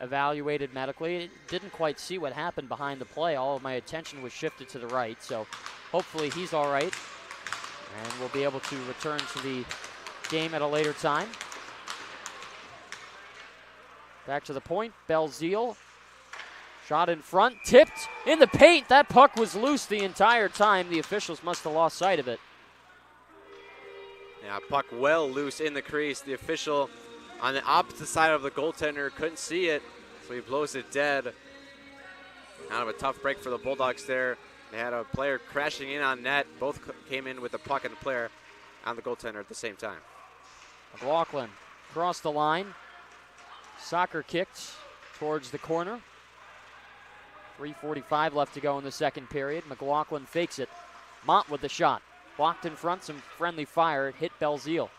evaluated medically. Didn't quite see what happened behind the play. All of my attention was shifted to the right, so hopefully he's all right. And we'll be able to return to the game at a later time. Back to the point, Belzile. Shot in front, tipped in the paint. That puck was loose the entire time. The officials must have lost sight of it. Yeah, puck well loose in the crease. The official on the opposite side of the goaltender couldn't see it, so he blows it dead. Kind of a tough break for the Bulldogs there. They had a player crashing in on net. Both came in with the puck and the player on the goaltender at the same time. McLaughlin across the line. Soccer kicked towards the corner. 3:45 left to go in the second period. McLaughlin fakes it. Mott with the shot. Blocked in front, some friendly fire. It hit Belzile.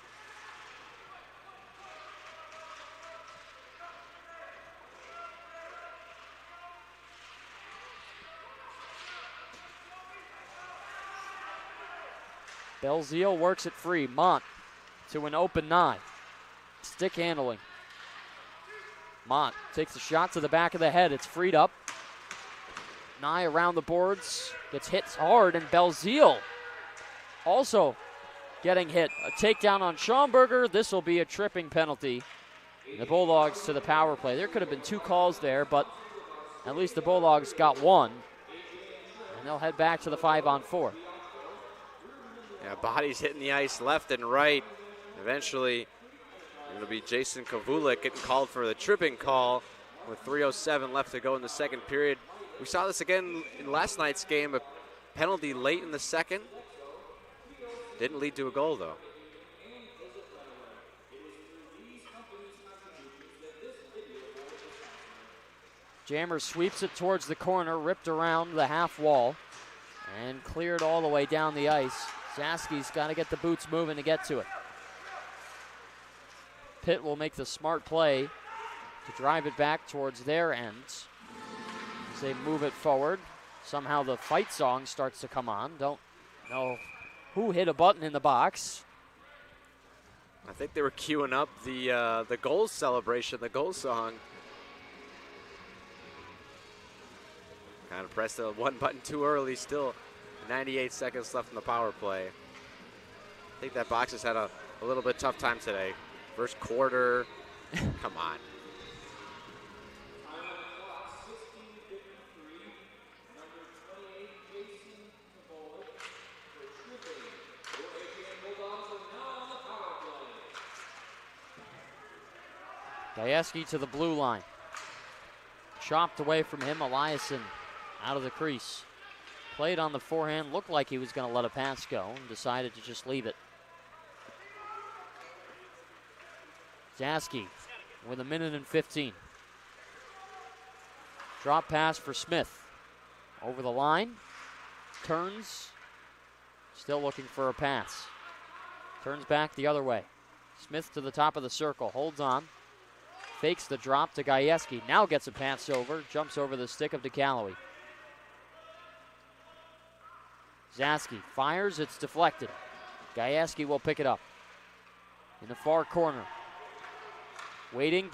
Belzile works it free. Mott to an open Nye. Stick handling. Mott takes a shot to the back of the head. It's freed up. Nye around the boards. Gets hit hard, and Belzile also getting hit. A takedown on Schaumburger. This will be a tripping penalty. The Bulldogs to the power play. There could have been 2 calls there, but at least the Bulldogs got 1. And they'll head back to the 5-on-4. Yeah, bodies hitting the ice left and right. Eventually, it'll be Jason Kovulik getting called for the tripping call with 3:07 left to go in the second period. We saw this again in last night's game, a penalty late in the second. Didn't lead to a goal, though. Jammer sweeps it towards the corner, ripped around the half wall, and cleared all the way down the ice. Zaski's got to get the boots moving to get to it. Pitt will make the smart play to drive it back towards their end. As they move it forward, somehow the fight song starts to come on. Don't know who hit a button in the box. I think they were queuing up the goal celebration, the goal song. Kind of pressed the one button too early. Still 98 seconds left in the power play. I think that box has had a little bit tough time today. First quarter, come on. Gajewski to the blue line. Chopped away from him, Eliasson out of the crease. Played on the forehand, looked like he was going to let a pass go and decided to just leave it. Zaski with 1:15. Drop pass for Smith. Over the line, turns, still looking for a pass. Turns back the other way. Smith to the top of the circle, holds on. Fakes the drop to Gajewski. Now gets a pass over. Jumps over the stick of DeCalloway. Zaski fires. It's deflected. Gajewski will pick it up. In the far corner. Waiting.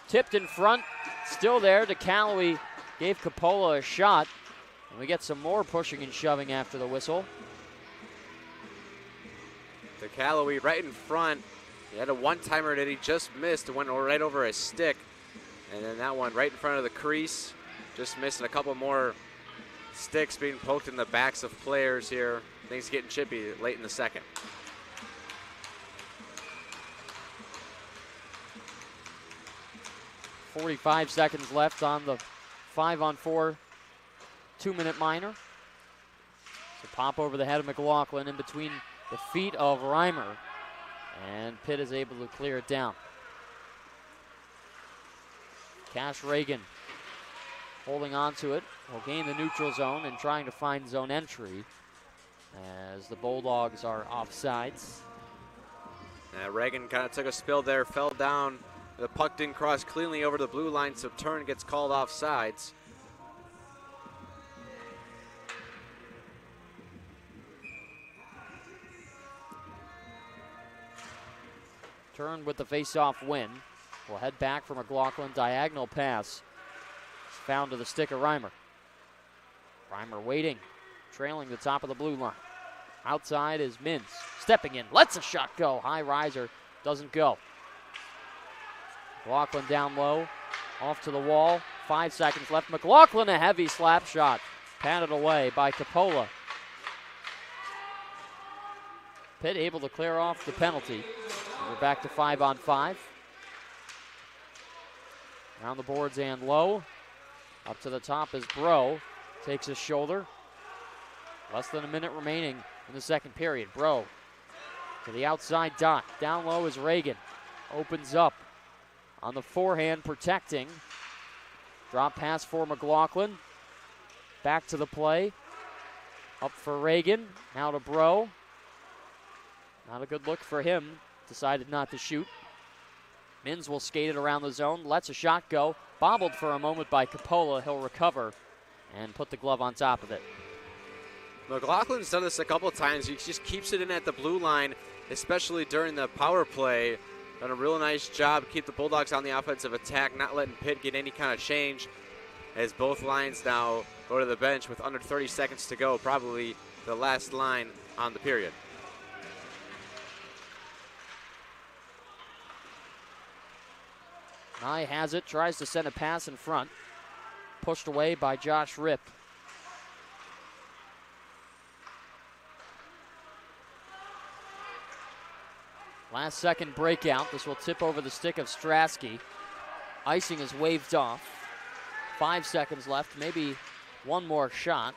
Tipped in front. Still there. DeCalloway gave Coppola a shot. And we get some more pushing and shoving after the whistle. DeCalloway right in front. He had a one-timer that he just missed. It went right over his stick. And then that one right in front of the crease. Just missing a couple more sticks being poked in the backs of players here. Things getting chippy late in the second. .45 seconds left on the 5-on-4 2-minute minor. So pop over the head of McLaughlin in between the feet of Reimer. And Pitt is able to clear it down. Cash Reagan holding on to it. Will gain the neutral zone and trying to find zone entry as the Bulldogs are offsides. Reagan kind of took a spill there, fell down. The puck didn't cross cleanly over the blue line, so turn gets called offsides. Turn with the face-off win. Will head back for McLaughlin. Diagonal pass. It's found to the stick of Reimer. Reimer waiting. Trailing the top of the blue line. Outside is Mintz. Stepping in. Lets a shot go. High riser. Doesn't go. McLaughlin down low. Off to the wall. 5 seconds left. McLaughlin a heavy slap shot. Patted away by Coppola. Pitt able to clear off the penalty. We're back to 5-on-5. Around the boards and low. Up to the top is Bro. Takes his shoulder. Less than a minute remaining in the second period. Bro to the outside dot. Down low is Reagan. Opens up on the forehand, protecting. Drop pass for McLaughlin. Back to the play. Up for Reagan. Now to Bro. Not a good look for him. Decided not to shoot. Mins will skate it around the zone. Lets a shot go. Bobbled for a moment by Coppola. He'll recover and put the glove on top of it. McLaughlin's done this a couple of times. He just keeps it in at the blue line, especially during the power play. Done a real nice job. Keep the Bulldogs on the offensive attack, not letting Pitt get any kind of change as both lines now go to the bench with under 30 seconds to go, probably the last line on the period. Nye has it, tries to send a pass in front. Pushed away by Josh Ripp. Last second breakout. This will tip over the stick of Strasky. Icing is waved off. 5 seconds left, maybe one more shot.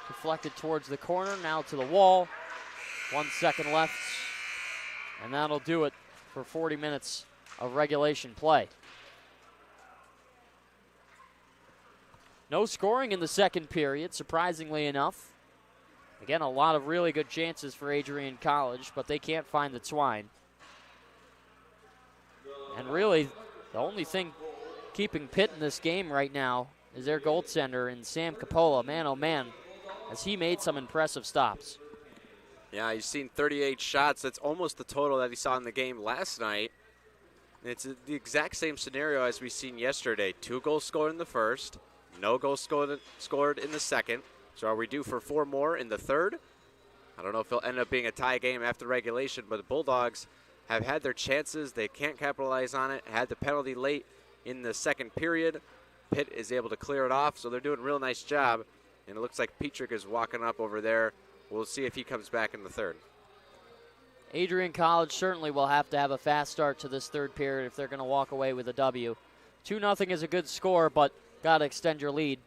Deflected towards the corner, now to the wall. 1 second left, and that'll do it for 40 minutes of regulation play. No scoring in the second period, surprisingly enough. Again, a lot of really good chances for Adrian College, but they can't find the twine. And really, the only thing keeping Pitt in this game right now is their goaltender in Sam Coppola. Man, oh man, has he made some impressive stops. Yeah, he's seen 38 shots. That's almost the total that he saw in the game last night. It's the exact same scenario as we seen yesterday. 2 goals scored in the first, no goals scored in the second. So are we due for 4 more in the third? I don't know if it'll end up being a tie game after regulation, but the Bulldogs have had their chances. They can't capitalize on it. Had the penalty late in the second period. Pitt is able to clear it off, so they're doing a real nice job. And it looks like Petrick is walking up over there. We'll see if he comes back in the third. Adrian College certainly will have to have a fast start to this third period if they're going to walk away with a W. 2-0 is a good score, but got to extend your lead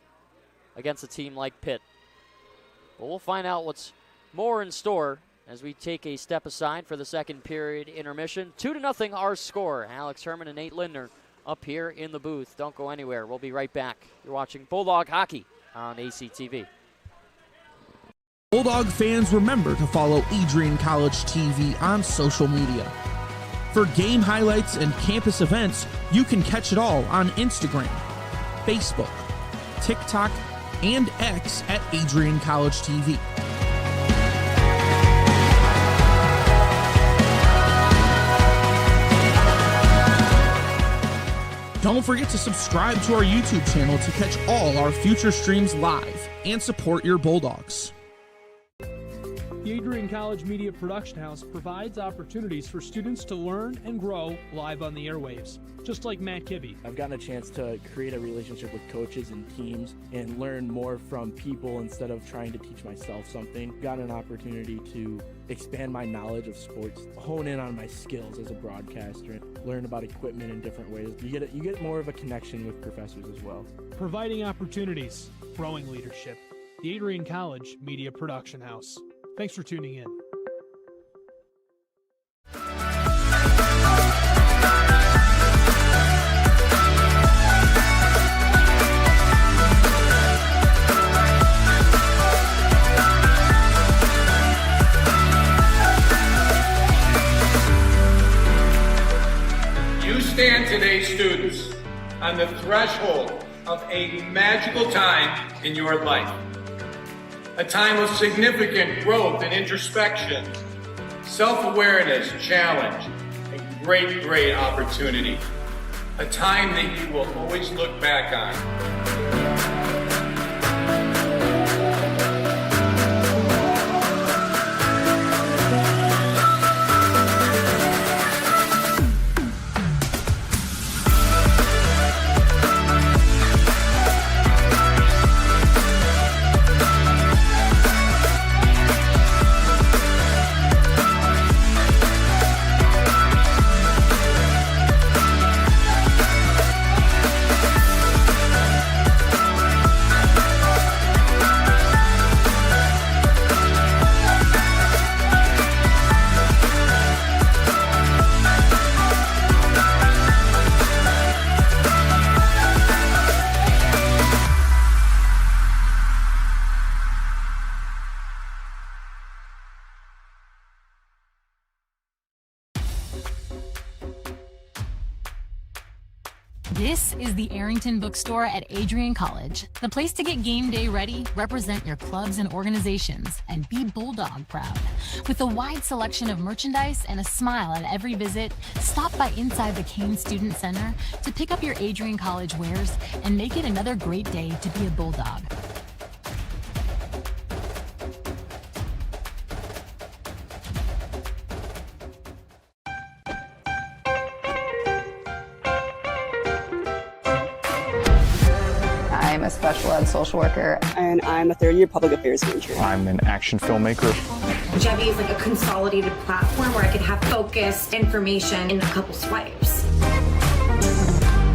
against a team like Pitt. But we'll find out what's more in store as we take a step aside for the second period intermission. 2-0 our score. Alex Herman and Nate Lindner up here in the booth. Don't go anywhere. We'll be right back. You're watching Bulldog Hockey on ACTV. Bulldog fans, remember to follow Adrian College TV on social media. For game highlights and campus events, you can catch it all on Instagram, Facebook, TikTok, and X at AdrianCollegeTV. Don't forget to subscribe to our YouTube channel to catch all our future streams live and support your Bulldogs. The Adrian College Media Production House provides opportunities for students to learn and grow live on the airwaves, just like Matt Kibbe. I've gotten a chance to create a relationship with coaches and teams and learn more from people instead of trying to teach myself something. Gotten an opportunity to expand my knowledge of sports, hone in on my skills as a broadcaster, and learn about equipment in different ways. You get more of a connection with professors as well. Providing opportunities, growing leadership. The Adrian College Media Production House. Thanks for tuning in. You stand today, students, on the threshold of a magical time in your life. A time of significant growth and introspection, self-awareness, challenge, and great opportunity. A time that you will always look back on. This is the Arrington Bookstore at Adrian College, the place to get game day ready, represent your clubs and organizations, and be Bulldog proud. With a wide selection of merchandise and a smile at every visit, stop by inside the Kane Student Center to pick up your Adrian College wares and make it another great day to be a Bulldog. I'm a special ed social worker. And I'm a third-year public affairs major. I'm an action filmmaker. Jevi is like a consolidated platform where I could have focused information in a couple swipes.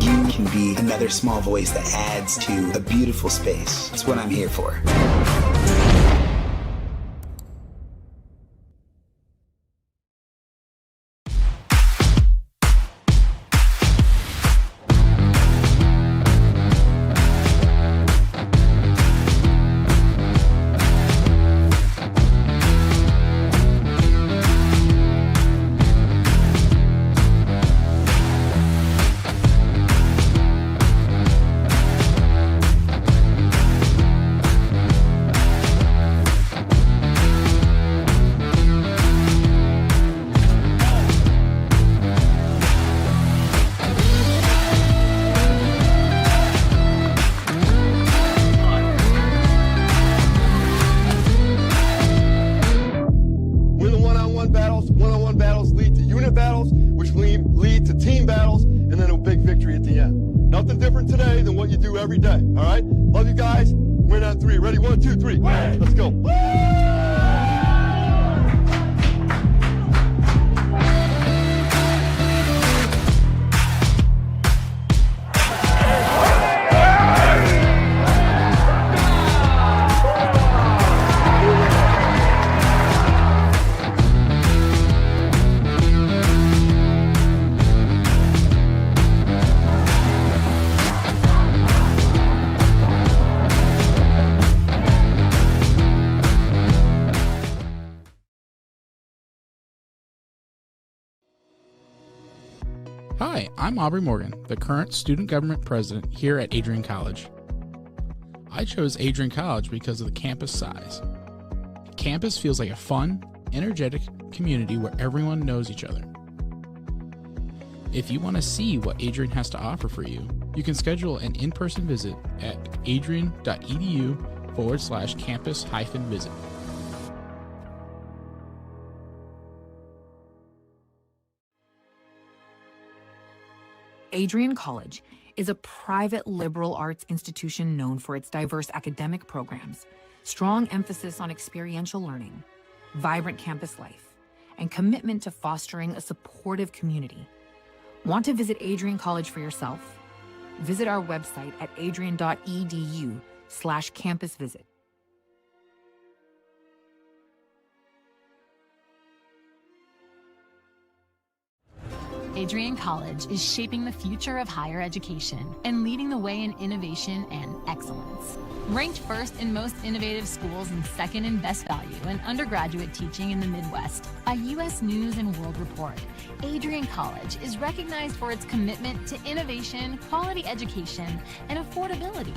You can be another small voice that adds to a beautiful space. That's what I'm here for. One-on-one battles lead to unit battles, which lead to team battles, and then a big victory at the end. Nothing different today than what you do every day, all right? Love you guys. Win on three. Ready? 1, 2, 3. Let's go. Hi, I'm Aubrey Morgan, the current student government president here at Adrian College. I chose Adrian College because of the campus size. Campus feels like a fun, energetic community where everyone knows each other. If you want to see what Adrian has to offer for you, you can schedule an in-person visit at adrian.edu/campus-visit. Adrian College is a private liberal arts institution known for its diverse academic programs, strong emphasis on experiential learning, vibrant campus life, and commitment to fostering a supportive community. Want to visit Adrian College for yourself? Visit our website at adrian.edu/campus-visit. Adrian College is shaping the future of higher education and leading the way in innovation and excellence. Ranked first in most innovative schools and second in best value in undergraduate teaching in the Midwest by U.S. News & World Report, Adrian College is recognized for its commitment to innovation, quality education, and affordability.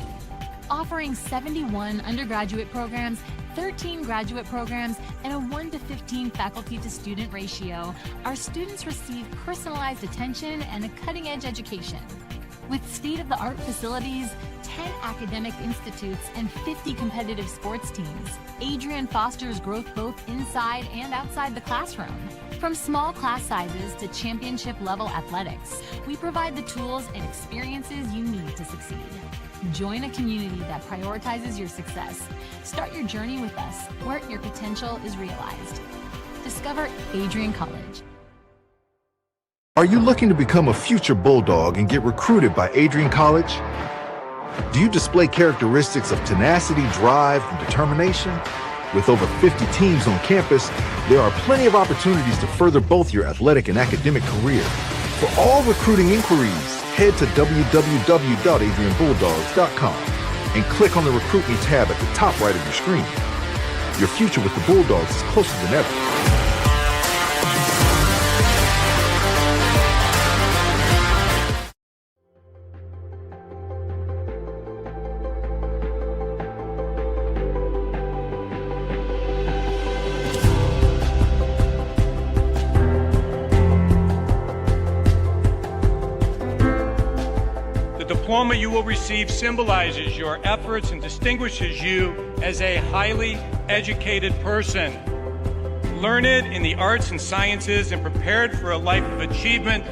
Offering 71 undergraduate programs, 13 graduate programs, and a 1:15 faculty-to-student ratio, our students receive personalized attention and a cutting-edge education. With state-of-the-art facilities, 10 academic institutes, and 50 competitive sports teams, Adrian fosters growth both inside and outside the classroom. From small class sizes to championship-level athletics, we provide the tools and experiences you need to succeed. Join a community that prioritizes your success. Start your journey with us, where your potential is realized. Discover Adrian College. Are you looking to become a future Bulldog and get recruited by Adrian College? Do you display characteristics of tenacity, drive, and determination? With over 50 teams on campus, there are plenty of opportunities to further both your athletic and academic career. For all recruiting inquiries, head to www.adrianbulldogs.com and click on the Recruit Me tab at the top right of your screen. Your future with the Bulldogs is closer than ever. diploma you will receive symbolizes your efforts and distinguishes you as a highly educated person, learned in the arts and sciences and prepared for a life of achievement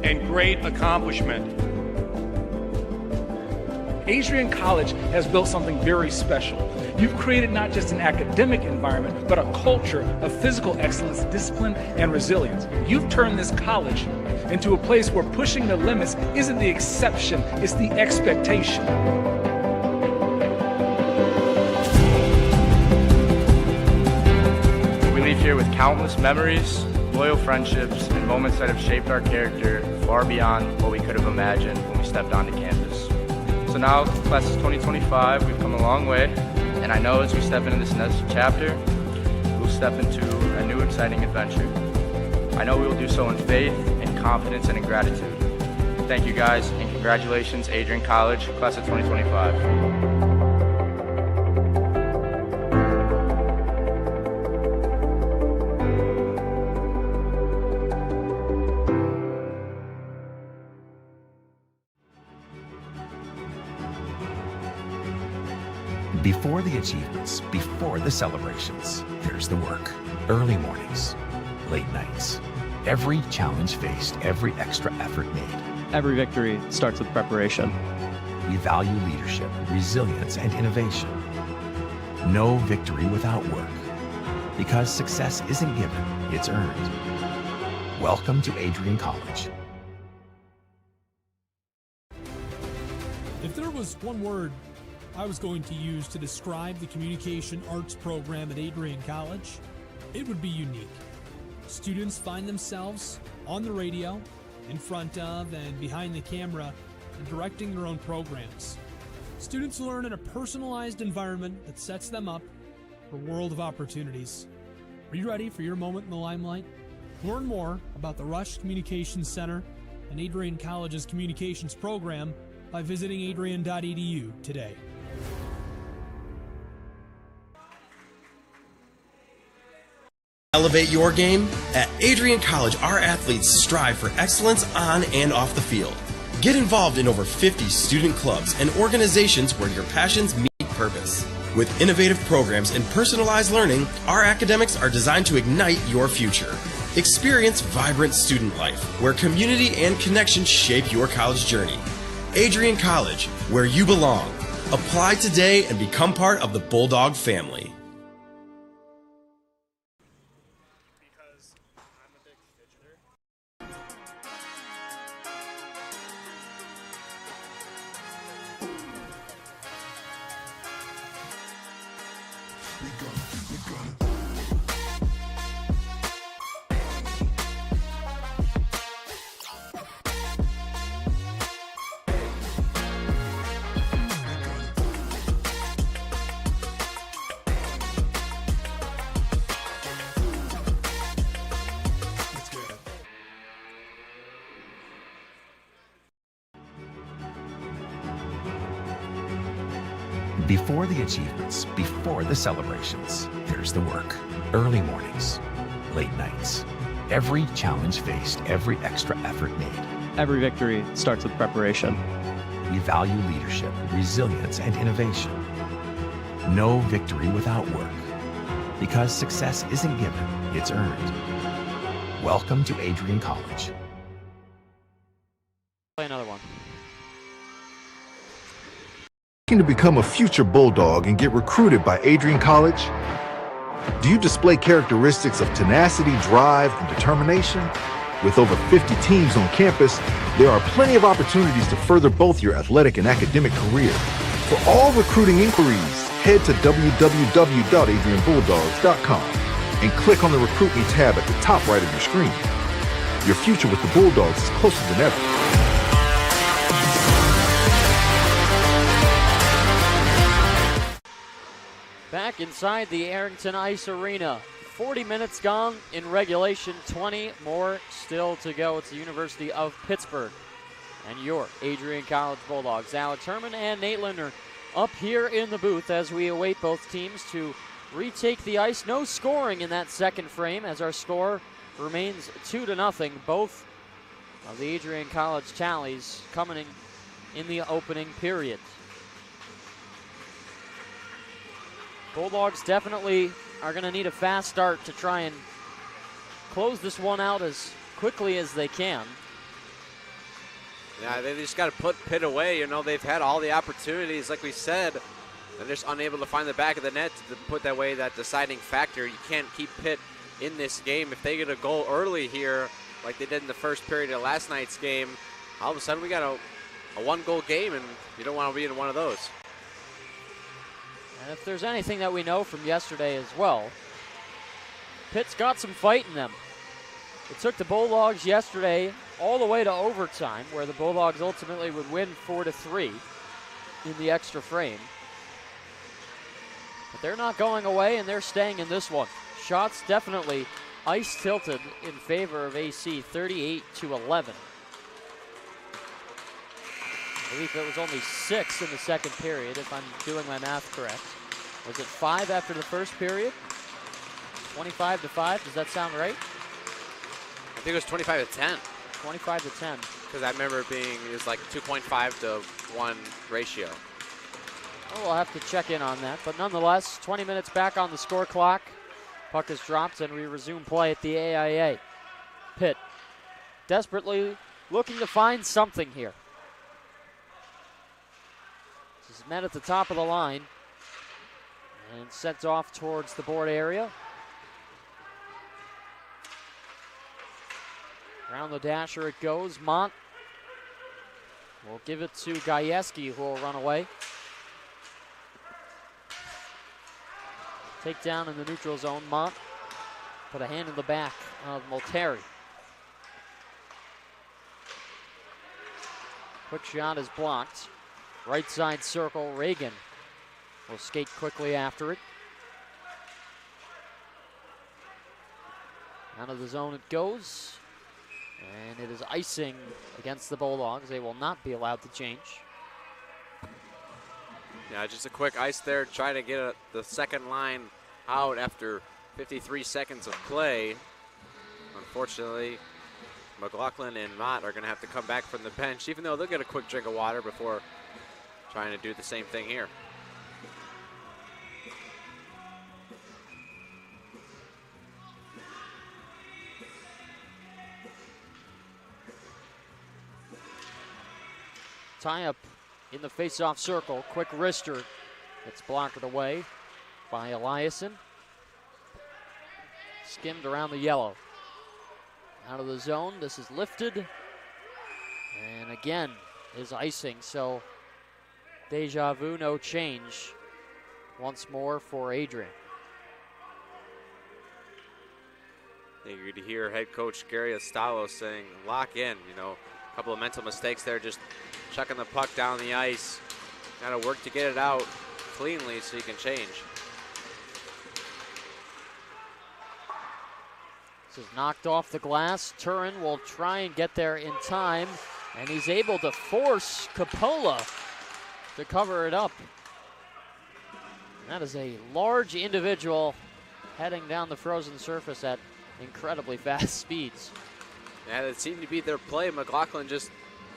and great accomplishment. Adrian College has built something very special. You've created not just an academic environment, but a culture of physical excellence, discipline, and resilience. You've turned this college into a place where pushing the limits isn't the exception, it's the expectation. We leave here with countless memories, loyal friendships, and moments that have shaped our character far beyond what we could have imagined when we stepped onto campus. So now, class of 2025, we've come a long way, and I know as we step into this next chapter, we'll step into a new exciting adventure. I know we will do so in faith, in confidence, and in gratitude. Thank you guys, and congratulations, Adrian College, class of 2025. Before the achievements, before the celebrations, there's the work. Early mornings, late nights. Every challenge faced, every extra effort made. Every victory starts with preparation. We value leadership, resilience, and innovation. No victory without work. Because success isn't given, it's earned. Welcome to Adrian College. If there was one word I was going to use to describe the communication arts program at Adrian College, it would be unique. Students find themselves on the radio, in front of and behind the camera, and directing their own programs. Students learn in a personalized environment that sets them up for a world of opportunities. Are you ready for your moment in the limelight? Learn more about the Rush Communications Center and Adrian College's communications program by visiting adrian.edu today. Elevate your game? At Adrian College, our athletes strive for excellence on and off the field. Get involved in over 50 student clubs and organizations where your passions meet purpose. With innovative programs and personalized learning, our academics are designed to ignite your future. Experience vibrant student life, where community and connection shape your college journey. Adrian College, where you belong. Apply today and become part of the Bulldog family. Before the achievements, before the celebrations, there's the work. Early mornings, late nights. Every challenge faced, every extra effort made. Every victory starts with preparation. We value leadership, resilience, and innovation. No victory without work. Because success isn't given, it's earned. Welcome to Adrian College. Play another one. Looking to become a future Bulldog and get recruited by Adrian College? Do you display characteristics of tenacity, drive, and determination? With over 50 teams on campus, there are plenty of opportunities to further both your athletic and academic career. For all recruiting inquiries, head to www.adrianbulldogs.com and click on the Recruit Me tab at the top right of your screen. Your future with the Bulldogs is closer than ever. Back inside the Arrington Ice Arena. 40 minutes gone in regulation, 20 more still to go. It's the University of Pittsburgh and your Adrian College Bulldogs. Alex Herman and Nate Linder up here in the booth as we await both teams to retake the ice. No scoring in that second frame as our score remains 2-0. Both of the Adrian College tallies coming in the opening period. Bulldogs definitely are going to need a fast start to try and close this one out as quickly as they can. Yeah, they just got to put Pitt away. You know, they've had all the opportunities, like we said. They're just unable to find the back of the net to put that away, that deciding factor. You can't keep Pitt in this game. If they get a goal early here, like they did in the first period of last night's game, all of a sudden we got a one-goal game, and you don't want to be in one of those. And if there's anything that we know from yesterday as well, Pitt's got some fight in them. It took the Bulldogs yesterday all the way to overtime, where the Bulldogs ultimately would win 4-3 in the extra frame. But they're not going away, and they're staying in this one. Shots definitely ice tilted in favor of AC, 38-11. I believe it was only 6 in the second period, if I'm doing my math correct. Was it 5 after the first period? 25-5, does that sound right? I think it was 25-10. 25-10. Because I remember it was like 2.5 to 1 ratio. Well, we'll have to check in on that, but nonetheless, 20 minutes back on the score clock. Puck is dropped, and we resume play at the AIA. Pitt desperately looking to find something here. This is met at the top of the line and sent off towards the board area. Around the dasher it goes. Mont will give it to Gajewski, who will run away. Takedown in the neutral zone. Mont put a hand in the back of Multeri. Quick shot is blocked. Right side circle, Reagan will skate quickly after it. Out of the zone it goes. And it is icing against the Bulldogs. They will not be allowed to change. Yeah, just a quick ice there, trying to get the second line out after 53 seconds of play. Unfortunately, McLaughlin and Mott are going to have to come back from the bench, even though they'll get a quick drink of water before trying to do the same thing here. Tie up in the face-off circle. Quick wrister. It's blocked away by Eliason. Skimmed around the yellow. Out of the zone. This is lifted. And again is icing. So deja vu, no change. Once more for Adrian. You could hear head coach Gary Estalo saying, lock in, you know. A couple of mental mistakes there, just chucking the puck down the ice. Got to work to get it out cleanly so you can change. This is knocked off the glass. Turin will try and get there in time, and he's able to force Coppola to cover it up. And that is a large individual heading down the frozen surface at incredibly fast speeds. Yeah, that seemed to be their play. McLaughlin just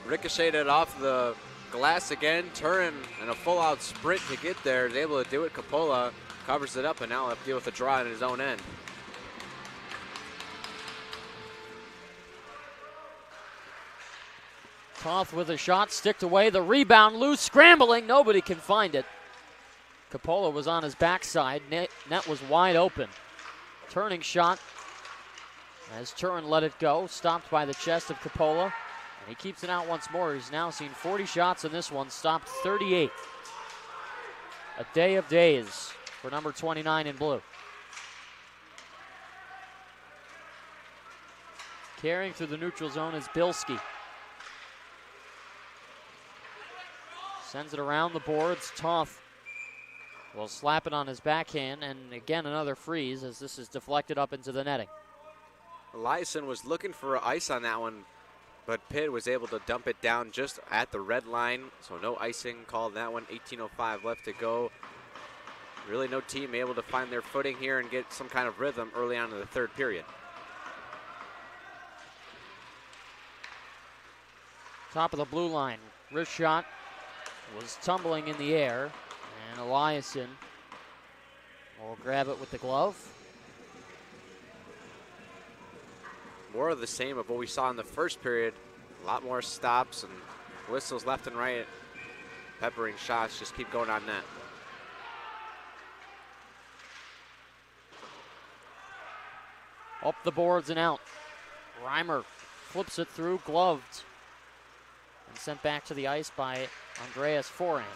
ricocheted off the glass again. Turin in a full-out sprint to get there is able to do it. Coppola covers it up, and now he'll have to deal with a draw at his own end. Toth with a shot, sticked away. The rebound loose, scrambling. Nobody can find it. Coppola was on his backside. Net was wide open. Turning shot as Turin let it go. Stopped by the chest of Coppola. And he keeps it out once more. He's now seen 40 shots in this one. Stopped 38. A day of days for number 29 in blue. Carrying through the neutral zone is Bilski. Sends it around the boards. Toth will slap it on his backhand, and again another freeze as this is deflected up into the netting. Eliason was looking for ice on that one, but Pitt was able to dump it down just at the red line, so no icing called that one. 18:05 left to go. Really no team able to find their footing here and get some kind of rhythm early on in the third period. Top of the blue line. Wrist shot was tumbling in the air, and Eliason will grab it with the glove. More of the same of what we saw in the first period. A lot more stops and whistles left and right. Peppering shots just keep going on net. Up the boards and out. Reimer flips it through, gloved, and sent back to the ice by Andreas Forehand.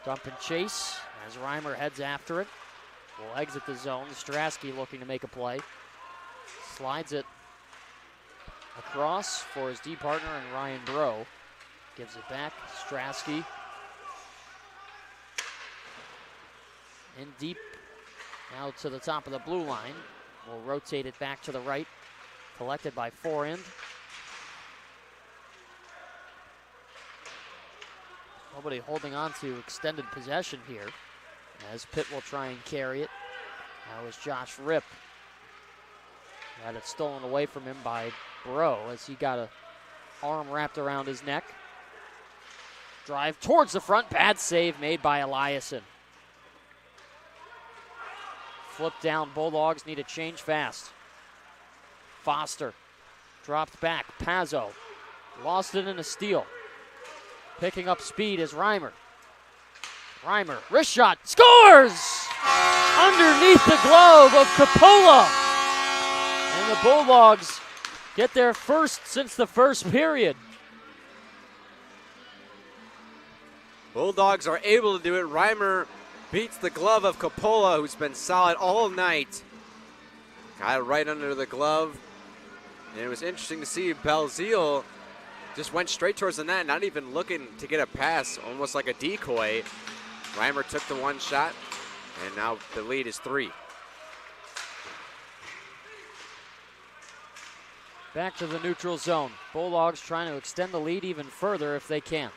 Dump and chase as Reimer heads after it. Will exit the zone. Strasky looking to make a play. Slides it across for his D partner and Ryan Bro. Gives it back. Strasky in deep. Now to the top of the blue line. Will rotate it back to the right. Collected by Forehand. Nobody holding on to extended possession here, as Pitt will try and carry it. That was Josh Ripp. Had it stolen away from him by Bro as he got a arm wrapped around his neck. Drive towards the front. Bad save made by Eliason. Flip down. Bulldogs need a change fast. Foster dropped back. Pazzo lost it in a steal. Picking up speed is Reimer. Reimer, wrist shot, scores! Underneath the glove of Coppola. And the Bulldogs get their first since the first period. Bulldogs are able to do it. Reimer beats the glove of Coppola, who's been solid all night. Got it right under the glove. And it was interesting to see Belzile just went straight towards the net, not even looking to get a pass, almost like a decoy. Reimer took the one shot, and now the lead is 3. Back to the neutral zone. Bulldogs trying to extend the lead even further if they can.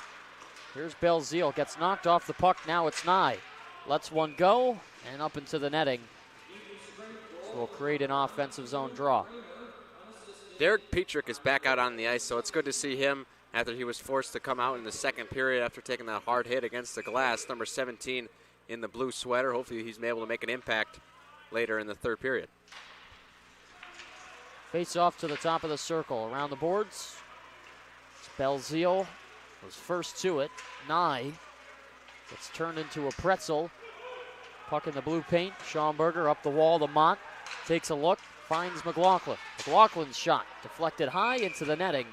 Here's Belzile, gets knocked off the puck, now it's Nye. Lets one go, and up into the netting. So will create an offensive zone draw. Derek Petrick is back out on the ice, so it's good to see him after he was forced to come out in the second period after taking that hard hit against the glass. Number 17 in the blue sweater. Hopefully he's able to make an impact later in the third period. Face off to the top of the circle. Around the boards, Belzile was first to it. Nye gets turned into a pretzel. Puck in the blue paint. Schaumburger up the wall to Mott. Takes a look. Finds McLaughlin. McLaughlin's shot deflected high into the netting.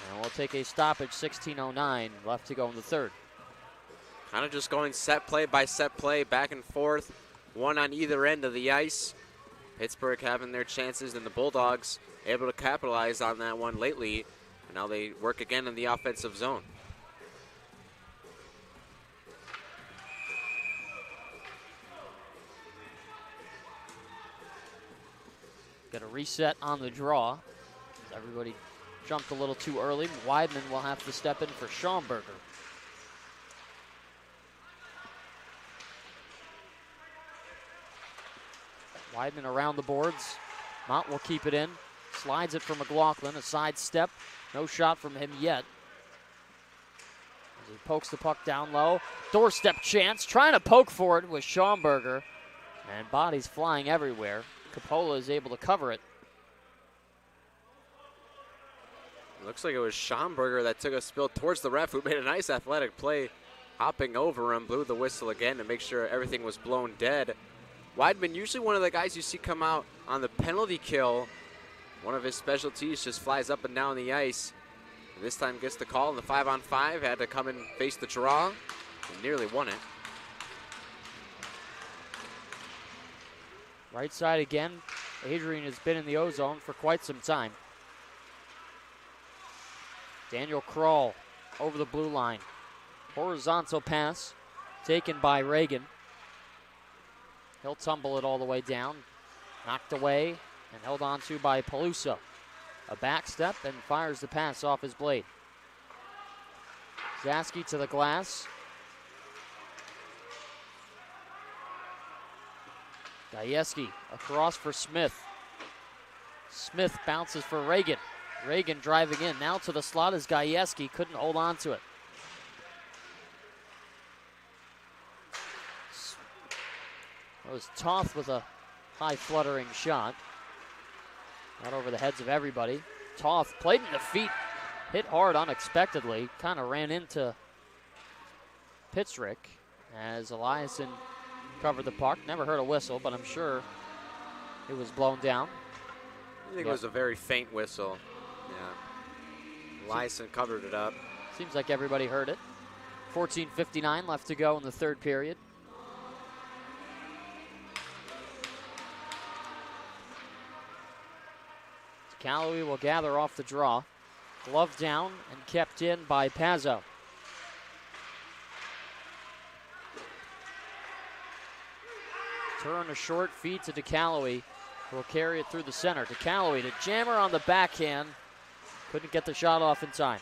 And we'll take a stoppage, 16:09 left to go in the third. Kind of just going set play by set play, back and forth, one on either end of the ice. Pittsburgh having their chances, and the Bulldogs able to capitalize on that one lately. And now they work again in the offensive zone. Got a reset on the draw. Everybody jumped a little too early. Weidman will have to step in for Schaumburger. Weidman around the boards. Mott will keep it in. Slides it for McLaughlin. A side step. No shot from him yet. As he pokes the puck down low. Doorstep chance. Trying to poke for it with Schaumburger. And bodies flying everywhere. Coppola is able to cover it. Looks like it was Schaumburger that took a spill towards the ref, who made a nice athletic play, hopping over him, blew the whistle again to make sure everything was blown dead. Weidman, usually one of the guys you see come out on the penalty kill. One of his specialties, just flies up and down the ice. And this time gets the call in the 5-on-5, had to come and face the draw, and nearly won it. Right side again. Adrian has been in the O-zone for quite some time. Daniel Kroll over the blue line. Horizontal pass taken by Reagan. He'll tumble it all the way down. Knocked away and held on to by Peluso. A back step and fires the pass off his blade. Zaski to the glass. Gajewski across for Smith. Smith bounces for Reagan. Reagan driving in. Now to the slot is Gajewski. Couldn't hold on to it. It was Toth with a high fluttering shot. Not over the heads of everybody. Toth played in the feet. Hit hard unexpectedly. Kind of ran into Pittsburgh as Eliason covered the puck. Never heard a whistle, but I'm sure it was blown down. I think it was a very faint whistle. Yeah. Eliason covered it up. Seems like everybody heard it. 14:59 left to go in the third period. Callaway will gather off the draw. Glove down and kept in by Pazzo. Turn a short feed to DeCallaway, who will carry it through the center. DeCallaway to Jammer on the backhand. Couldn't get the shot off in time.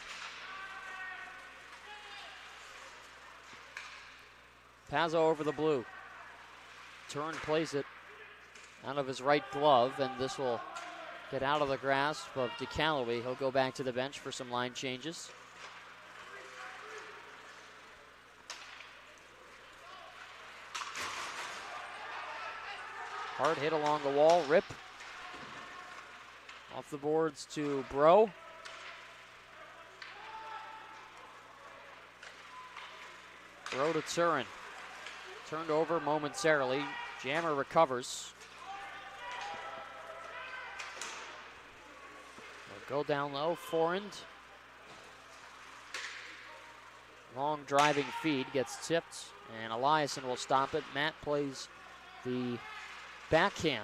Pazzo over the blue. Turn plays it out of his right glove, and this will get out of the grasp of DeCallaway. He'll go back to the bench for some line changes. Hard hit along the wall, rip. Off the boards to Bro. Bro to Turin. Turned over momentarily. Jammer recovers. They'll go down low, forehand. Long driving feed gets tipped, and Eliason will stop it. Matt plays the backhand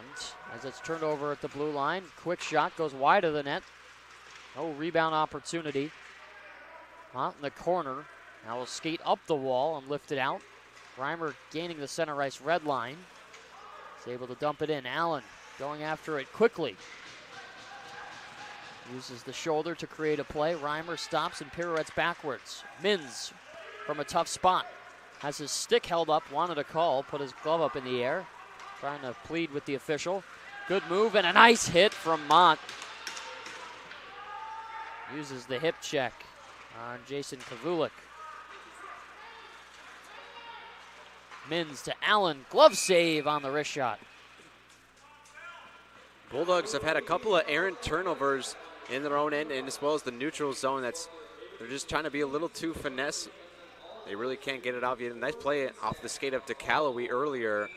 as it's turned over at the blue line. Quick shot goes wide of the net. No rebound opportunity. Out in the corner. Now will skate up the wall and lift it out. Reimer gaining the center ice red line. He's able to dump it in. Allen going after it quickly. Uses the shoulder to create a play. Reimer stops and pirouettes backwards. Mins from a tough spot. Has his stick held up, wanted a call, put his glove up in the air. Trying to plead with the official. Good move and a nice hit from Mott. Uses the hip check on Jason Kavulik. Mins to Allen. Glove save on the wrist shot. Bulldogs have had a couple of errant turnovers in their own end and as well as the neutral zone. They're just trying to be a little too finesse. They really can't get it off yet. A nice play off the skate of DeCallaway earlier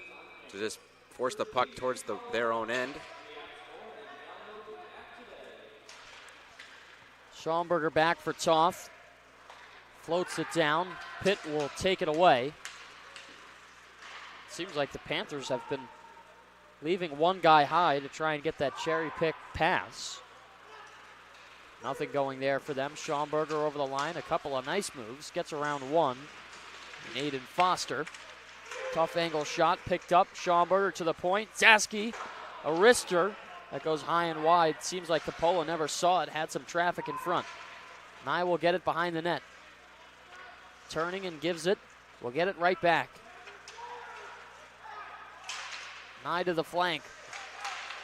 to just force the puck towards their own end. Schaumburger back for Toth. Floats it down. Pitt will take it away. Seems like the Panthers have been leaving one guy high to try and get that cherry pick pass. Nothing going there for them. Schaumburger over the line. A couple of nice moves. Gets around one. Aiden Foster. Tough angle shot picked up. Schaumburger to the point. Zaski, a wrister that goes high and wide. Seems like Coppola never saw it. Had some traffic in front. Nye will get it behind the net. Turning and gives it. Will get it right back. Nye to the flank.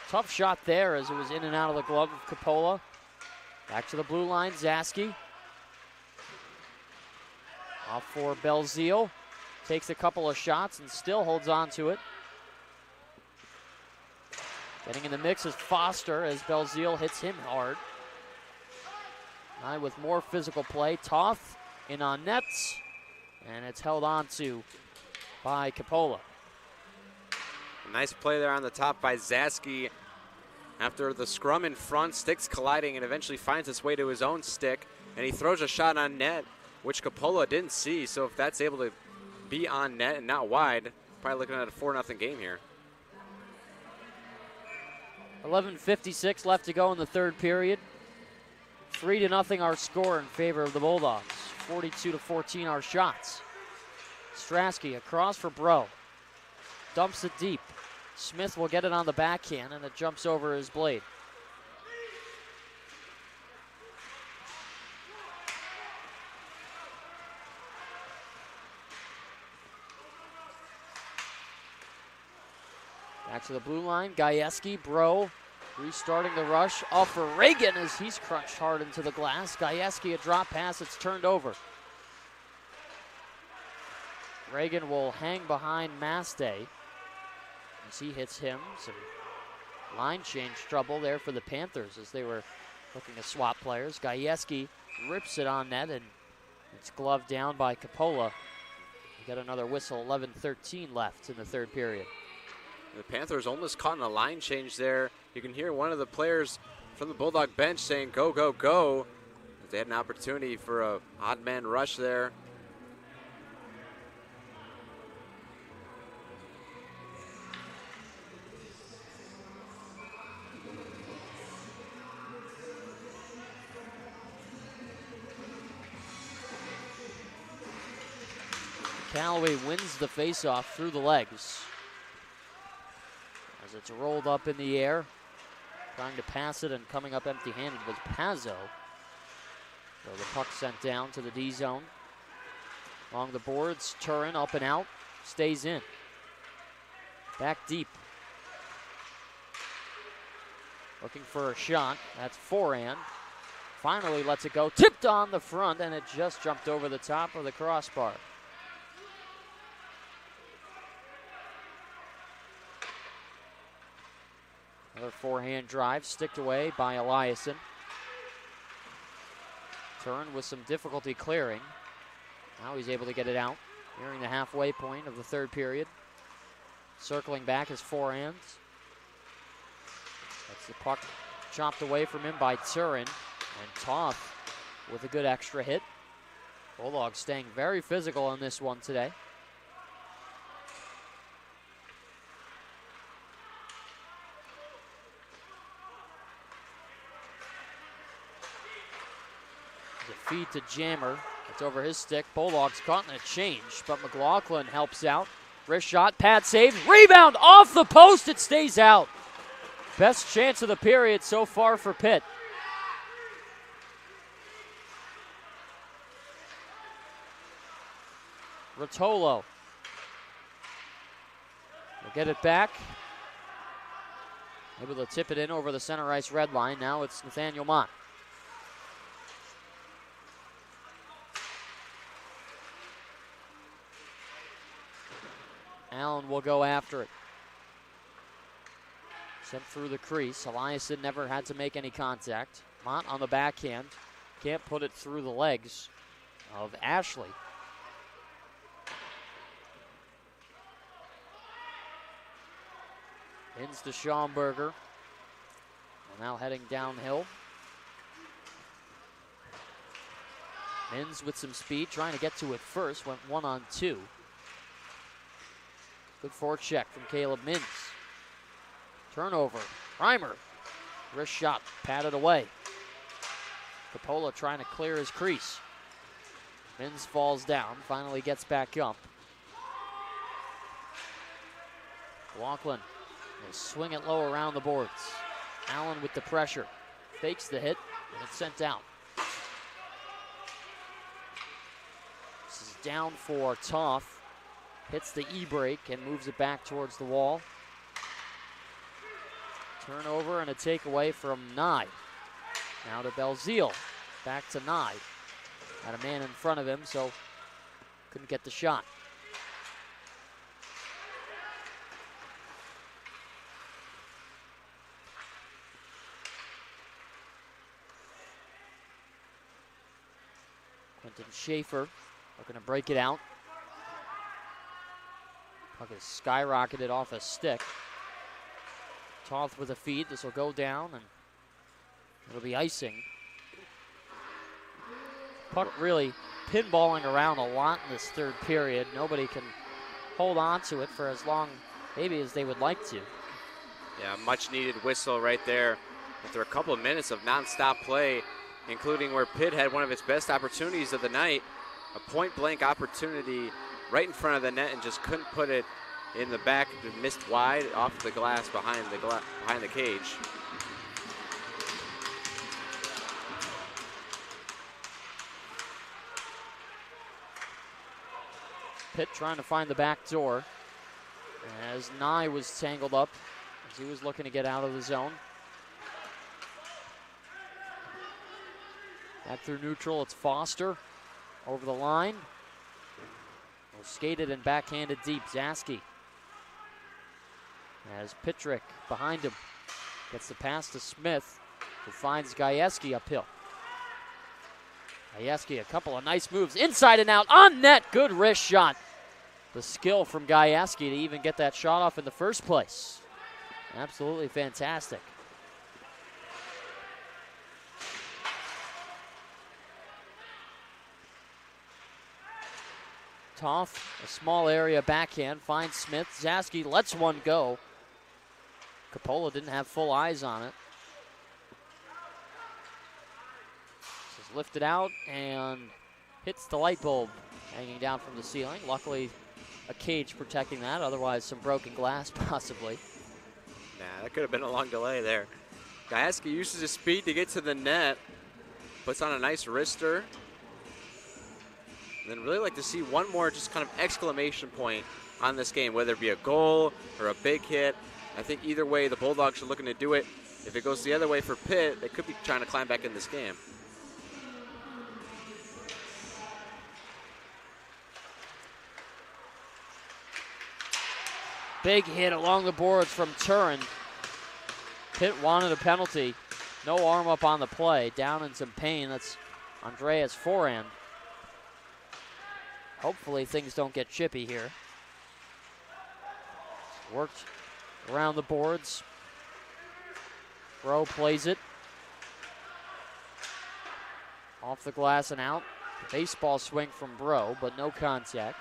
Tough shot there as it was in and out of the glove of Coppola. Back to the blue line, Zaski. Off for Belzile. Takes a couple of shots and still holds on to it. Getting in the mix is Foster as Belzile hits him hard. Nye with more physical play. Toth in on nets. And it's held on to by Coppola. Nice play there on the top by Zaski. After the scrum in front, sticks colliding and eventually finds its way to his own stick. And he throws a shot on net, which Coppola didn't see. So if that's able to be on net and not wide, probably looking at a 4-0 game here. 11:56 left to go in the third period. 3-0 our score in favor of the Bulldogs. 42-14 our shots. Strasky across for Bro. Dumps it deep. Smith will get it on the backhand, and it jumps over his blade. Back to the blue line. Gajewski, Bro, Restarting the rush off for Reagan as he's crunched hard into the glass. Gajewski, a drop pass, it's turned over. Reagan will hang behind Mastay as he hits him. Some line change trouble there for the Panthers as they were looking to swap players. Gajewski rips it on net, and it's gloved down by Coppola. We got another whistle, 11-13 left in the third period. The Panthers almost caught in a line change there. You can hear one of the players from the Bulldog bench saying, go, go, go. They had an opportunity for a odd man rush there. Callaway wins the faceoff through the legs as it's rolled up in the air. Trying to pass it and coming up empty-handed was Pazzo. So the puck sent down to the D zone. Along the boards, Turin up and out, stays in. Back deep. Looking for a shot, that's forehand. Finally lets it go, tipped on the front, and it just jumped over the top of the crossbar. Another forehand drive, sticked away by Eliason. Turin with some difficulty clearing. Now he's able to get it out, nearing the halfway point of the third period. Circling back his forehands. That's the puck chopped away from him by Turin. And Toth with a good extra hit. Bulldogs staying very physical on this one today. The feed to Jammer. It's over his stick. Bulldogs caught in a change, but McLaughlin helps out. Wrist shot, pad saves, rebound off the post, it stays out. Best chance of the period so far for Pitt. Rotolo will get it back. Able to tip it in over the center ice red line. Now it's Nathaniel Mott. Allen will go after it. Sent through the crease. Eliason never had to make any contact. Mott on the backhand. Can't put it through the legs of Ashley. Ins to Schaumburger. Now heading downhill. Mins with some speed, trying to get to it first. Went 1-on-2. Good forecheck from Caleb Mins. Turnover. Reimer. Wrist shot. Patted away. Coppola trying to clear his crease. Mins falls down. Finally gets back up. Laughlin will swing it low around the boards. Allen with the pressure. Fakes the hit, and it's sent out. This is down for Toth. Hits the E-break and moves it back towards the wall. Turnover and a takeaway from Nye. Now to Belzile. Back to Nye. Had a man in front of him, so couldn't get the shot. Quentin Schaefer looking to break it out. Puck is skyrocketed off a stick. Toth with a feed. This will go down, and it'll be icing. Puck really pinballing around a lot in this third period. Nobody can hold on to it for as long, maybe, as they would like to. Yeah, much needed whistle right there. After a couple of minutes of nonstop play, including where Pitt had one of its best opportunities of the night, a point-blank opportunity right in front of the net and just couldn't put it in the back. It missed wide off the glass behind the cage. Pitt trying to find the back door as Nye was tangled up as he was looking to get out of the zone. Back through neutral, it's Foster. Over the line. Skated and backhanded deep. Zaski. As Pittrick behind him. Gets the pass to Smith, who finds Gajewski uphill. Gajewski, a couple of nice moves. Inside and out, on net. Good wrist shot. The skill from Gajewski to even get that shot off in the first place. Absolutely fantastic. Toth, a small area backhand, finds Smith. Zaski lets one go. Coppola didn't have full eyes on it. This is lifted out and hits the light bulb hanging down from the ceiling. Luckily, a cage protecting that, otherwise some broken glass possibly. Nah, that could have been a long delay there. Gajewski uses his speed to get to the net. Puts on a nice wrister. And then really like to see one more just kind of exclamation point on this game, whether it be a goal or a big hit. I think either way, the Bulldogs are looking to do it. If it goes the other way for Pitt, they could be trying to climb back in this game. Big hit along the boards from Turin. Pitt wanted a penalty. No arm up on the play. Down in some pain. That's Andrea's forehand. Hopefully things don't get chippy here. Worked around the boards. Bro plays it. Off the glass and out. Baseball swing from Bro, but no contact.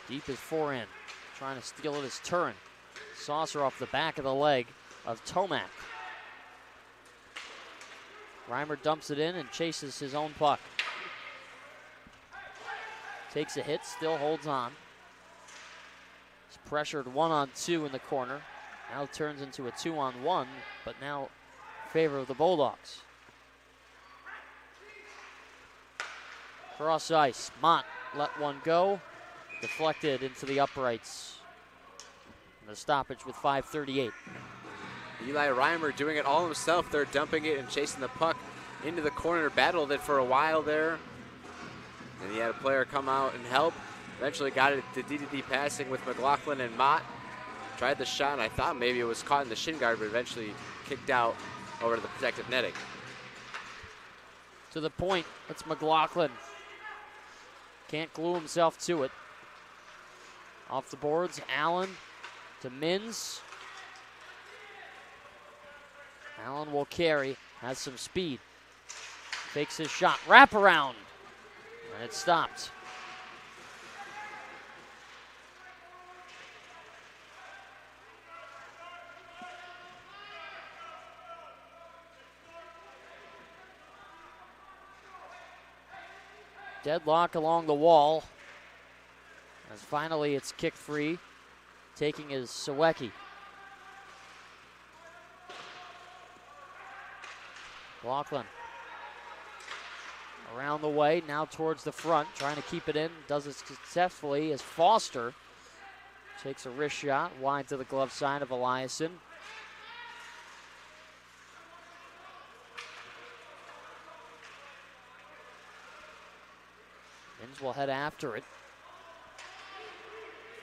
Deep is forehand. Trying to steal it is Turin. Saucer off the back of the leg of Tomac. Reimer dumps it in and chases his own puck. Takes a hit, still holds on. He's pressured 1-on-2 in the corner. Now turns into a 2-on-1, but now in favor of the Bulldogs. Cross ice, Mott let one go. Deflected into the uprights. And the stoppage with 5:38. Eli Reimer doing it all himself. They're dumping it and chasing the puck into the corner. Battled it for a while there. And he had a player come out and help. Eventually got it to DDD passing with McLaughlin and Mott. Tried the shot, and I thought maybe it was caught in the shin guard, but eventually kicked out over to the protective netting. To the point, it's McLaughlin. Can't glue himself to it. Off the boards, Allen to Mins. Allen will carry, has some speed. Takes his shot, wrap around, and it stopped. Deadlock along the wall. As finally it's kicked free. Taking is Sawecki. Laughlin around the way, now towards the front, trying to keep it in. Does it successfully as Foster takes a wrist shot wide to the glove side of Eliason. Mins will head after it.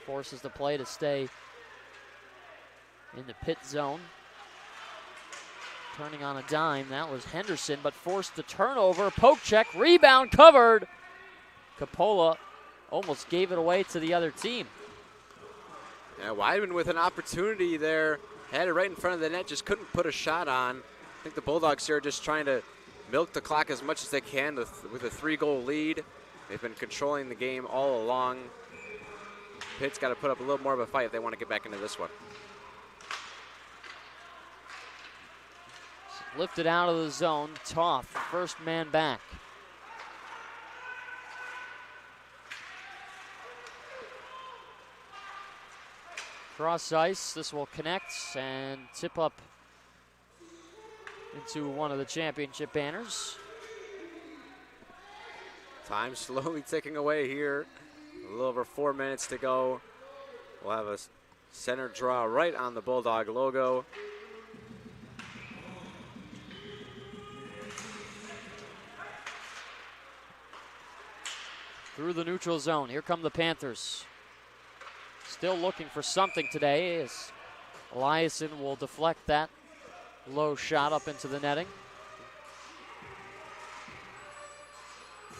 Forces the play to stay in the pit zone. Turning on a dime, that was Henderson, but forced the turnover. Poke check, rebound covered. Coppola almost gave it away to the other team. Yeah, Weidman with an opportunity there. Had it right in front of the net, just couldn't put a shot on. I think the Bulldogs here are just trying to milk the clock as much as they can with a 3-goal lead. They've been controlling the game all along. Pitt's got to put up a little more of a fight if they want to get back into this one. Lifted out of the zone. Toth, first man back. Cross ice. This will connect and tip up into one of the championship banners. Time slowly ticking away here. A little over 4 minutes to go. We'll have a Center draw right on the Bulldog logo. Through the neutral zone. Here come the Panthers. Still looking for something today as Eliason will deflect that low shot up into the netting.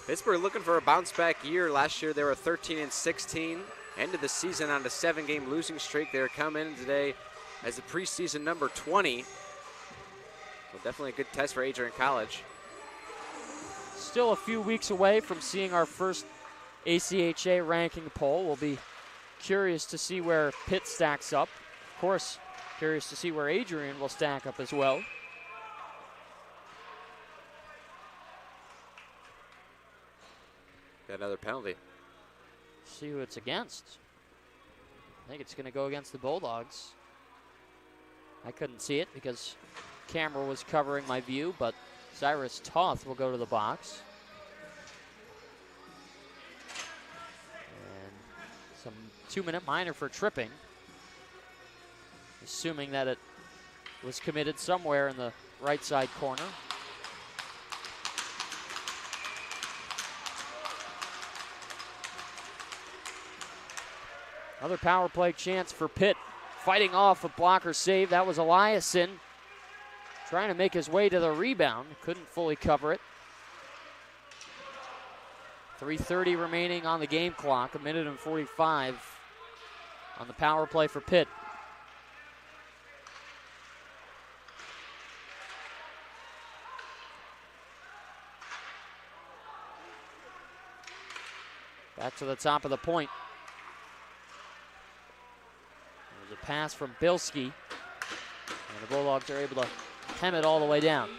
Pittsburgh looking for a bounce-back year. Last year they were 13-16. Ended the season on a 7-game losing streak. They're coming in today as the preseason number 20. So definitely a good test for Adrian College. Still a few weeks away from seeing our first ACHA ranking poll. We'll be curious to see where Pitt stacks up. Of course, curious to see where Adrian will stack up as well. Got another penalty. See who it's against. I think it's going to go against the Bulldogs. I couldn't see it because camera was covering my view, but Cyrus Toth will go to the box. And some 2-minute minor for tripping. Assuming that it was committed somewhere in the right side corner. Another power play chance for Pitt. Fighting off a blocker save. That was Eliason trying to make his way to the rebound. Couldn't fully cover it. 3:30 remaining on the game clock. 1:45 on the power play for Pitt. Back to the top of the point. There's a pass from Bilski. And the Bulldogs are able to hem it all the way down.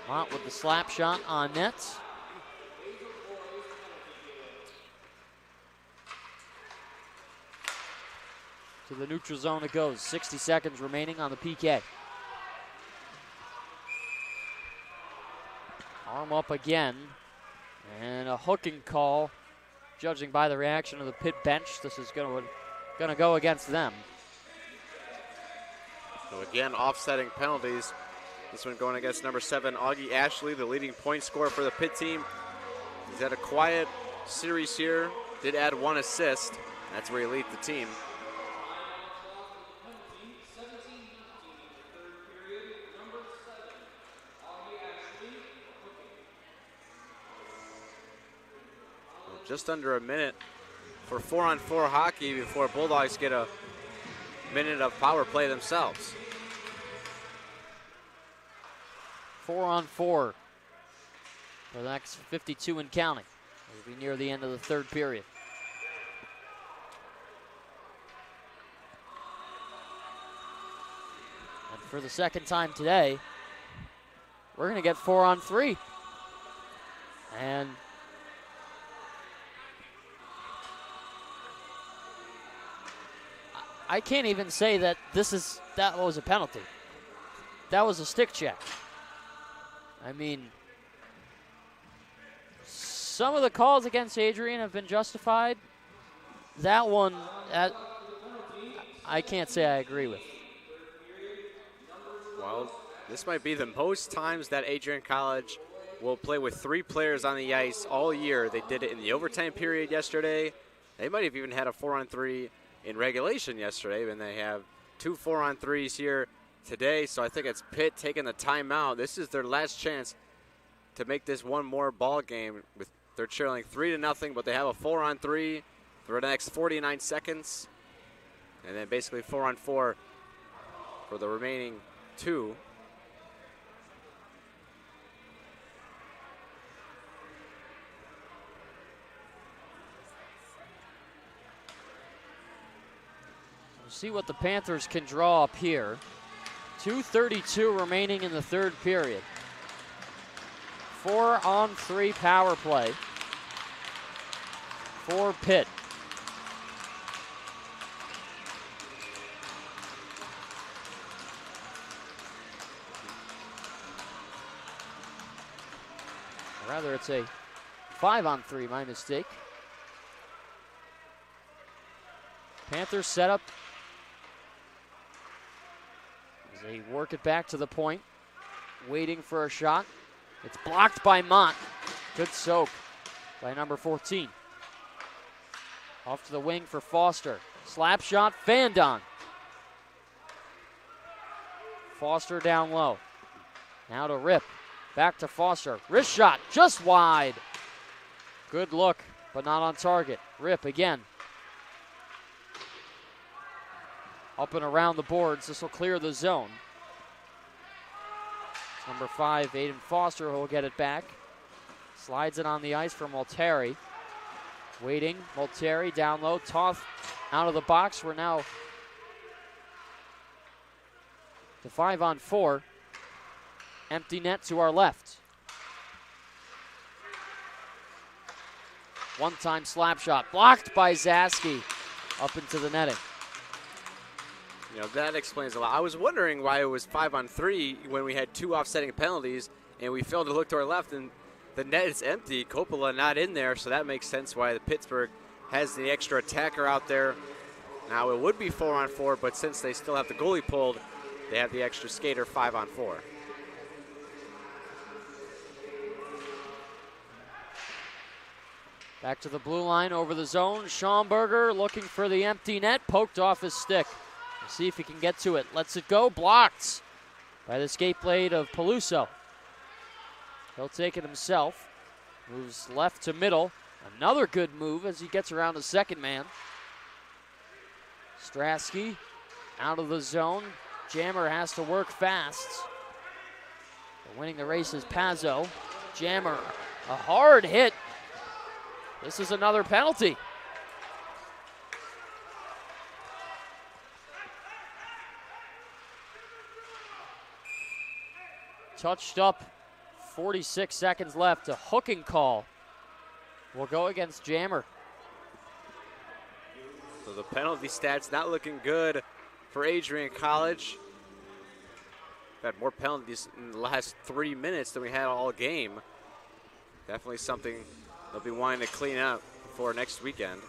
Mott with the slap shot on net. To the neutral zone it goes. 60 seconds remaining on the PK. Arm up again. And a hooking call. Judging by the reaction of the Pitt bench, this is going to go against them. So again, offsetting penalties. This one going against number 7, Augie Ashley, the leading point scorer for the Pitt team. He's had a quiet series here. Did add 1 assist. That's where he leads the team. Just under a minute for 4-on-4 hockey before Bulldogs get a minute of power play themselves. 4-on-4 for the next 52 and counting. As we near the end of the third period. And for the second time today, we're going to get 4-on-3. And I can't even say that that was a penalty. That was a stick check. I mean, some of the calls against Adrian have been justified. That one, I can't say I agree with. Well, this might be the most times that Adrian College will play with 3 players on the ice all year. They did it in the overtime period yesterday. They might have even had a 4-on-3 in regulation yesterday, and they have 2 4-on-3s here today. So I think it's Pitt taking the timeout. This is their last chance to make this one more ball game. They're trailing 3-0, but they have a 4-on-3 for the next 49 seconds, and then basically 4-on-4 for the remaining 2. We'll see what the Panthers can draw up here. 2:32 remaining in the third period. 4-on-3 power play for Pitt. Rather, it's a 5-on-3, my mistake. Panthers set up as they work it back to the point, waiting for a shot. It's blocked by Mott. Good soak by number 14. Off to the wing for Foster. Slap shot, Vandon. Foster down low. Now to Rip. Back to Foster. Wrist shot, just wide. Good look, but not on target. Rip again. Up and around the boards. This will clear the zone. It's number 5, Aiden Foster, who will get it back. Slides it on the ice for Multeri. Waiting. Multeri down low. Toth out of the box. We're now to 5-on-4. Empty net to our left. One-time slap shot. Blocked by Zaski. Up into the netting. You know, that explains a lot. I was wondering why it was 5-on-3 when we had 2 offsetting penalties, and we failed to look to our left, and the net is empty. Coppola not in there, so that makes sense why the Pittsburgh has the extra attacker out there. Now it would be 4-on-4, but since they still have the goalie pulled, they have the extra skater 5-on-4. Back to the blue line, over the zone. Schaumburger looking for the empty net, poked off his stick. We'll see if he can get to it. Lets it go, blocked by the skate blade of Peluso. He'll take it himself. Moves left to middle. Another good move as he gets around the second man. Strasky out of the zone. Jammer has to work fast. But winning the race is Pazzo. Jammer, a hard hit. This is another penalty. Touched up, 46 seconds left. A hooking call will go against Jammer. So the penalty stats not looking good for Adrian College. We've had more penalties in the last 3 minutes than we had all game. Definitely something they'll be wanting to clean up before next weekend.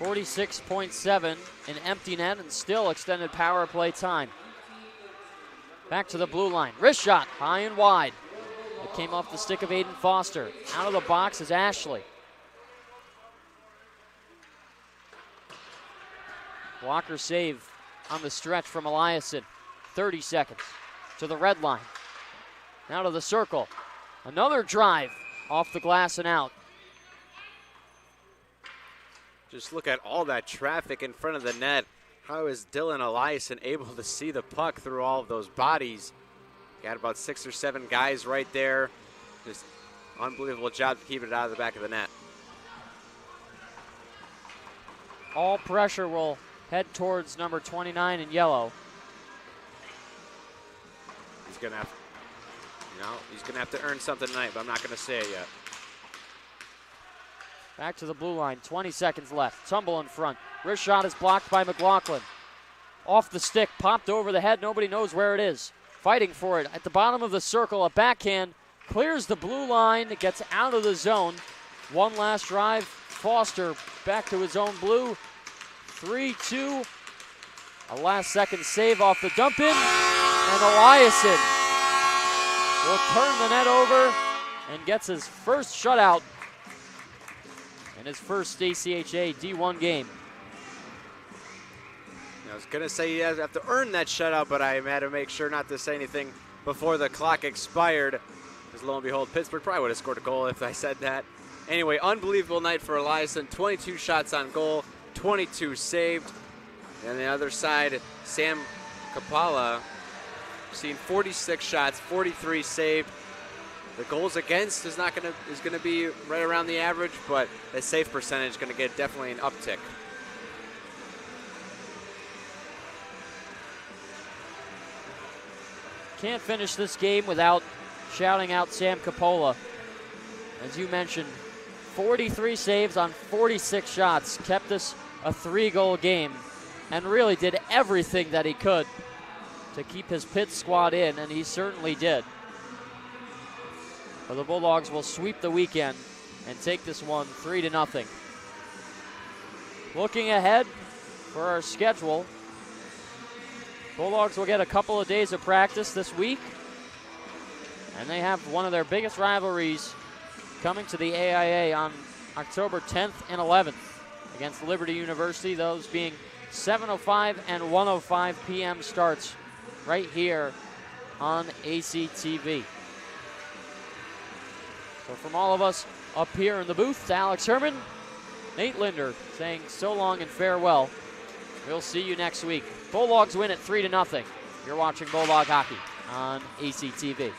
.7 an empty net and still extended power play time. Back to the blue line. Wrist shot, high and wide. It came off the stick of Aiden Foster. Out of the box is Ashley. Blocker save on the stretch from Eliason. 30 seconds to the red line. Now to the circle. Another drive off the glass and out. Just look at all that traffic in front of the net. How is Dylan Eliason able to see the puck through all of those bodies? Got about 6 or 7 guys right there. Just unbelievable job to keep it out of the back of the net. All pressure will head towards number 29 in yellow. He's gonna have to earn something tonight, but I'm not gonna say it yet. Back to the blue line, 20 seconds left. Tumble in front. Wrist shot is blocked by McLaughlin. Off the stick, popped over the head. Nobody knows where it is. Fighting for it at the bottom of the circle. A backhand clears the blue line. It gets out of the zone. One last drive. Foster back to his own blue. 3-2. A last second save off the dump in. And Eliason will turn the net over and gets his first shutout in his first ACHA D1 game. I was going to say you have to earn that shutout, but I had to make sure not to say anything before the clock expired. Because lo and behold, Pittsburgh probably would have scored a goal if I said that. Anyway, unbelievable night for Eliason. 22 shots on goal, 22 saved. And on the other side, Sam Kapala, seen 46 shots, 43 saved. The goals against is going to be right around the average, but the save percentage is going to get definitely an uptick. Can't finish this game without shouting out Sam Coppola. As you mentioned, 43 saves on 46 shots. Kept us a 3-goal game and really did everything that he could to keep his Pitt squad in, and he certainly did. But the Bulldogs will sweep the weekend and take this one 3-0. Looking ahead for our schedule, Bulldogs will get a couple of days of practice this week, and they have one of their biggest rivalries coming to the AIA on October 10th and 11th against Liberty University, those being 7:05 and 1:05 p.m. starts right here on ACTV. So from all of us up here in the booth, to Alex Herman, Nate Linder saying so long and farewell. We'll see you next week. Bulldogs win at 3-0. You're watching Bulldog Hockey on ACTV.